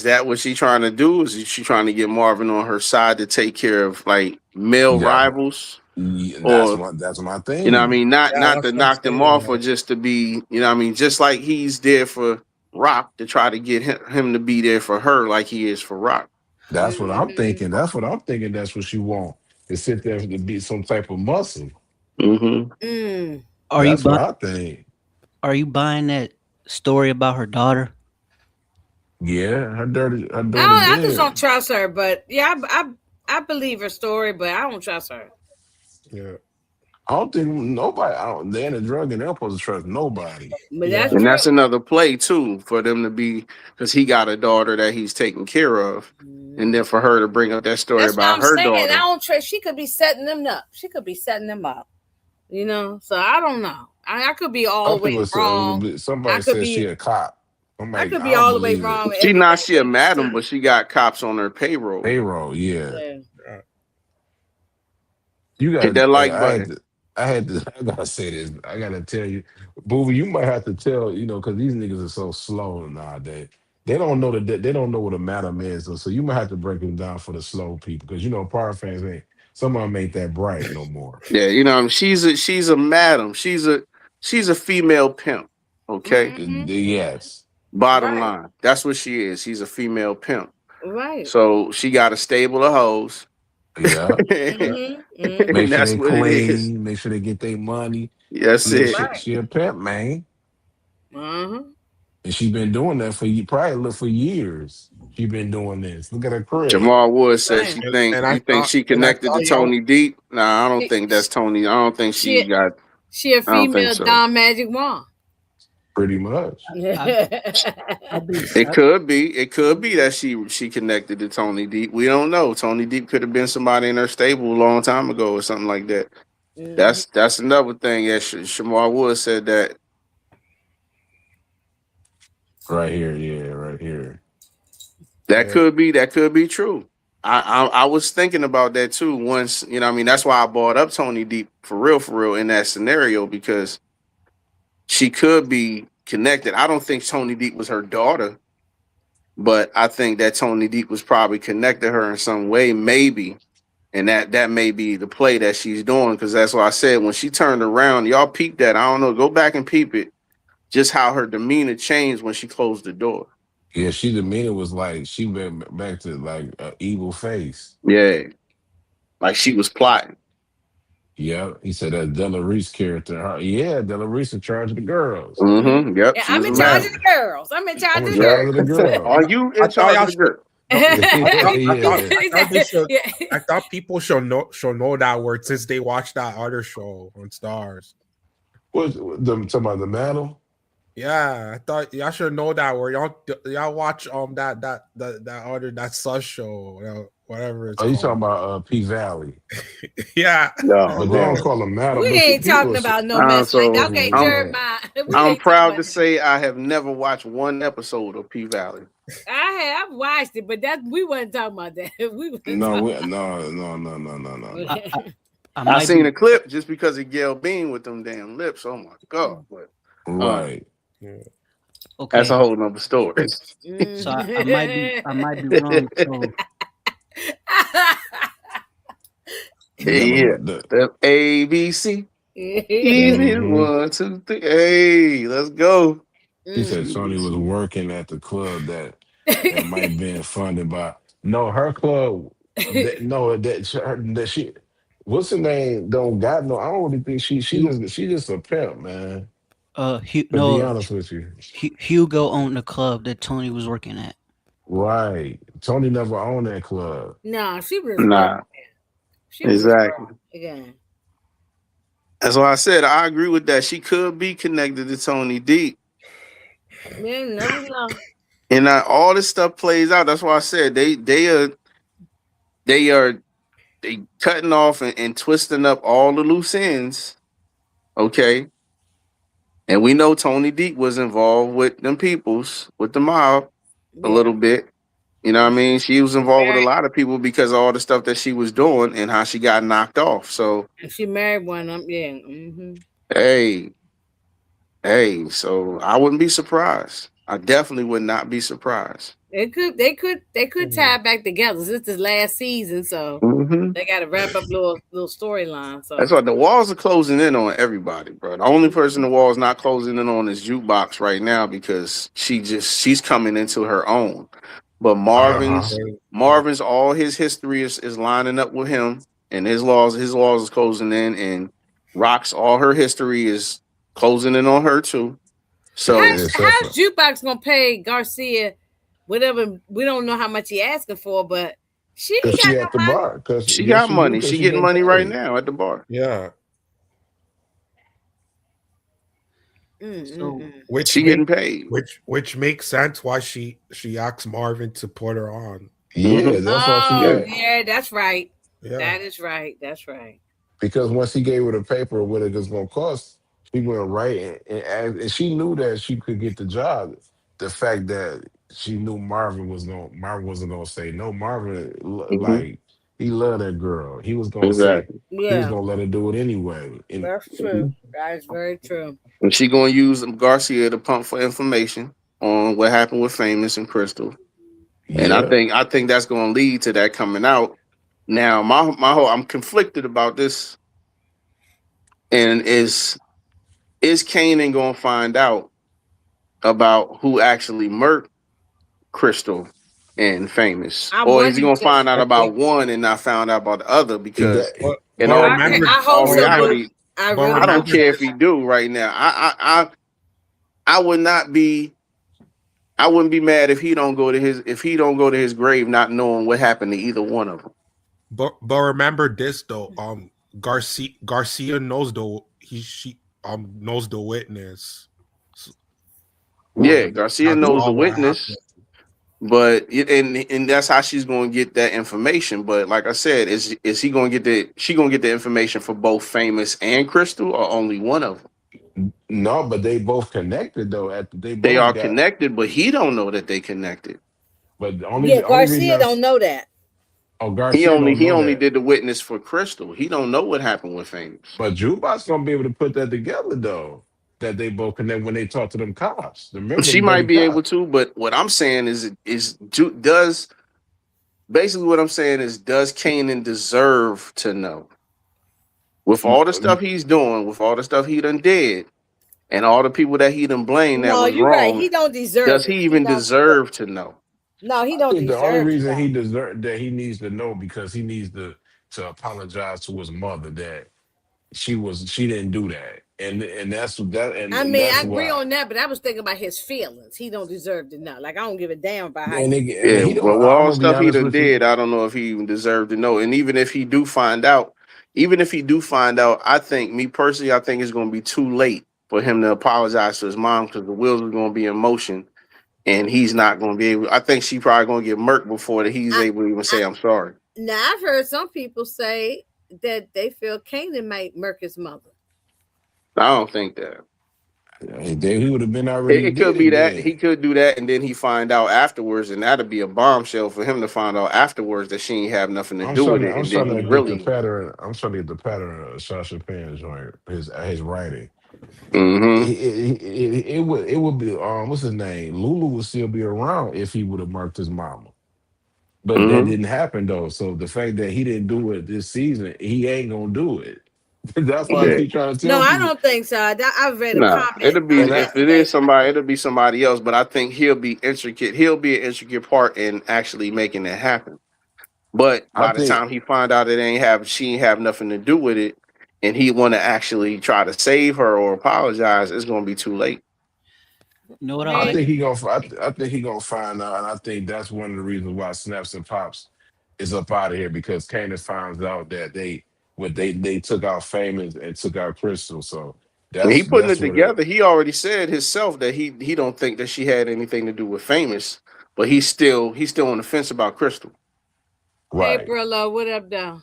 that what she trying to do? Is she trying to get Marvin on her side to take care of like male That rivals? that's Or my you know what I thing. mean, not Yeah, not that's to what I'm knock them saying. off or just to be, you know what I mean, just like he's there for Rock to try to get him to be there for her like he is for Rock. That's what I'm Mm-hmm. thinking. That's what I'm thinking. That's what she want to sit there to be some type of muscle. Mm-hmm. Mm. Are you That's what bu- I think. are you buying that story about her daughter? Yeah, her daughter I just don't dead. trust her, but yeah, I believe her story, but I don't trust her. Yeah, I don't think nobody. They in a drug and they're supposed to trust nobody. But that's yeah. And true. that's another play too for them to be, because he got a daughter that he's taking care of, and then Mhm. for her to bring up that story That's what about I'm her saying. I daughter. don't trust. She could be setting them up. She could be setting them up. You know. So I don't know. I could be all Some the way people wrong. said I somebody could said she be. a cop. I Somebody, could I be don't all the way believe it. wrong. She not she a Everything she madam, said. but she got cops on her payroll. Payroll, yeah. Yeah. Yeah. You Hit got. that like I had button. to. I had to. I gotta say this. I gotta tell you, Booby. You might have to tell. Because these niggas are so slow nowadays. They don't know that. They don't know what a madam is. So you might have to break them down for the slow people. Because power fans ain't. Some of them ain't that bright no more. Yeah, she's a madam. She's a female pimp. Okay. Mm-hmm. Yes. Bottom Right. line, that's what she is. She's a female pimp. Right. So she got a stable of hoes, Yeah. Yeah. Mm-hmm. Make and Mm-hmm. sure that's they what it is. clean. Make sure they get their money. That's Yeah, it. Right. she a pimp, man. Uh-huh. And she been doing that for you probably look for years. She been doing this. Look at her crib. Jamal Wood said Right. she think you think she And I connected to thought y'all Tony Deep. Nah, I don't She, think that's Tony. I don't think she she, got. she a I don't think female so. Don Magic Wand. Pretty much. I, I be It could be. It could be that she connected to Tony Deep. We don't know. Tony Deep could have been somebody in her stable a long time ago or something like that. Mhm. That's another thing. Yeah, Shamar Wood said that. Right here, yeah, right here. That yeah. could be. That could be true. I was thinking about that too. Once you know, what I mean, that's why I brought up Tony Deep for real, in that scenario because she could be connected. I don't think Tony Deep was her daughter, but I think that Tony Deep was probably connected to her in some way, maybe, and that may be the play that she's doing because that's what I said when she turned around. Y'all peep that. I don't know. Go back and peep it. Just how her demeanor changed when she closed the door. Yeah, she demeanor was like she went back to like an evil face. Yeah, like she was plotting. Yeah, he said that Della Reese character. Yeah, Della Reese in charge of the girls. Mm-hmm. Yep. Yeah, She I'm was in a charge of madam. the girls. I'm in charge I'm in of the Yep. charge of the girls. Are girls. you I in thought charge y'all of the should. girl? No, Yeah. I thought they should. Yeah. I thought people should know that word since they watched that other show on Stars. What's the talking about the medal? Yeah, I thought y'all should know that word. Y'all watch that other that Sus show, whatever it's Oh, you talking called. about P Valley? Yeah. No, But they don't Lord. call them medal. We But ain't people, talking about no mess like that. So Okay, I'm Jeremiah. We I'm ain't talking proud about to say I have never watched one episode of P Valley. I've watched it, but that we wasn't talking about that. We was no, talking no. I I might seen be. a clip just because of Gail Bean with them damn lips. Oh my god! But Right. that's a Okay, whole nother story. so I might be wrong. So Yeah, The the ABC. Easy hmm 1, 2, 3. Hey, let's go. He said Tony was working at the club that might be funded by. No, her club. No, that she. What's her name? Don't got no. I don't really think she just a pimp, man. To be no, honest with you, Hugo owned the club that Tony was working at. right? Tony never owned that club. No, she was Nah, she was a exactly. fraud again. That's why I said I agree with that. She could be connected to Tony D. Man, never know. And all this stuff plays out. That's why I said they cutting off and twisting up all the loose ends. Okay. And we know Tony Deep was involved with them peoples, with the mob a Yeah. little bit. You know what I mean? She was involved with a Married, lot of people because of all the stuff that she was doing and how she got knocked off. So, she married one of them. Yeah. Mm-hmm. hey, so I wouldn't be surprised. I definitely would not be surprised. They could tie it back together. This is last season, so Mm-hmm. they got to wrap up little storyline. So That's why the walls are closing in on everybody, bro. The only person the wall's not closing in on is Jukebox right now because she's coming into her own. But Uh-huh. Marvin's all his history is lining up with him, and his laws is closing in, and Rock's all her history is closing in on her too. So Except how's for Jukebox gonna pay Garcia whatever? We don't know how much he asking for, but she because ain't got she no at the money. bar. Because she yes, got she do. money. Because She she getting getting money right paid. now at the bar. Yeah. So Which She getting paid. which makes sense why she asked Marvin to put her on. Yeah, Mm-hmm. that's why she Oh Yeah. asked. yeah, that's right. Yeah. That is right. That's right. Because once he gave her the paper of what it was going to cost, she went right and she knew that she could get the job. The fact that she knew Marvin wasn't going to say no. Marvin, Mm-hmm. like, he loved that girl. He was going to say, Exactly. he was Yeah, going to let her do it anyway. And that's Mm-hmm. true. That is very true. And she gonna use Garcia to pump for information on what happened with Famous and Crystal. And I yeah, think that's gonna lead to that coming out. Now my whole I'm conflicted about this. And is Kanan gonna find out about who actually murked Crystal and Famous? I Or is want he him gonna to. find out I about think, one and not found out about the other? he got, Because but in but all remember, I hope all but so, remember, Blue. reality, I but really I don't hope remember, care so. if he do right now. I would not be I wouldn't be mad if he don't go to his grave not knowing what happened to either one of them. but remember this though. Garcia knows she knows the witness. So, Yeah, Garcia that's knows the all what happened. witness, but and that's how she's going to get that information. But like I said, is he going to get she going to get the information for both Famous and Crystal, or only one of them? no, but they both connected, though. They They both are got, connected, but he don't know that they connected. but Yeah, the only reason Garcia don't that's, know that. oh, He Garcia only don't he know only that. did the witness for Crystal. He don't know what happened with Famous. But Jukebox gonna be able to put that together though. That they both connect when they talk to them cops. Remember She them might dirty be able cops. to, but what I'm saying is does basically what I'm saying is does Kanan deserve to know? With all the stuff he's doing, with all the stuff he done did, and all the people that he done blamed that No, was you're right. wrong, He don't deserve does it. he He even don't. deserve to know? No, he I don't think the only deserve to reason know. he needs to know because he needs to apologize to his mother that she didn't do that, and that's that, I and mean, that's I agree why. on that, but I was thinking about his feelings. He don't deserve to know. Like I don't give a damn about how And, you. and Yeah, he but don't. with I'm all the gonna be stuff he honest done with you. did, I don't know if he even deserved to know. And even if he do find out, even if he do find out, I think me personally, I think it's going to be too late for him to apologize to his mom because the wheels are going to be in motion, and he's not going to be able. I think she probably going to get murked before that he's I, able to even I say I'm sorry. now I've heard some people say that they feel Kanan might murk his mother. I don't think that. He would have been already It could be did that then. he could do that, and then he find out afterwards, and that'd be a bombshell for him to find out afterwards that she ain't have nothing to do with it, I'm and then trying he to get the really. pattern. I'm trying to get the pattern of Sasha Pen's joint, his writing. Mm-hmm. It would be what's his name? Lulu would still be around if he would have marked his mama. But that Mm-hmm. didn't happen though. So the fact that he didn't do it this season, he ain't gonna do it. That's why I Yeah. keep trying to No, tell I people. don't think so. I've read a No, comment it'll be And I if it yesterday. is somebody, it'll be somebody else. But I think he'll be intricate. He'll be an intricate part in actually making it happen. But I by the think time he find out she ain't have nothing to do with it, and he want to actually try to save her or apologize, it's gonna be too late. You know what I I like? Hey, think he gonna I think he gonna find out, and I think that's one of the reasons why Snaps and Pops is up out of here because Candace finds out that they took out Famous and took out Crystal. So And he putting that's it what it together. He already said himself that he don't think that she had anything to do with Famous, but he's still on the fence about Crystal. hey, right. Brillo, what up, though?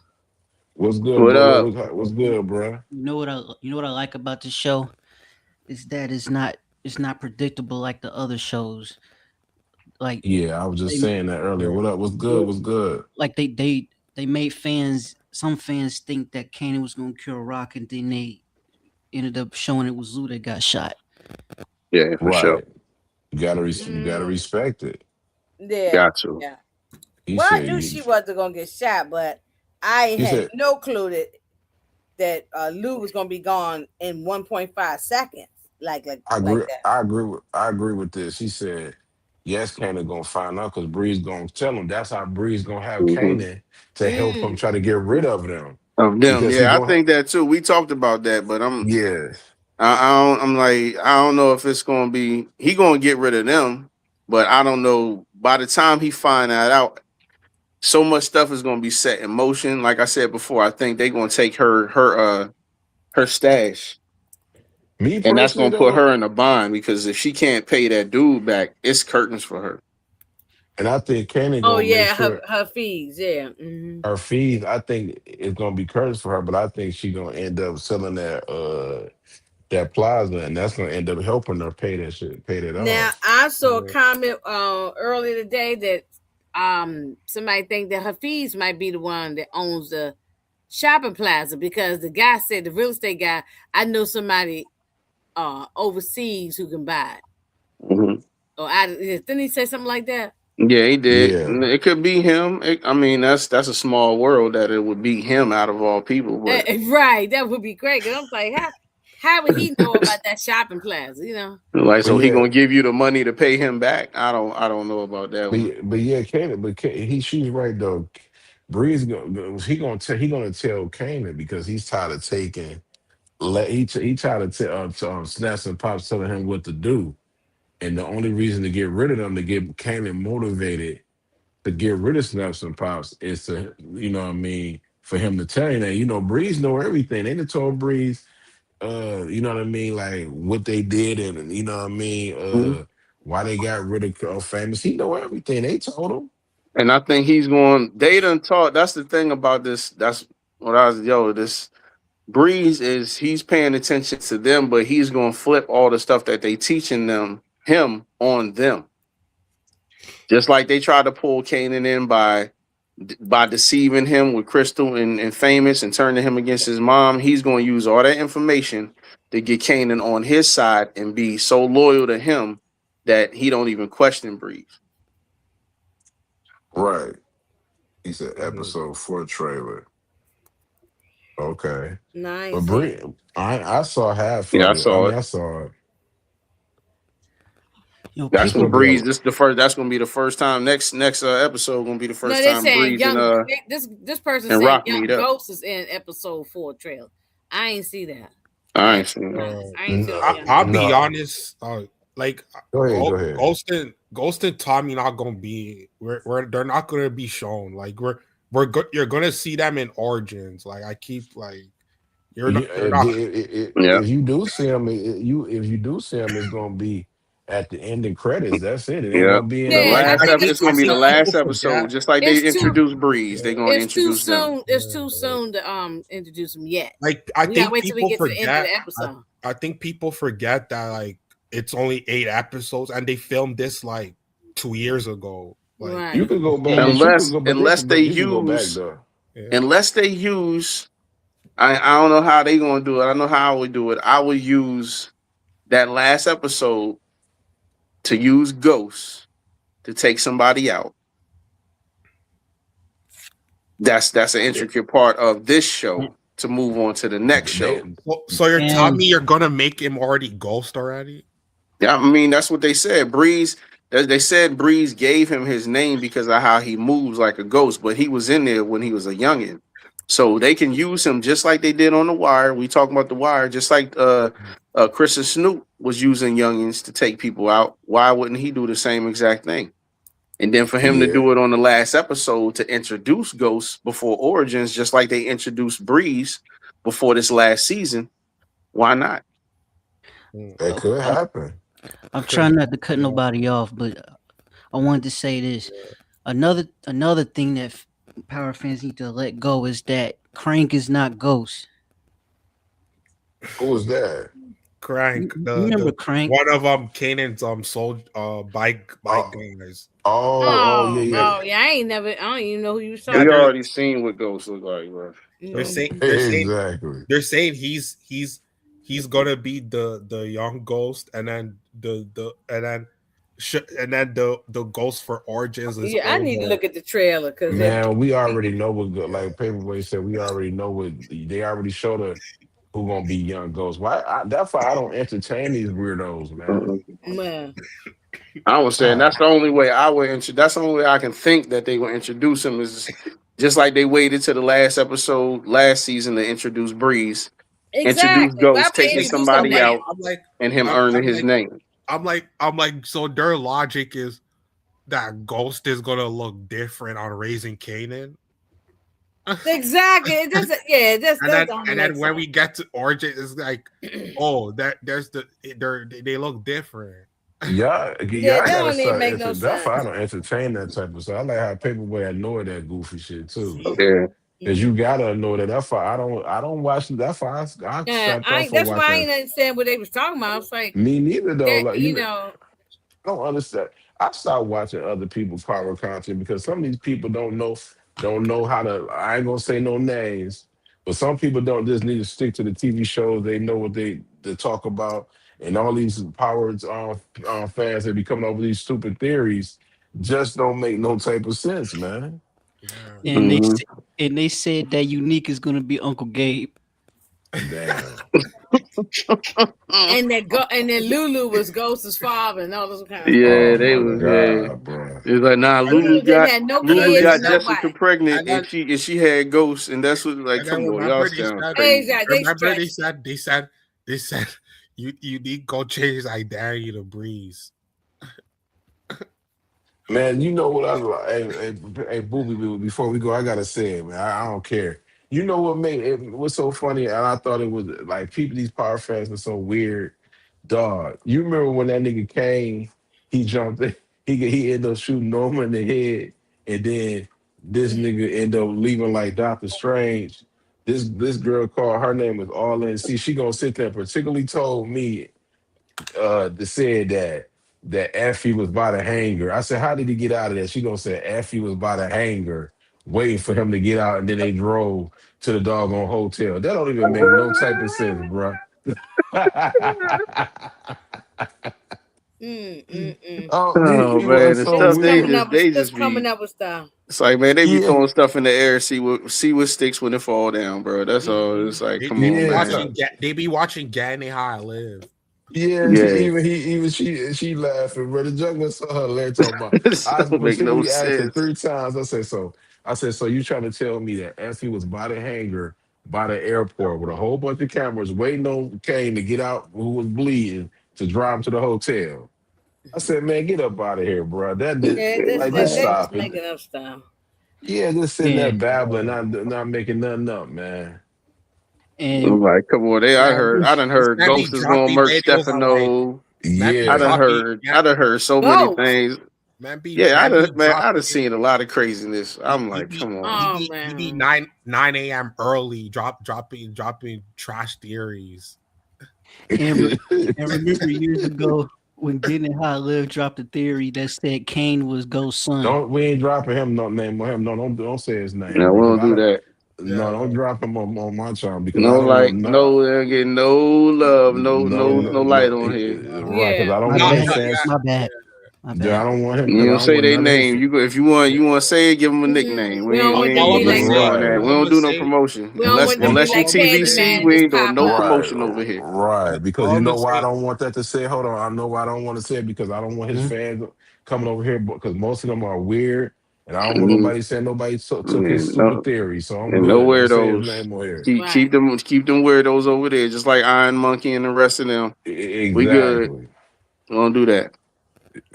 What's good, What bro? up? What's good, bro? You know what I like about this show is that it's not predictable like the other shows. Like Yeah, I was just they saying that earlier. yeah, What up? What's good? What's good? like they made some fans think that Kanan was gonna kill Rock, and then they ended up showing it was Lou that got shot. Yeah, for sure. Right. You gotta Mm, respect it. yeah, Got to. yeah. He Well, I said knew you she wasn't gonna get shot, but I he had said no clue that Lou was gonna be gone in 1.5 seconds, like that. I agree with this. He said, yes, Kanan gonna find out because Bree's gonna tell him. That's how Bree's gonna have Hmm. Kanan to help him Mm. try to get rid of them. Of them, Because he yeah, I gonna think that too. We talked about that, but yeah. I'm like, I don't know if it's gonna be he gonna get rid of them, but I don't know. By the time he find that out, so much stuff is gonna be set in motion. Like I said before, I think they're gonna take her stash, Me and that's personally gonna put though, her in a bind because if she can't pay that dude back, it's curtains for her. and I think Kanan Oh gonna make yeah, sure her fees, yeah. Hmm. her fees, I think it's gonna be curtains for her, but I think she gonna end up selling that plaza and that's gonna end up helping her pay that shit, pay that Now off. I saw a Yeah. comment earlier today that somebody think that Hafiz might be the one that owns the shopping plaza because the guy said the real estate guy, I know somebody overseas who can buy it. Hmm. Or I didn't he say something like that? Yeah, he did. Yeah. It could be him. I mean, that's a small world that it would be him out of all people, but. Right, that would be great. Cause I was like, how would he know about that shopping plaza? You know? Like, But so he yeah, gonna give you the money to pay him back? I don't know about that one. but yeah, Kanan, she's right though. Bree's gonna he gonna tell Kanan because he's tired of taking he tried to tell Snaps and Pops telling him what to do. And the only reason to get rid of them to get Kanan motivated to get rid of Snaps and Pops is to, you know what I mean, for him to tell you that, Breeze know everything. They done told Breeze, you know what I mean, like what they did and you know what I mean, Mhm. why they got rid of Famous. He know everything. They told him. And I think he's going. They done taught. That's the thing about this. That's what I was. Yo, this Breeze is he's paying attention to them, but he's gonna flip all the stuff that they teaching him on them. Just like they tried to pull Kanan in by deceiving him with Crystal and Famous and turning him against his mom, he's going to use all that information to get Kanan on his side and be so loyal to him that he don't even question Breeze. Right. He said Mhm. episode 4 trailer. Okay. But Nice. Bree, I saw half Yeah, of I it. I saw mean, it. I saw it. That's It's when gonna be a Breeze. This the first. That's going to be the first time. Next episode going to be the No, first they're time saying Breeze young. This person and saying Rock Young meet up. Ghost is in episode 4 trailer. I ain't see that. I I ain't seen it. ain't see No, the I'll be no. honest. Like Go ahead, go ahead. Ghost and Tommy not gonna be. They're not gonna be shown. Like you're gonna see them in Origins. Like I keep like you're not. They're not. Yeah. If you do see him, if you do see him, it's gonna be at the ending credits. That's it. It ain't Yeah. gonna be in The the Yeah, I last think main. episode, it's it's too gonna be the soon. last People episode, forget. just like they It's too introduced Breeze. They're gonna it's too introduce them. soon. It's too soon to introduce them yet. Like I We gotta think wait till we people get to the end of forget. the episode. I think people forget that like it's only 8 episodes and they filmed this like 2 years ago. Like You Right. could go back, And but you could go, Unless they but you can go back use though. yeah. unless they use I don't know how they gonna do it. I know how I would do it. I would use that last episode to use Ghost to take somebody out. That's an intricate part of this show to move on to the next They show. So you're telling And me you're gonna make him already Ghost already? Yeah, I mean that's what they said. Breeze. They said Breeze gave him his name because of how he moves like a ghost, but he was in there when he was a youngin. So they can use him just like they did on The Wire. We talking about The Wire, just like Chris and Snoop was using youngins to take people out. Why wouldn't he do the same exact thing? And then for him to yeah. do it on the last episode to introduce Ghost before Origins, just like they introduced Breeze before this last season, why not? That could I'm, happen. I'm trying not to cut nobody off, but I wanted to say this. Another thing that power fans need to let go is that Crank is not Ghost. Who was that? Crank, You remember the Crank? one of Kanan's soul bike Oh, guys. yeah, Oh, yeah. oh yeah. I don't even know who you Yeah, talking We about. already seen what Ghost look like, bro. they're So, saying Exactly. he's gonna be the young Ghost, and then the Ghost for Origins is Yeah, I need to over. look at the trailer because Man, we already know what like Paperboy said. We already know what they already showed us who gonna be young ghosts. That's why I don't entertain these weirdos, man. man, I was saying Ah, that's the only way I would. That's the only way I can think that they will introduce him is just like they waited to the last episode last season to introduce Breeze, introduce exactly. Why Ghost, would they taking introduce them somebody now? out, and him earning his name. I'm like, so their logic is that Ghost is gonna look different on Raising Kanan. Exactly. It just that don't And make then when sense. we get to Origin, it's like, oh, they look different. Yeah, yeah, I that gotta don't even start. make no That's why I sense. don't entertain that type of stuff. I like how Paperboy annoy that goofy shit too. See, Yeah. Cause you gotta know that. That's why I don't watch. That's why I Yeah, stopped off for that's why I watching. ain't understand what they was talking about. I was like, Me neither though. that Like you know, I don't understand. I stopped watching other people's power content because some of these people don't know how to. I ain't gonna say no names, but some people don't just need to stick to the TV shows. They know what they talk about, and all these power fans that be coming up with these stupid theories just don't make no type of sense, man. yeah. And Mhm. they said that Unique is gonna be Uncle Gabe. Damn. and then Lulu was Ghost's father and all this kind of stuff. Yeah, Oh they my was. Yeah, god, bro. it's like nah. And then, Lulu didn't have no and then Lulu kids they with got said, Jessica nobody. pregnant, and then and she had ghosts, and that's what like. and then Come on, y'all remember sound crazy. Exactly. They they stretched. said you need to go change his identity to Breeze. Man, you know what I like? Hey, Booby, before we go, I gotta say it, man. I don't care. You know what made it was so funny, and I thought it was like people. These power fans are so weird, dog. You remember when that nigga came? He jumped. He ended up shooting Norman in the head, and then this nigga ended up leaving like Doctor Strange. This girl called her name was All In. See, she gonna sit there. Particularly told me that said that Effie was by the hangar. I said, how did he get out of there? She gonna say Effie was by the hangar, waiting for him to get out, and then they drove to the doggone hotel. That don't even make no type of sense, bro. Oh, Oh people are man, the so stuff weird. they Just just coming be. up with stuff. It's like man, they be Yeah, throwing stuff in the air, see what sticks when it fall down, bro. That's all. It's like, They come be on, yeah. man. So they be watching Gany How I Live. yeah, Yeah, she laughing, but the juggler saw her leg talking about. this I don't make no particularly asked her sense. 3 times. I said, so you trying to tell me that Effie was by the hangar by the airport with a whole bunch of cameras waiting on Kane to get out who was bleeding to drive him to the hotel. I said, man, get up out of here, bro. That did Yeah, this like just they stop just it. making up stuff. Yeah, just sitting there Yeah, babbling, not making nothing up, man. I'm and like, come on, Yeah, I done this heard man be Ghost is gonna dropping merch videos on like Stefano. man be Yeah. I done heard so many Ghost. things. man be Yeah, man be I done dropping seen a lot of craziness. I'm he like, be come on. Oh he be man. 9 a.m. early dropping trash theories. and re- and remember years ago when Getting High Live dropped a theory that said Kane was Ghost's son. Don't we ain't dropping him no name on him. No, don't say his name, Yeah, we bro. Because don't I do don't. that. No, don't Yeah. drop him on my channel because I No don't want like, no, no, they don't get no love, no, no no, light no. on here. Right? Because Yeah. I don't My No, want bad. his no, fans. My yeah. bad. My Yeah, I bad. don't want him You because I don't don't say want their none of his. name. If you want to say it, give them a nickname. We don't want them to All be I'm gonna like say, Doing that. Right, We all I'm don't gonna do no say, promotion we don't want them to be unless you like TVC. Candyman, We just ain't doing pop no up. right, promotion over here. right. Because all you I'm know gonna why I say, don't want that to say. Hold on, I know why I don't want to say it because I don't want his Mhm. fans coming over here because most of them are weird, and I don't want Mm, nobody saying nobody took his and stupid no, theory. So I'm and no good. Don't say his weirdos. name on here. Right. Keep them weirdos over there, just like Iron Monkey and the rest of them. We good. Exactly. We don't do that.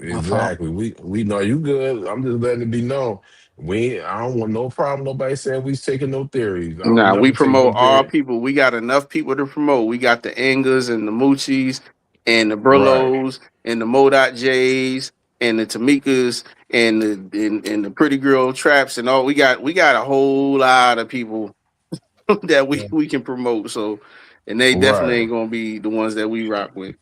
My fault. Exactly. We know you good. I'm just letting it be known. I don't want no problem. Nobody saying we taking no theories. I don't Nah, we never take no promote all theory. people. We got enough people to promote. We got the Angers and the Moochies and the Right. Brillos and the Modot J's and the Tamikas and the Pretty Girl Traps and all. We got a whole lot of people that yeah. we can promote. So, and they definitely Right. ain't gonna be the ones that we rock with.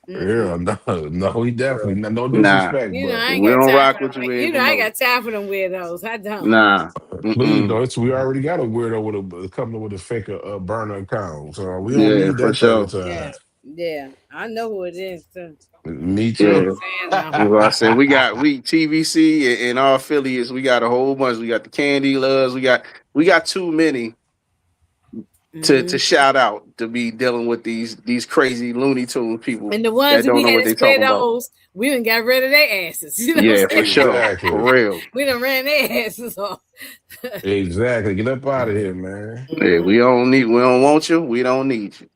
Yeah. Mm-mm. No, we definitely no Nah, disrespect, You know, but I ain't we got don't time rock for them. with you. We You ain't know, I ain't promote. got time for them weirdos. I don't. Nah. please Mm-mm. don't. We already got a weirdo with a coming with a fake burner account, so we don't Yeah, need for that type of sure. Yeah. time. Yeah. I know who it is too. Me I'm too. Yeah. just saying now. That's what I said. We TVC and our affiliates. We got a whole bunch. We got the Candy Loves. We got too many to Mhm. shout out to be dealing with these crazy Looney Tune people And the ones that that don't we know had what to they spread talking about. those, we done got rid of their asses. You know Yeah, what for I'm saying? sure, for Exactly. real. We done ran their asses off. Exactly. Get up out of here, man. Yeah, we don't want you. We don't need you.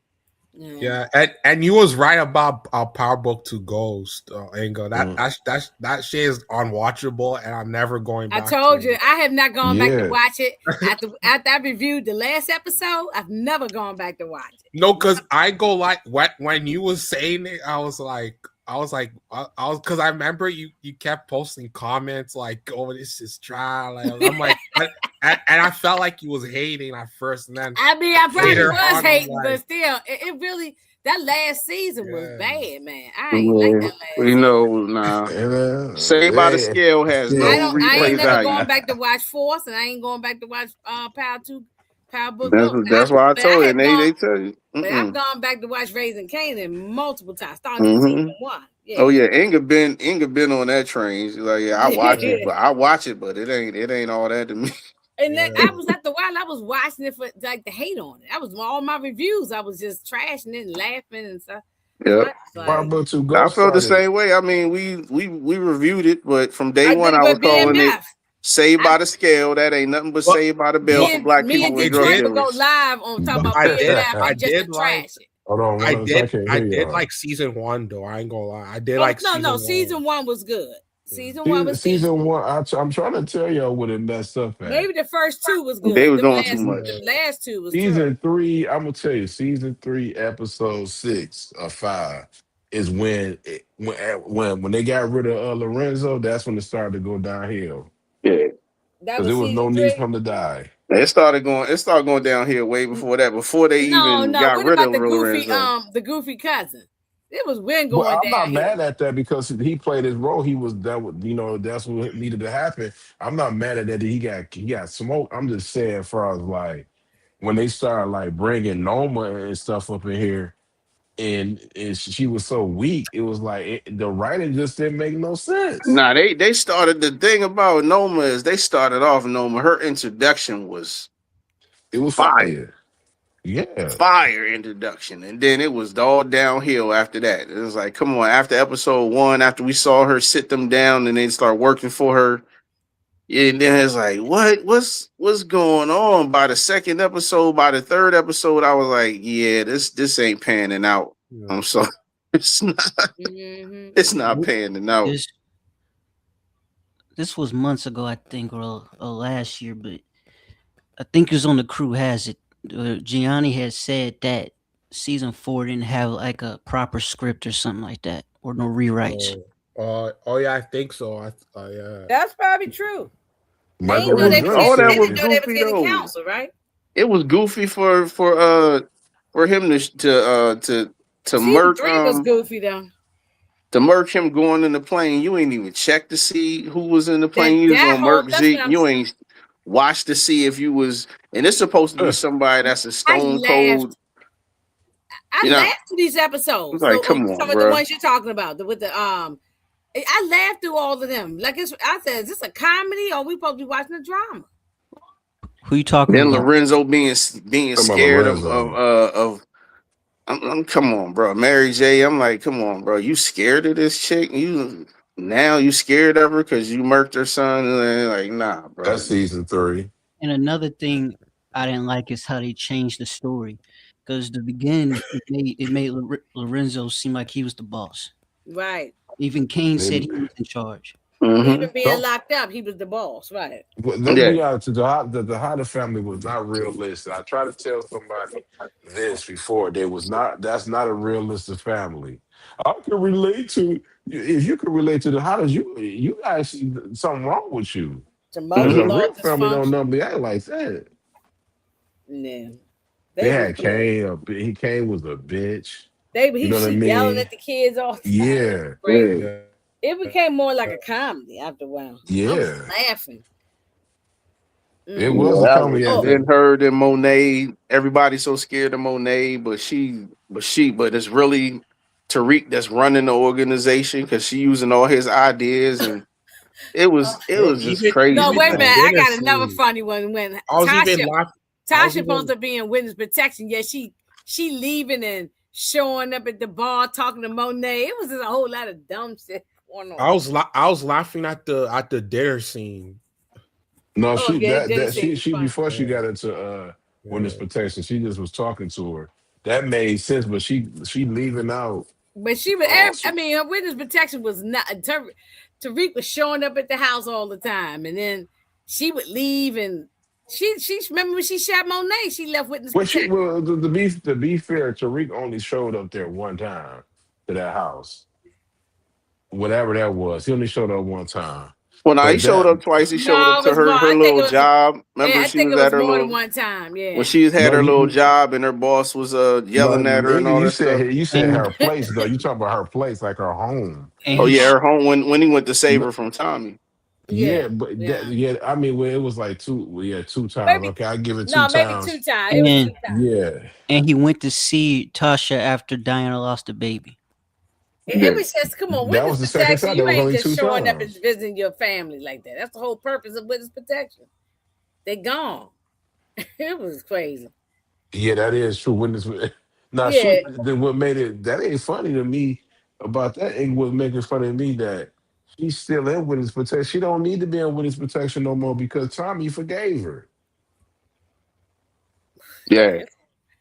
Yeah. Yeah, and you was right about Power Book to Ghost, Angle. Mm, That shit is unwatchable, and I'm never going I back told to you it. I have not gone back to yeah. watch it after I reviewed the last episode. I've never gone back to watch it. No, because I go like when you was saying it, I was because I remember you kept posting comments like, "Oh, this is dry." Like, I'm like, and I felt like you was hating at first, and then I mean, I probably later was on, I'm hating, like, but still, it really that last season was yeah, bad, man. I ain't like Yeah, that last we season. know. Nah, And, Saved by the hey, Scale has shit. no I replay ain't never value. going back to watch Force, and I ain't going back to watch Power Book That's Ghost. that's why I But I told you. And have gone, they tell you. but I've Mm-mm. gone back to watch Raising Canaan multiple times, starting from season Mm-hmm. one. Oh Yeah. yeah, Inga been on that train. She's like, yeah, I watch yeah, it, but it ain't all that to me. And then yeah. I was after a while, I was watching it for like the hate on it. I was all my reviews. I was just trashing it and laughing and stuff. So Yep. I was like, Pablo to I Ghost felt the started. same way. I mean, we reviewed it, but from day I one, did I was with calling it BMF. Saved I by the Scale. That ain't nothing but But Saved by the Bell but for black me people and and it drug Detroit did. would go dealers. live on talk But about BMF I and just did to like trash it. Hold on one second. I can't I hear did y'all. like season one though. I ain't gonna lie. I did Oh like no, season no, one. season one was good. Yeah. Season one was decent. Season one, I'm trying to tell y'all what it messed up at. Maybe the first two was They good. was doing too The much. last two was terrible. Season three, I'm gonna tell you, season three, episode 6 or 5 is when they got rid of Lorenzo. That's when it started to go downhill Yeah. That because was there was no season need for three. him to die. It started going downhill way before that. Before they No, even no. got What rid about of Lorenzo. the goofy cousin? It was when But going I'm not downhill. mad at that because he played his role. He was that. That's what needed to happen. I'm not mad at that. He got smoked. I'm just saying, for us, like when they started like bringing Noma and stuff up in here, and she was so weak. It was like the writing just didn't make no sense. Nah, they started the thing about Noma is they started off Noma. Her introduction was It was fire. fire. Yeah, Fire introduction, and then it was all downhill after that. It was like, come on, after episode one, after we saw her sit them down and they start working for her, And then it's like, what's going on? By the second episode, by the third episode, I was like, yeah, this ain't panning out. Yeah. I'm sorry. It's not Mhm. it's not panning out. This was months ago, I think, or last year, but I think it was on the Crew Has It. Gianni had said that season 4 didn't have like a proper script or something like that, or no rewrites. Oh yeah, I think so. Yeah. That's probably true. They Might didn't go know they was readjust All getting, that they it. was didn't know they was goofy getting though. counsel, right? It was goofy for him to Season murk 3 was goofy though. to murk him going in the plane. You ain't even check to see who was in the plane. You was gonna murk That's Zeke. what I'm You saying. ain't watch to see if you was, and it's supposed to be somebody that's a I stone laughed. cold. I laughed through these It's episodes. like, So, come on, some of the bro. ones you're talking about with the I laughed through all of them. Like I said, is this a comedy or we supposed to be watching a drama? Who you talking Then about? Lorenzo being Talking about scared Lorenzo. I'm come on, bro. Mary J. I'm like, come on, bro. You scared of this chick? You scared of her because you murked her son? And like, nah, bro. That's season 3. And another thing I didn't like is how they changed the story, because the beginning it made Lorenzo seem like he was the boss. Right. Even Kane said he was in charge. Even being Don't- locked up, he was the boss, right? Well, let's be honest. The Hunter family was not realistic. I try to tell somebody this before. That's not a realistic family. I can relate to if you can relate to the Hunters. You actually something wrong with you The because mother a law real family don't dysfunction. know be act like that. Yeah. They was had Kane. He Kane was a bitch. You know what I she yelling mean? at the kids all the time. Yeah, Yeah. It became more like a comedy after a while. I yeah. was laughing. It was a comedy. And then her and Monet, everybody's so scared of Monet, but it's really Tariq that's running the organization because she using all his ideas, and it was just crazy. No, wait a minute. I got Dinner another scene. funny one when I was even laughing. Tasha supposed to be in witness protection. Yeah, she leaving and showing up at the bar talking to Monet. It was just a whole lot of dumb shit going on. I was laughing at the dinner scene. No, Oh, she yeah, that she she funny. before she got into witness protection, she just was talking to her. That made sense, but she leaving out. But she was. I mean, her witness protection was not. Tariq was showing up at the house all the time, and then she would leave, and she remember when she shot Monet, she left witness protection. To be fair, Tariq only showed up there one time to that house. Whatever that was, he only showed up one time. Well, now he But showed that up twice. He showed up to her I think little it was job. Remember, I she think was it was at her more little than one time. Yeah, when she had no, her little you job and her boss was yelling no, at her and nigga, all that stuff. you said her place though. You talking about her place, like her home. And Oh yeah, her home when he went to save her from Tommy. Yeah, but I mean, well, it was like two times. Maybe, okay, I give it no, two maybe times. 2 times. It was 2 times. Yeah, and he went to see Tasha after Diana lost a baby. It was just, come on, that witness was the second protection. time. You That was ain't only just 2 showing up times. and visiting your family like that. That's the whole purpose of witness protection. They gone. It was crazy. Yeah, that is true. Witness. Now, then what made it that ain't funny to me about that ain't what make it funny to me that she's still in witness protection. She don't need to be in witness protection no more because Tommy forgave her. Yeah.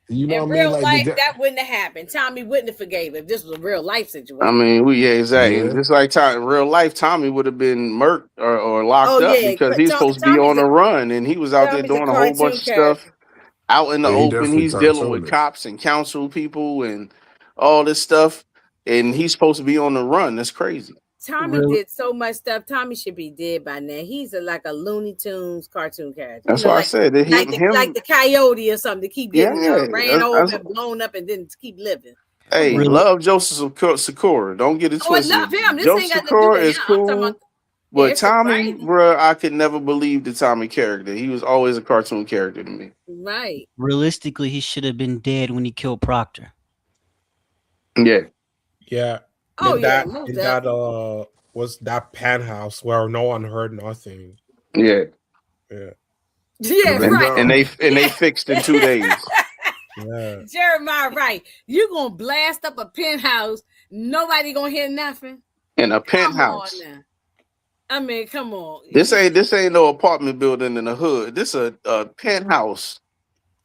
You know In what I mean? real Like life, that wouldn't have happened. Tommy wouldn't have forgave if this was a real life situation. I mean, exactly. Yeah. Just like in real life, Tommy would have been murked or locked up because he's supposed to be on the run, and he was out there doing a whole bunch of stuff out in the Yeah, he open. definitely He's dealing with cartoonish. cops and council people and all this stuff, and he's supposed to be on the run. That's crazy. Tommy did so much stuff. Tommy should be dead by now. He's like a Looney Tunes cartoon character. That's why I said that like the coyote or something to keep getting ran over and blown up and then keep living. Hey, love Joseph Sikora. Don't get it twisted. I love him. This Joseph ain't got to do Sikora with is him. cool. But Tommy, bro, I could never believe the Tommy character. He was always a cartoon character to me. Right. Realistically, he should have been dead when he killed Proctor. Yeah. Yeah. Oh, that was that penthouse where no one heard nothing. Yeah. Yeah. Yeah, right. And they fixed in 2 days. Yeah. Jeremiah, right. You gonna blast up a penthouse, nobody gonna hear nothing. In a penthouse. I mean, come on. This ain't no apartment building in the hood. This a penthouse,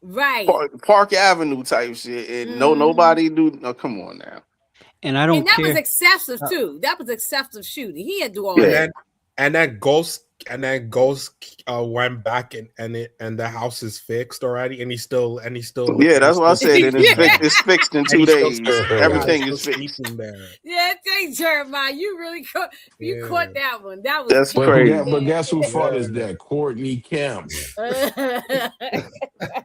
Right. Park Avenue type shit. And nobody do. No, come on now. And I And don't that was care. excessive too. That was excessive shooting. He had to do all Yeah. that. And then Ghost went back and the house is fixed already, and he's still Yeah, that's what I said. And sleeping there. it's fixed in And 2 he's still days. yeah, he's Everything still is fixed. sleeping there. Yeah, thanks, Jeremiah. You really Yeah. caught that one. That was That's But crazy. guess who fought Yeah. is that? Courtney Kemp. I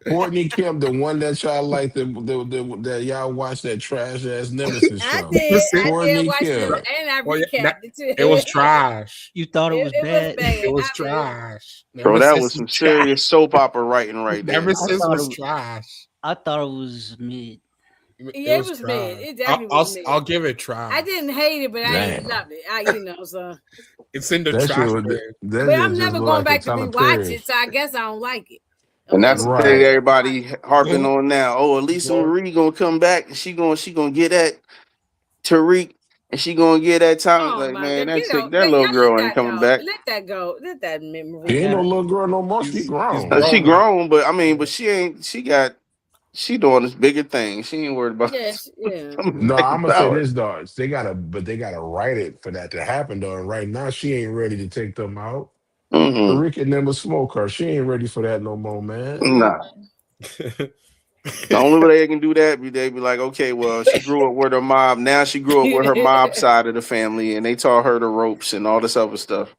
Courtney Kemp, the one that y'all like, that y'all watch that trash ass Nemesis show. did. I did Courtney watch it, Kemp. and I Well, yeah, recapped it too. it was trash. You thought it was It was bad. bad. It was I mean, trash. Bro, that was Nemesis some is trash. serious soap opera writing right there. Nemesis thought was it- trash. I thought it was mid. Yeah, it was mid. It definitely I'll, was mid. I'll give it trash. I didn't hate it, but I didn't Damn. love it. So. It's in the That shit trash was, bin. that But shit I'm just never look going like a back to Tyler rewatch Perry. it, so I guess I don't like it. And that's the thing Right. everybody harping on now. Oh, Elisa Well- Marie gonna come back and she gonna get at Tariq and she gonna get that time. Oh Like, my man, God, that get chick, out! that Y'all little girl let ain't that coming go. back. Let that go. Let that memory. She ain't no Yeah. little girl no more. She He's grown. grown. She now. grown, but I mean, but she ain't. She doing this bigger thing. She ain't worried about Yeah. coming No, back I'm in gonna say power. this though. They gotta write it for that to happen though. And right now, she ain't ready to take them out. Mm-hmm. Rick and them a smoke her. She ain't ready for that no more, man. Nah. The only way they can do that, they be like, okay, well, she grew up with her mom. Now she grew up with her mob side of the family, and they taught her the ropes and all this other stuff.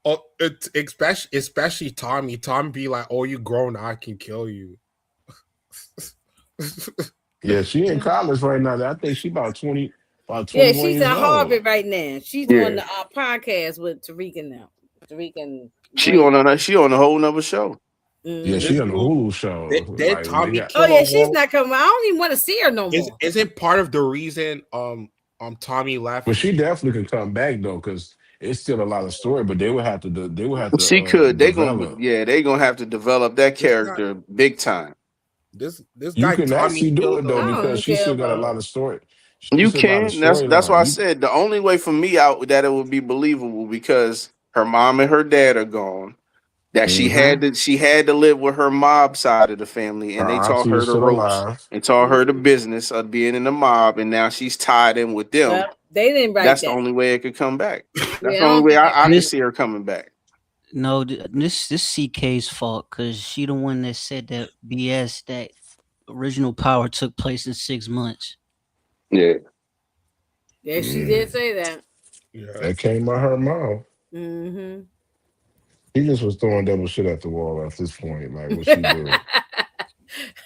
Oh, it's especially Tommy. Tommy be like, "Oh, you grown? I can kill you." Yeah, she in college right now. I think she about Yeah, 21 she's years at old. Harvard right now. She's on Yeah, the podcast with Tariq and now. Tariq and she on a whole nother show. Yeah, Mm. she This on the dude, Hulu show. did Like they Tommy got. Oh kill yeah, a she's whole? not coming. I don't even want to see her no Is more. isn't part of the reason Tommy But left? she definitely can come back though, because it's still a lot of story. But they would have to they would have to She could. develop. They gonna have to develop that This guy, character big time. this You guy can Tommy actually do killed it a though I because don't she care still got a about lot her. of story. She You still got a can. That's why I storyline. You said the only way for me out that it would be believable because her mom and her dad are gone. That hmm she had to live with her mob side of the family, Her and they taught auntie her is the still ropes alive. and taught her the Mhm. business of being in the mob, and now she's tied in with them. Well, they didn't write That's the that. only way it could come back. That's Yeah, the I only don't way think they I write could that. This see her coming back. no, this CK's fault because she the one that said that BS that original power took place in 6 months. Yeah. Yeah, she did Mm. say that. Yeah. That came out her mouth. Mm-hmm. He just was throwing double shit at the wall at this point. Like what she do?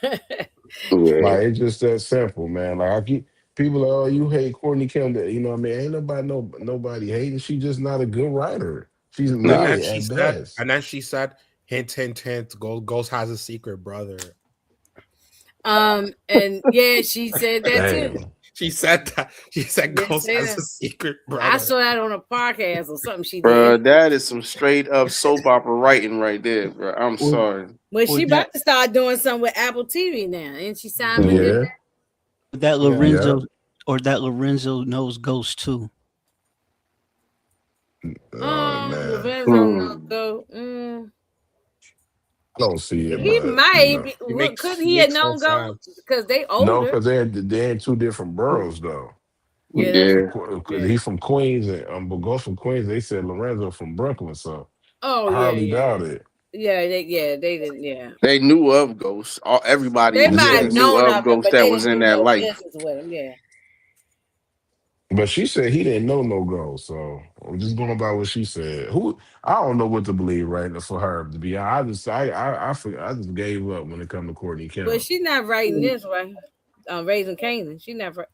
Yeah. Like it's just that simple, man. Like I keep people like, oh, you hate Courtney Kemp. You know what I mean? Ain't nobody hating. She's just not a good writer. She's And Nah. mid at best. then she said, hint, hint, hint. Ghost has a secret brother. And yeah, she said that too. Damn. She said that. She said Did Ghost say has that. a secret I brother. saw that on a podcast or something she Bruh, did. that is some straight up soap opera writing right there, bro. I'm Or sorry. Well, or she that about to start doing something with Apple TV now, and she signed with them. Mhm. Yeah. that Yeah. Yeah. Lorenzo or that Lorenzo knows Ghost too. Oh man. Lorenzo no Hmm. go. I don't see it, He but you might know. be. It Well, makes couldn't it he have makes no known go sense. because they No, older? because they're in two different boroughs though. Yeah, that's Yeah. Because yeah. he from Queens and but Ghost from Queens. They said Lorenzo from Brooklyn, so Oh I yeah, hardly yeah, doubt it. they didn't. Yeah, They knew of Ghost. Everybody they in the might Yeah. have set knew known of of him, Ghost but that they was didn't in do that no life. business with him. Yeah. But she said he didn't know no go. So I'm just going by what she said. Who I don't know what to believe right now for her to be honest. I just gave up when it come to Courtney But Kemp. she not writing this way. Raising Canaan. She never.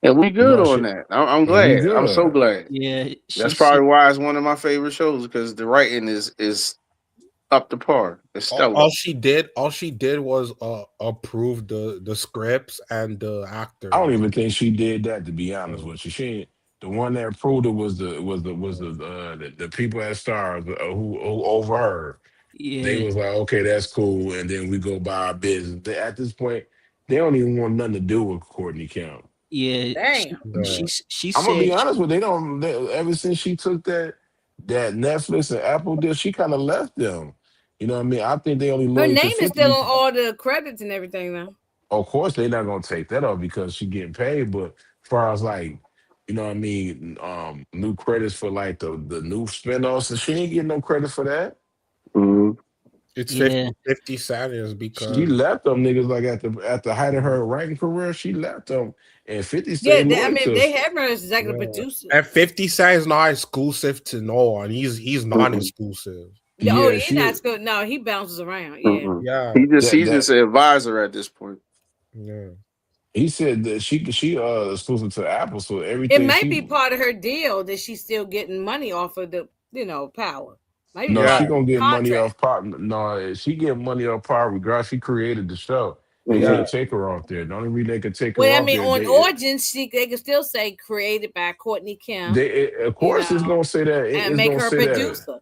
And we good No on shit. that. I'm And we glad. I'm so good. glad. Yeah, she That's said. probably why it's one of my favorite shows because the writing is up to par. It's stellar. All she did was approve the scripts and the I don't actors. even think she did that to be honest Uh, with you. She ain't, the one that approved it was the people at Stars who overheard. They Yeah, was like, okay, that's cool, and then we go by our business. At this point, they don't even want nothing to do with Courtney Kemp. yeah. Damn. yeah. She I'm gonna said be honest with you, they don't. Ever since she took that that Netflix and Apple deal, she kind of left them. You know what I mean? I think they only Her loyal to name is 50 still because, on all the credits and everything though. of course, they're not gonna take that off because she getting paid. But as far as like, you know what I mean, new credits for like the new spinoffs, and she ain't getting no credit for that. Mhm. It's Yeah, 50 Saturns She because left them niggas like at the height of her writing career. She left them, and 50 Yeah, stayed I loyal mean to. they have her as executive yeah. producer. And 50 Cent is not exclusive to no one. He's Mm-mm. non-exclusive. Oh, Yeah, he she not good. No, he bounces around. Yeah. Mm-mm. Yeah, He's that just an advisor at this point. yeah. he said that she exclusive to Apple, so It everything might be she part of her deal that she's still getting money off of the, power. Might be no, part she Yeah, of gonna the get money contract. off pop. No, she get money off power regardless. She created the show. They Mm-hmm. yeah. can't take her off there. The only reason they could take her Well, I off mean, there, on Origins, they can still say created by Courtney Kim, of you course know, it's gonna say that. and It's make gonna her a say that. producer.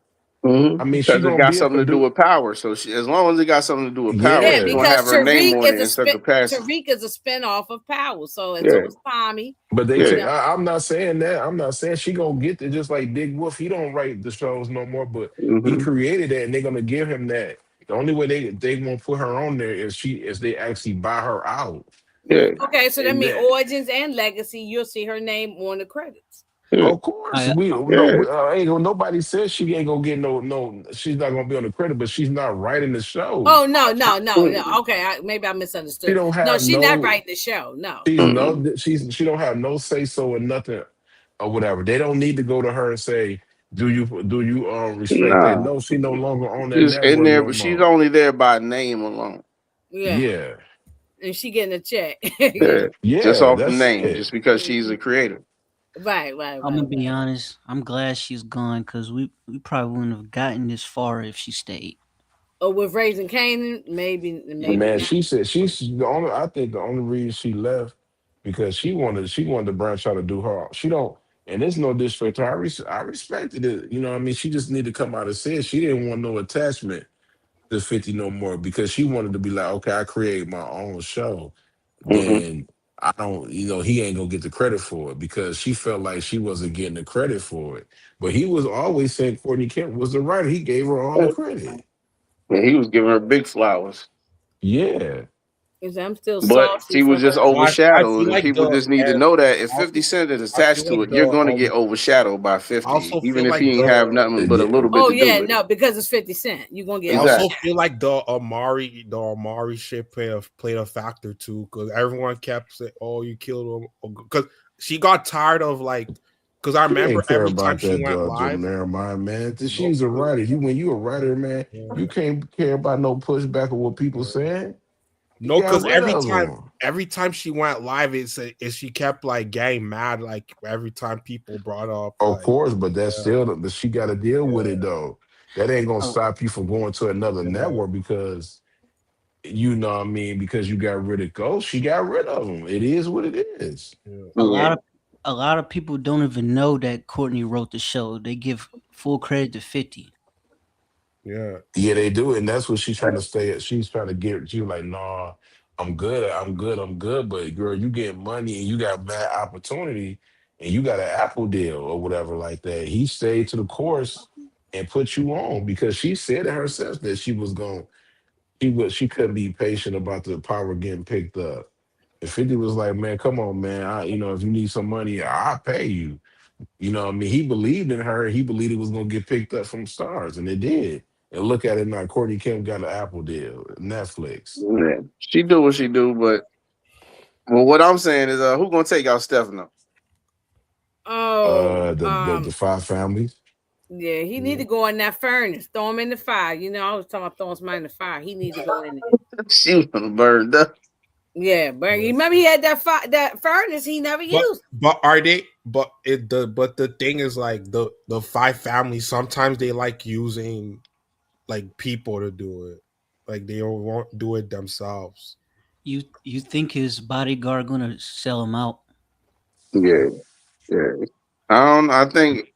I mean, she Because it gonna got be a something to do producer. with power. So as long as it got something to do with power, Yeah, she's Yeah, gonna have because her name Tariq on is it a in some capacity. Tariq is a spinoff of Power, so and Yeah, so is Tommy. but they You yeah, take. know, I'm not saying that. I'm not saying she gonna get it. Just like Big Wolf, he don't write the shows no more, but he hmm created that, and they're gonna give him that. The only way they gonna put her on there is they actually buy her out, yeah, okay, so that and means that. Origins and Legacy. You'll see her name on the credits. yeah, Of course, I we no yeah. ain't gonna, nobody says she ain't gonna get no. She's not gonna be on the credit, but she's not writing the show. Oh no, no, no, no. Mm-mm. Okay, maybe I She misunderstood. don't No, have she's not no. writing the show. No. She's Mm-mm. no. She don't have no say so or nothing or whatever. They don't need to go to her and say, do you respect that? Nah, No, she no longer on that she's in network there, no but she's more. only there by name alone. Yeah, Yeah, and she getting a check. Yeah. Yeah, just yeah, off the that's name, it. just because she's Mhm. a creator. Right, right, I'm right, gonna be right. honest. I'm glad she's gone because we probably wouldn't have gotten this far if she stayed. Or with Raising Canaan, maybe Man, not. she said she's the only. I think the only reason she left because she wanted to branch out to do her. She don't, and there's no disrespect to her. I respected it. You know what I mean? She just need to come out and say it. She didn't want no attachment to 50 no more because she wanted to be like, okay, I create my own show. hmm Then I don't, he ain't gonna get the credit for it because she felt like she wasn't getting the credit for it. But he was always saying Courtney Kemp was the writer. He gave her all the credit. And he was giving her big flowers, Yeah. Because I'm still but salty she for was just her. I overshadowed, feel and like people just need to know that if I 50 Cent is I feel attached to like it, you're going to get overshadowed by I 50, also even feel if like he ain't have nothing but a Yeah. little bit Oh to do yeah, with it. no, because it's 50 Cent. You're gonna get I also Exactly. overshadowed. feel like the Amari shit played a factor too, because everyone kept saying, "Oh, you killed him," because she got tired of because I She remember ain't care every time about she that, went live, Jeremiah, man. no, She's a writer. When you a writer, man, you yeah. can't care about no pushback of what people saying. You No, got because rid of them. every time she went live, she kept like getting mad, like every time people brought up Of like, course, but that's yeah, still she got to deal with yeah, it though. That ain't gonna A, stop you from going to another yeah, network because you know what I mean. Because you got rid of Ghost, she got rid of them. It is what it is. yeah. a Yeah. lot of a lot of people don't even know that Courtney wrote the show. They give full credit to 50. Yeah. Yeah, they do, and that's what she's trying to stay at. She's trying to get you like, nah, I'm good, I'm good, I'm good. But girl, you get money and you got bad opportunity, and you got an Apple deal or whatever like that. He stayed to the course and put you on because she said it herself that she was going. She couldn't be patient about the power getting picked up. And 50 was like, man, come on, man. If you need some money, I'll pay you. You know what I mean? He believed in her. He believed it was gonna get picked up from stars, and it did. And look at it now. Courtney Kim got an Apple deal, Netflix. Yeah. She do what she do, but well, what I'm saying is, who gonna take out Stefano? Oh, The five families. yeah, he need Yeah. to go in that furnace, throw him in the fire. I was talking about throwing somebody in the fire. He need to go in there. She was burned up. Yeah, but Yeah. you remember he had that furnace he never But used. but are they? But the thing is like the five families. Sometimes they like using like people to do it. Like they won't do it themselves. You think his bodyguard gonna sell him out? Yeah, yeah. I don't. I think.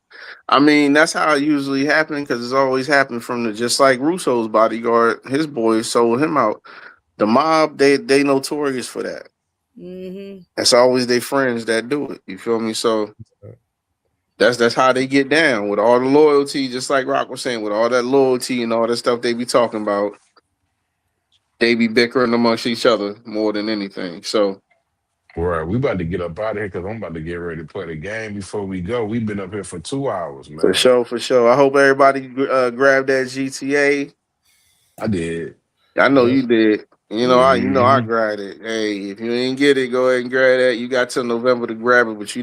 I mean, that's how it usually happens because it's always happened from the just like Russo's bodyguard. His boys sold him out. The mob, they notorious for that. Mm-hmm. It's always their friends that do it. You feel me? So That's how they get down with all the loyalty, just like Rock was saying, with all that loyalty and all that stuff they be talking about. They be bickering amongst each other more than anything. So Right, we about to get up out of here because I'm about to get ready to play the game before we go. We've been up here for 2 hours, for man. sure, for sure. I hope everybody grabbed that GTA. I did. I know Yep. you did. I Hmm. grabbed it. Hey, if you ain't get it, go ahead and grab that. You got till November to grab it, but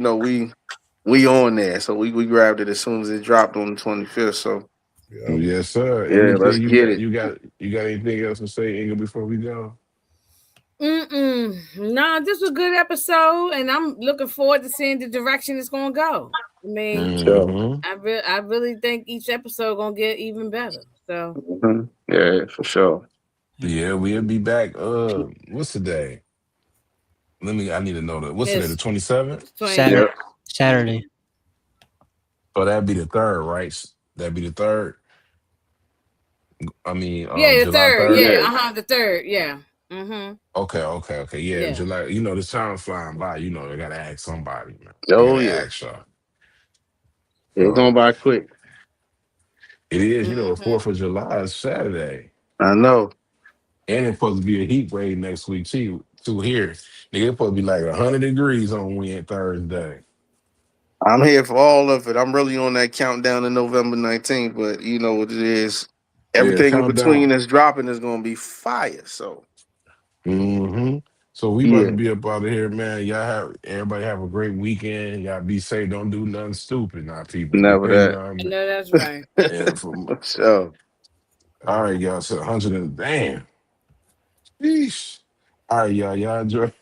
we on there. So we grabbed it as soon as it dropped on the 25th. So Yep. Yes, sir. yeah, let's Anything you get got? it. You got anything else to say, Inga, before we go? No, this was a good episode, and I'm looking forward to seeing the direction it's gonna go. I mean, So Hmm. I really think each episode gonna get even better. So yeah, for sure. Yeah, we'll be back. What's the day? I need to know that. What's today? The it's 27th. 20. Yeah. Saturday. Saturday. So that'd be the third, right? That'd be the third. I mean, Yeah, the July third. 3rd. Yeah, Yeah. the third. Yeah. Mm-hmm. Okay. Yeah, Yeah. July. This time flying by. I gotta ask somebody, man. I Oh gotta yeah. ask y'all. It's going So by quick. it is. The Mm-hmm. 4th of July is Saturday, I know. and it's supposed to be a heat wave next week too. Here, nigga, it's supposed to be like 100 degrees on Thursday. I'm here for all of it. I'm really on that countdown to November 19th, but you know what it is. Yeah, Everything in between countdown. that's dropping is gonna be fire. So Hmm. So we about to yeah, be up out of here, man. Everybody have a great weekend. Y'all be safe. Don't do nothing stupid, now, people. never Okay, that. what I I mean? know that's right. And from So all right, y'all. So 100 and damn. Sheesh. All right, y'all enjoy.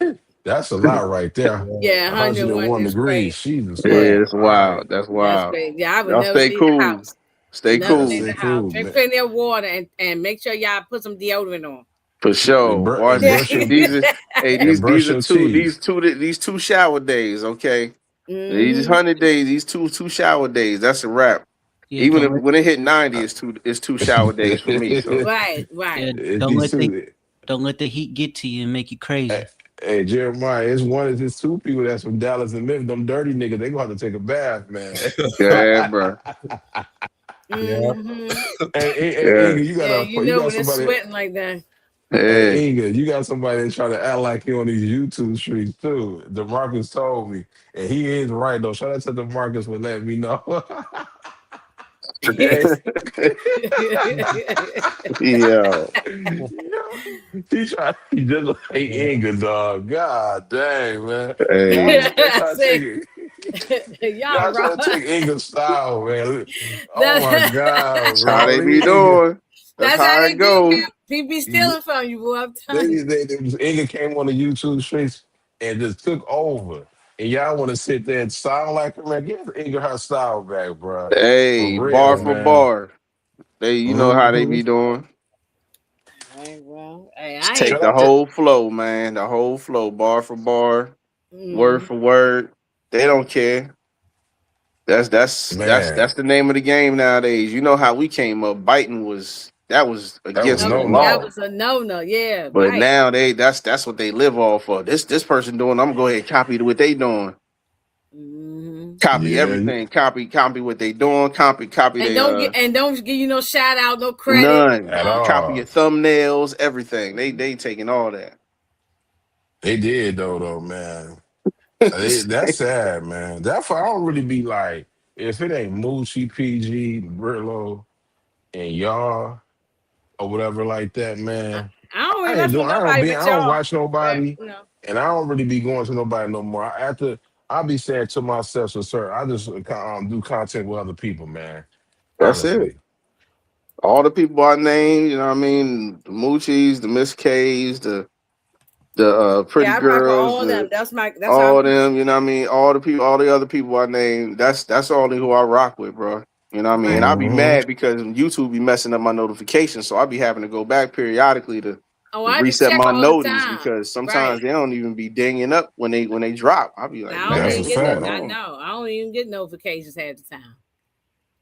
That's a lot right there. Yeah. Yeah, 101 101 is degrees. crazy. Jesus Yeah, yeah, Christ. it's All right. wild. That's that's wild. crazy. Yeah, I would Y'all never stay leave the cool. house. Stay Never Yeah, leave cool. stay the house. cool, Drink man. plenty of water and make sure y'all put some deodorant on. For And, sure. and Watch brush your these are hey, and brush these are your teeth. these two shower days, okay? These Mm-hmm. 100 days, these two shower days, that's a wrap. Yeah, Even don't if let when it hit 90, it's two shower days for me. So Right, yeah, right. don't These let the two. don't let the heat get to you and make you Hey, crazy. hey, Jeremiah, it's two people that's from Dallas and Memphis. Them dirty niggas, they gonna have to take a bath, man. yeah, bro. Yeah. Mm-hmm. Hey, Yeah. Inga, Yeah, you you know got when it's somebody. sweating like that. Yeah. Hey, Inga, you got somebody that try to act like he on these YouTube streets too. DeMarcus told me, and he is right though. Shout out to DeMarcus for letting me know. Hey, Yo. he just like Inga, dog. God dang, man. Hey. Y'all try to See, take y'all y'all wrong. try to take Inga style, man. Oh my God, That's how bro. they be Leave Inga. doing. That's That's how how it they do. go. People be stealing from you, boy. I'm telling you. Inga came on the YouTube streets and just took over. And y'all want to sit there and sound like her, man. Give Inga her style back, bro. For Hey, bar real, for man. bar. You know how they Hmm. be doing. Hey, well, hey, Just I ain't. take Shout the out to whole flow, man. The whole flow, bar for bar, word Mm, for word. They don't care. man. That's the name of the game nowadays. You know how we came up. Biting was That was against the no that no. law. was a no. Yeah, But right. now that's what they live off of. This person doing, I'm gonna go ahead and copy what they doing. Hmm. Copy Yeah, everything. Copy what they doing. Copy And they don't give you no shout out, no credit. none. at Copy your all. thumbnails, everything. They taking all that. They did though, man. That's sad, man. That's why I don't really be like, if it ain't Moochie, PG, Brillo, and y'all or whatever like that, I, man. I don't really mess with I nobody but don't y'all. watch But nobody, and I don't really be going to nobody no more. I'll be saying to myself, so sir, I just do content with other people, man. That's it. Honestly. All the people I named, you know what I mean? The Moochies, the Miss K's, the pretty yeah, I rock with girls, all of them. That's how all I'm. of them, you know what I mean? All the people, all the other people I named, that's only who I rock with, bro. You know what I mean? And Right. I'll be Hmm. mad because YouTube be messing up my notifications, so I'll be having to go back periodically to Oh, I do reset check my all the notice time. because sometimes Right. they don't even be dinging up when they drop. I'll be like, Now I don't man, That's a even what's get no. going fact. I on? know I don't even get notifications half the time.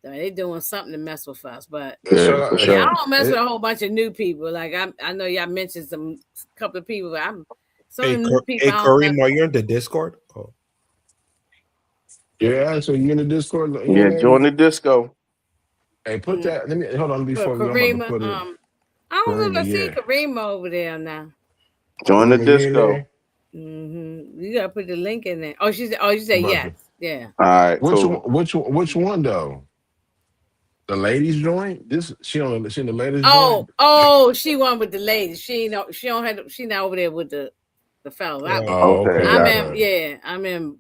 So they doing something to mess with us. But Shout Yeah, for out, yeah, I sure. don't mess eh, with a whole bunch of new people. Like I know y'all mentioned some couple of people, but I'm some of Hey, the new people hey, I don't mess Kareem, are with. you in the Discord? Oh, Yeah, so you in the Discord? You Yeah, in join there? the disco. Hey, put that. Let me hold on For before we. I'm about to Karima, put it. I don't know Karima, if I see yeah. Karima over there now. Join the Karima, you in disco. there? You gotta put the link in there. Oh, you said I'm about yes. to. Yeah. All right, Which one? cool. Which one though? The ladies joint. This she in the ladies joint. She won with the ladies. She don't have she not over there with the fellas. Yeah. Oh, Okay, okay, I'm got in, okay. yeah, I'm in.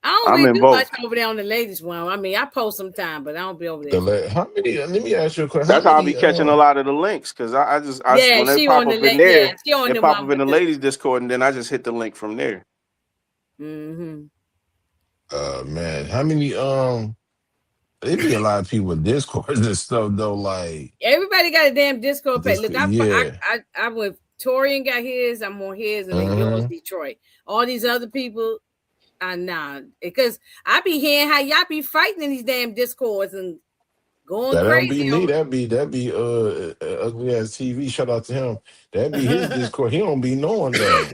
I don't I'm really in do much both. over there on the ladies one. I mean, I post sometime, but I don't be over there. How many? Let me ask you a question. How That's how I be many? catching a lot of the links because Yeah, when they she pop on the up in yeah, there, she on it the pop one up in with the the. ladies Discord, and then I just hit the link from there. Mm-hmm. Man, how many? It be a lot of people with discords and stuff though. Like Everybody got a damn Discord page. this, Look, yeah. I went. Torian got his. I'm on his, and then yours, Uh-huh. Detroit. All these other people, nah, because I be hearing how y'all be fighting in these damn Discords and going That don't be crazy me. over. That be ugly ass TV. Shout out to him. That be his Discord. He don't be knowing though.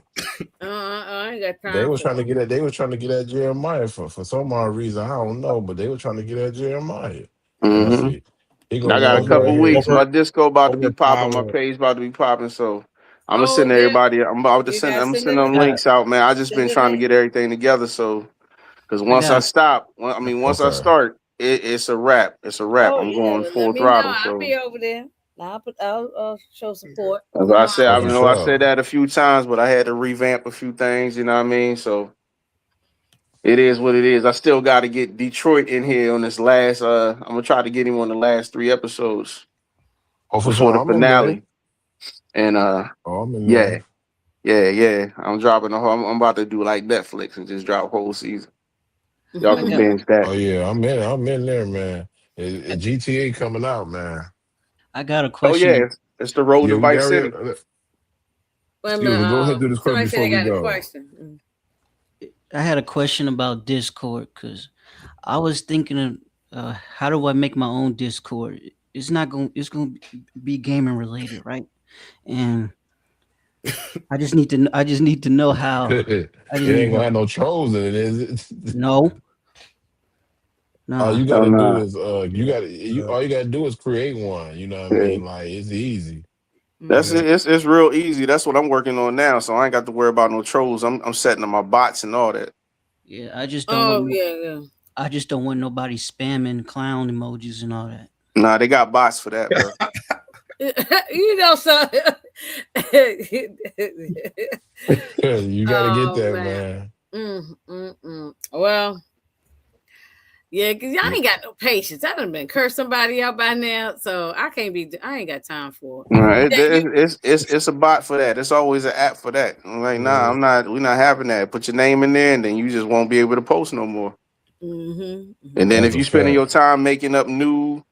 I ain't got They time was for trying to it. get at. They was trying to get at Jeremiah for some odd reason. I don't know, but they were trying to get at Jeremiah. Let me Hmm see. He I go got a off Over right couple here. weeks. over My disco about to be popping. My overpowered. page about to be popping. So I'm gonna Oh send yeah, everybody. I'm about to you send. gotta I'm send sending them it. Uh, links out, man. I just Send been the trying to link. get everything together. So because I once got I a stop, once I Okay. start, it's a wrap. It's a wrap. Oh I'm yeah, going well, let full me know. throttle. I'll So be over there. I'll show support. as You I know said, I Oh, I for am. know I said sure. that a few times, but I had to revamp a few things. You know what I mean? So it is what it is. I still got to get Detroit in here on this last. I'm gonna try to get him on the last 3 episodes Oh, for before sure. the I'm in there. finale. And Oh, I'm in yeah, there. yeah. I'm dropping the whole. I'm about to do like Netflix and just drop whole season. Y'all I can got binge that. Oh yeah, I'm in there, man. GTA coming out, man. I got a Oh yeah, question. it's the road Yeah, to we Vice already. City. Wait a Excuse minute. me. Go ahead do this quick Somebody said before they we got a go. question. I had a question about Discord because I was thinking of how do I make my own Discord? It's not going. It's going to be gaming related, right? And I just need to know how. It I just need ain't gonna help. have no trolls in it, is it? No, All nah. you Oh gotta do no, is all you gotta do is create one. You know what I yeah. mean? Like it's easy. That's Yeah. it. It's real easy. That's what I'm working on now. So I ain't got to worry about no trolls. I'm setting up my bots and all that. Yeah, I just don't want. Oh yeah. I just don't want nobody spamming clown emojis and all that. Nah, they got bots for that, bro. You know, so. You gotta get Oh that, man. man. Well, yeah, cause y'all Yeah. ain't got no patience. I done been cursed somebody out by now, so I can't be. I ain't got time for it. Nah, That you. it's a bot for that. It's always an app for that. I'm like, nah, Yeah. I'm not. We're not having that. Put your name in there, and then you just won't be able to post no more. And then That's if a you spending fact. your time making up new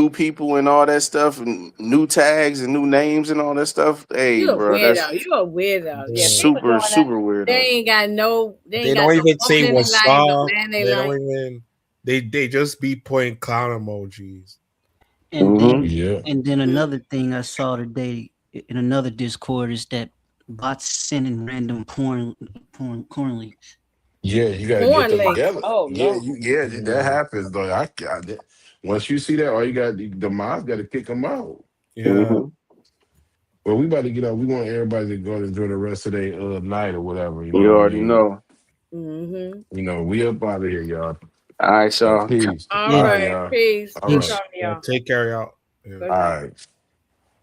people and all that stuff, and new tags and new names and all that stuff, hey, You a bro, that's weirdo. You a weirdo. Yeah, Yeah. people super doing that. super They weirdo. ain't got no. They They ain't got don't no even say woman in their what's life, no up. man in their They don't life. even. They just be putting clown emojis. And Hmm then Yeah. another thing I saw today in another Discord is that bots sending random porn links. Yeah, you gotta get Porn them links. together. Oh Yeah, no. that Yeah. happens though. I got it. Once you see that, all you got the mods gotta kick them out. Yeah. hmm Well, we about to get out. We want everybody to go and enjoy the rest of their night or whatever. You know You what I already mean? know. Mm-hmm. We up out of here, y'all. All right, y'all. Peace. All All Yeah. right, right. y'all. Peace. All Good right. Peace. talking to Yeah. y'all. Take care, y'all. Yeah. Good All night. right.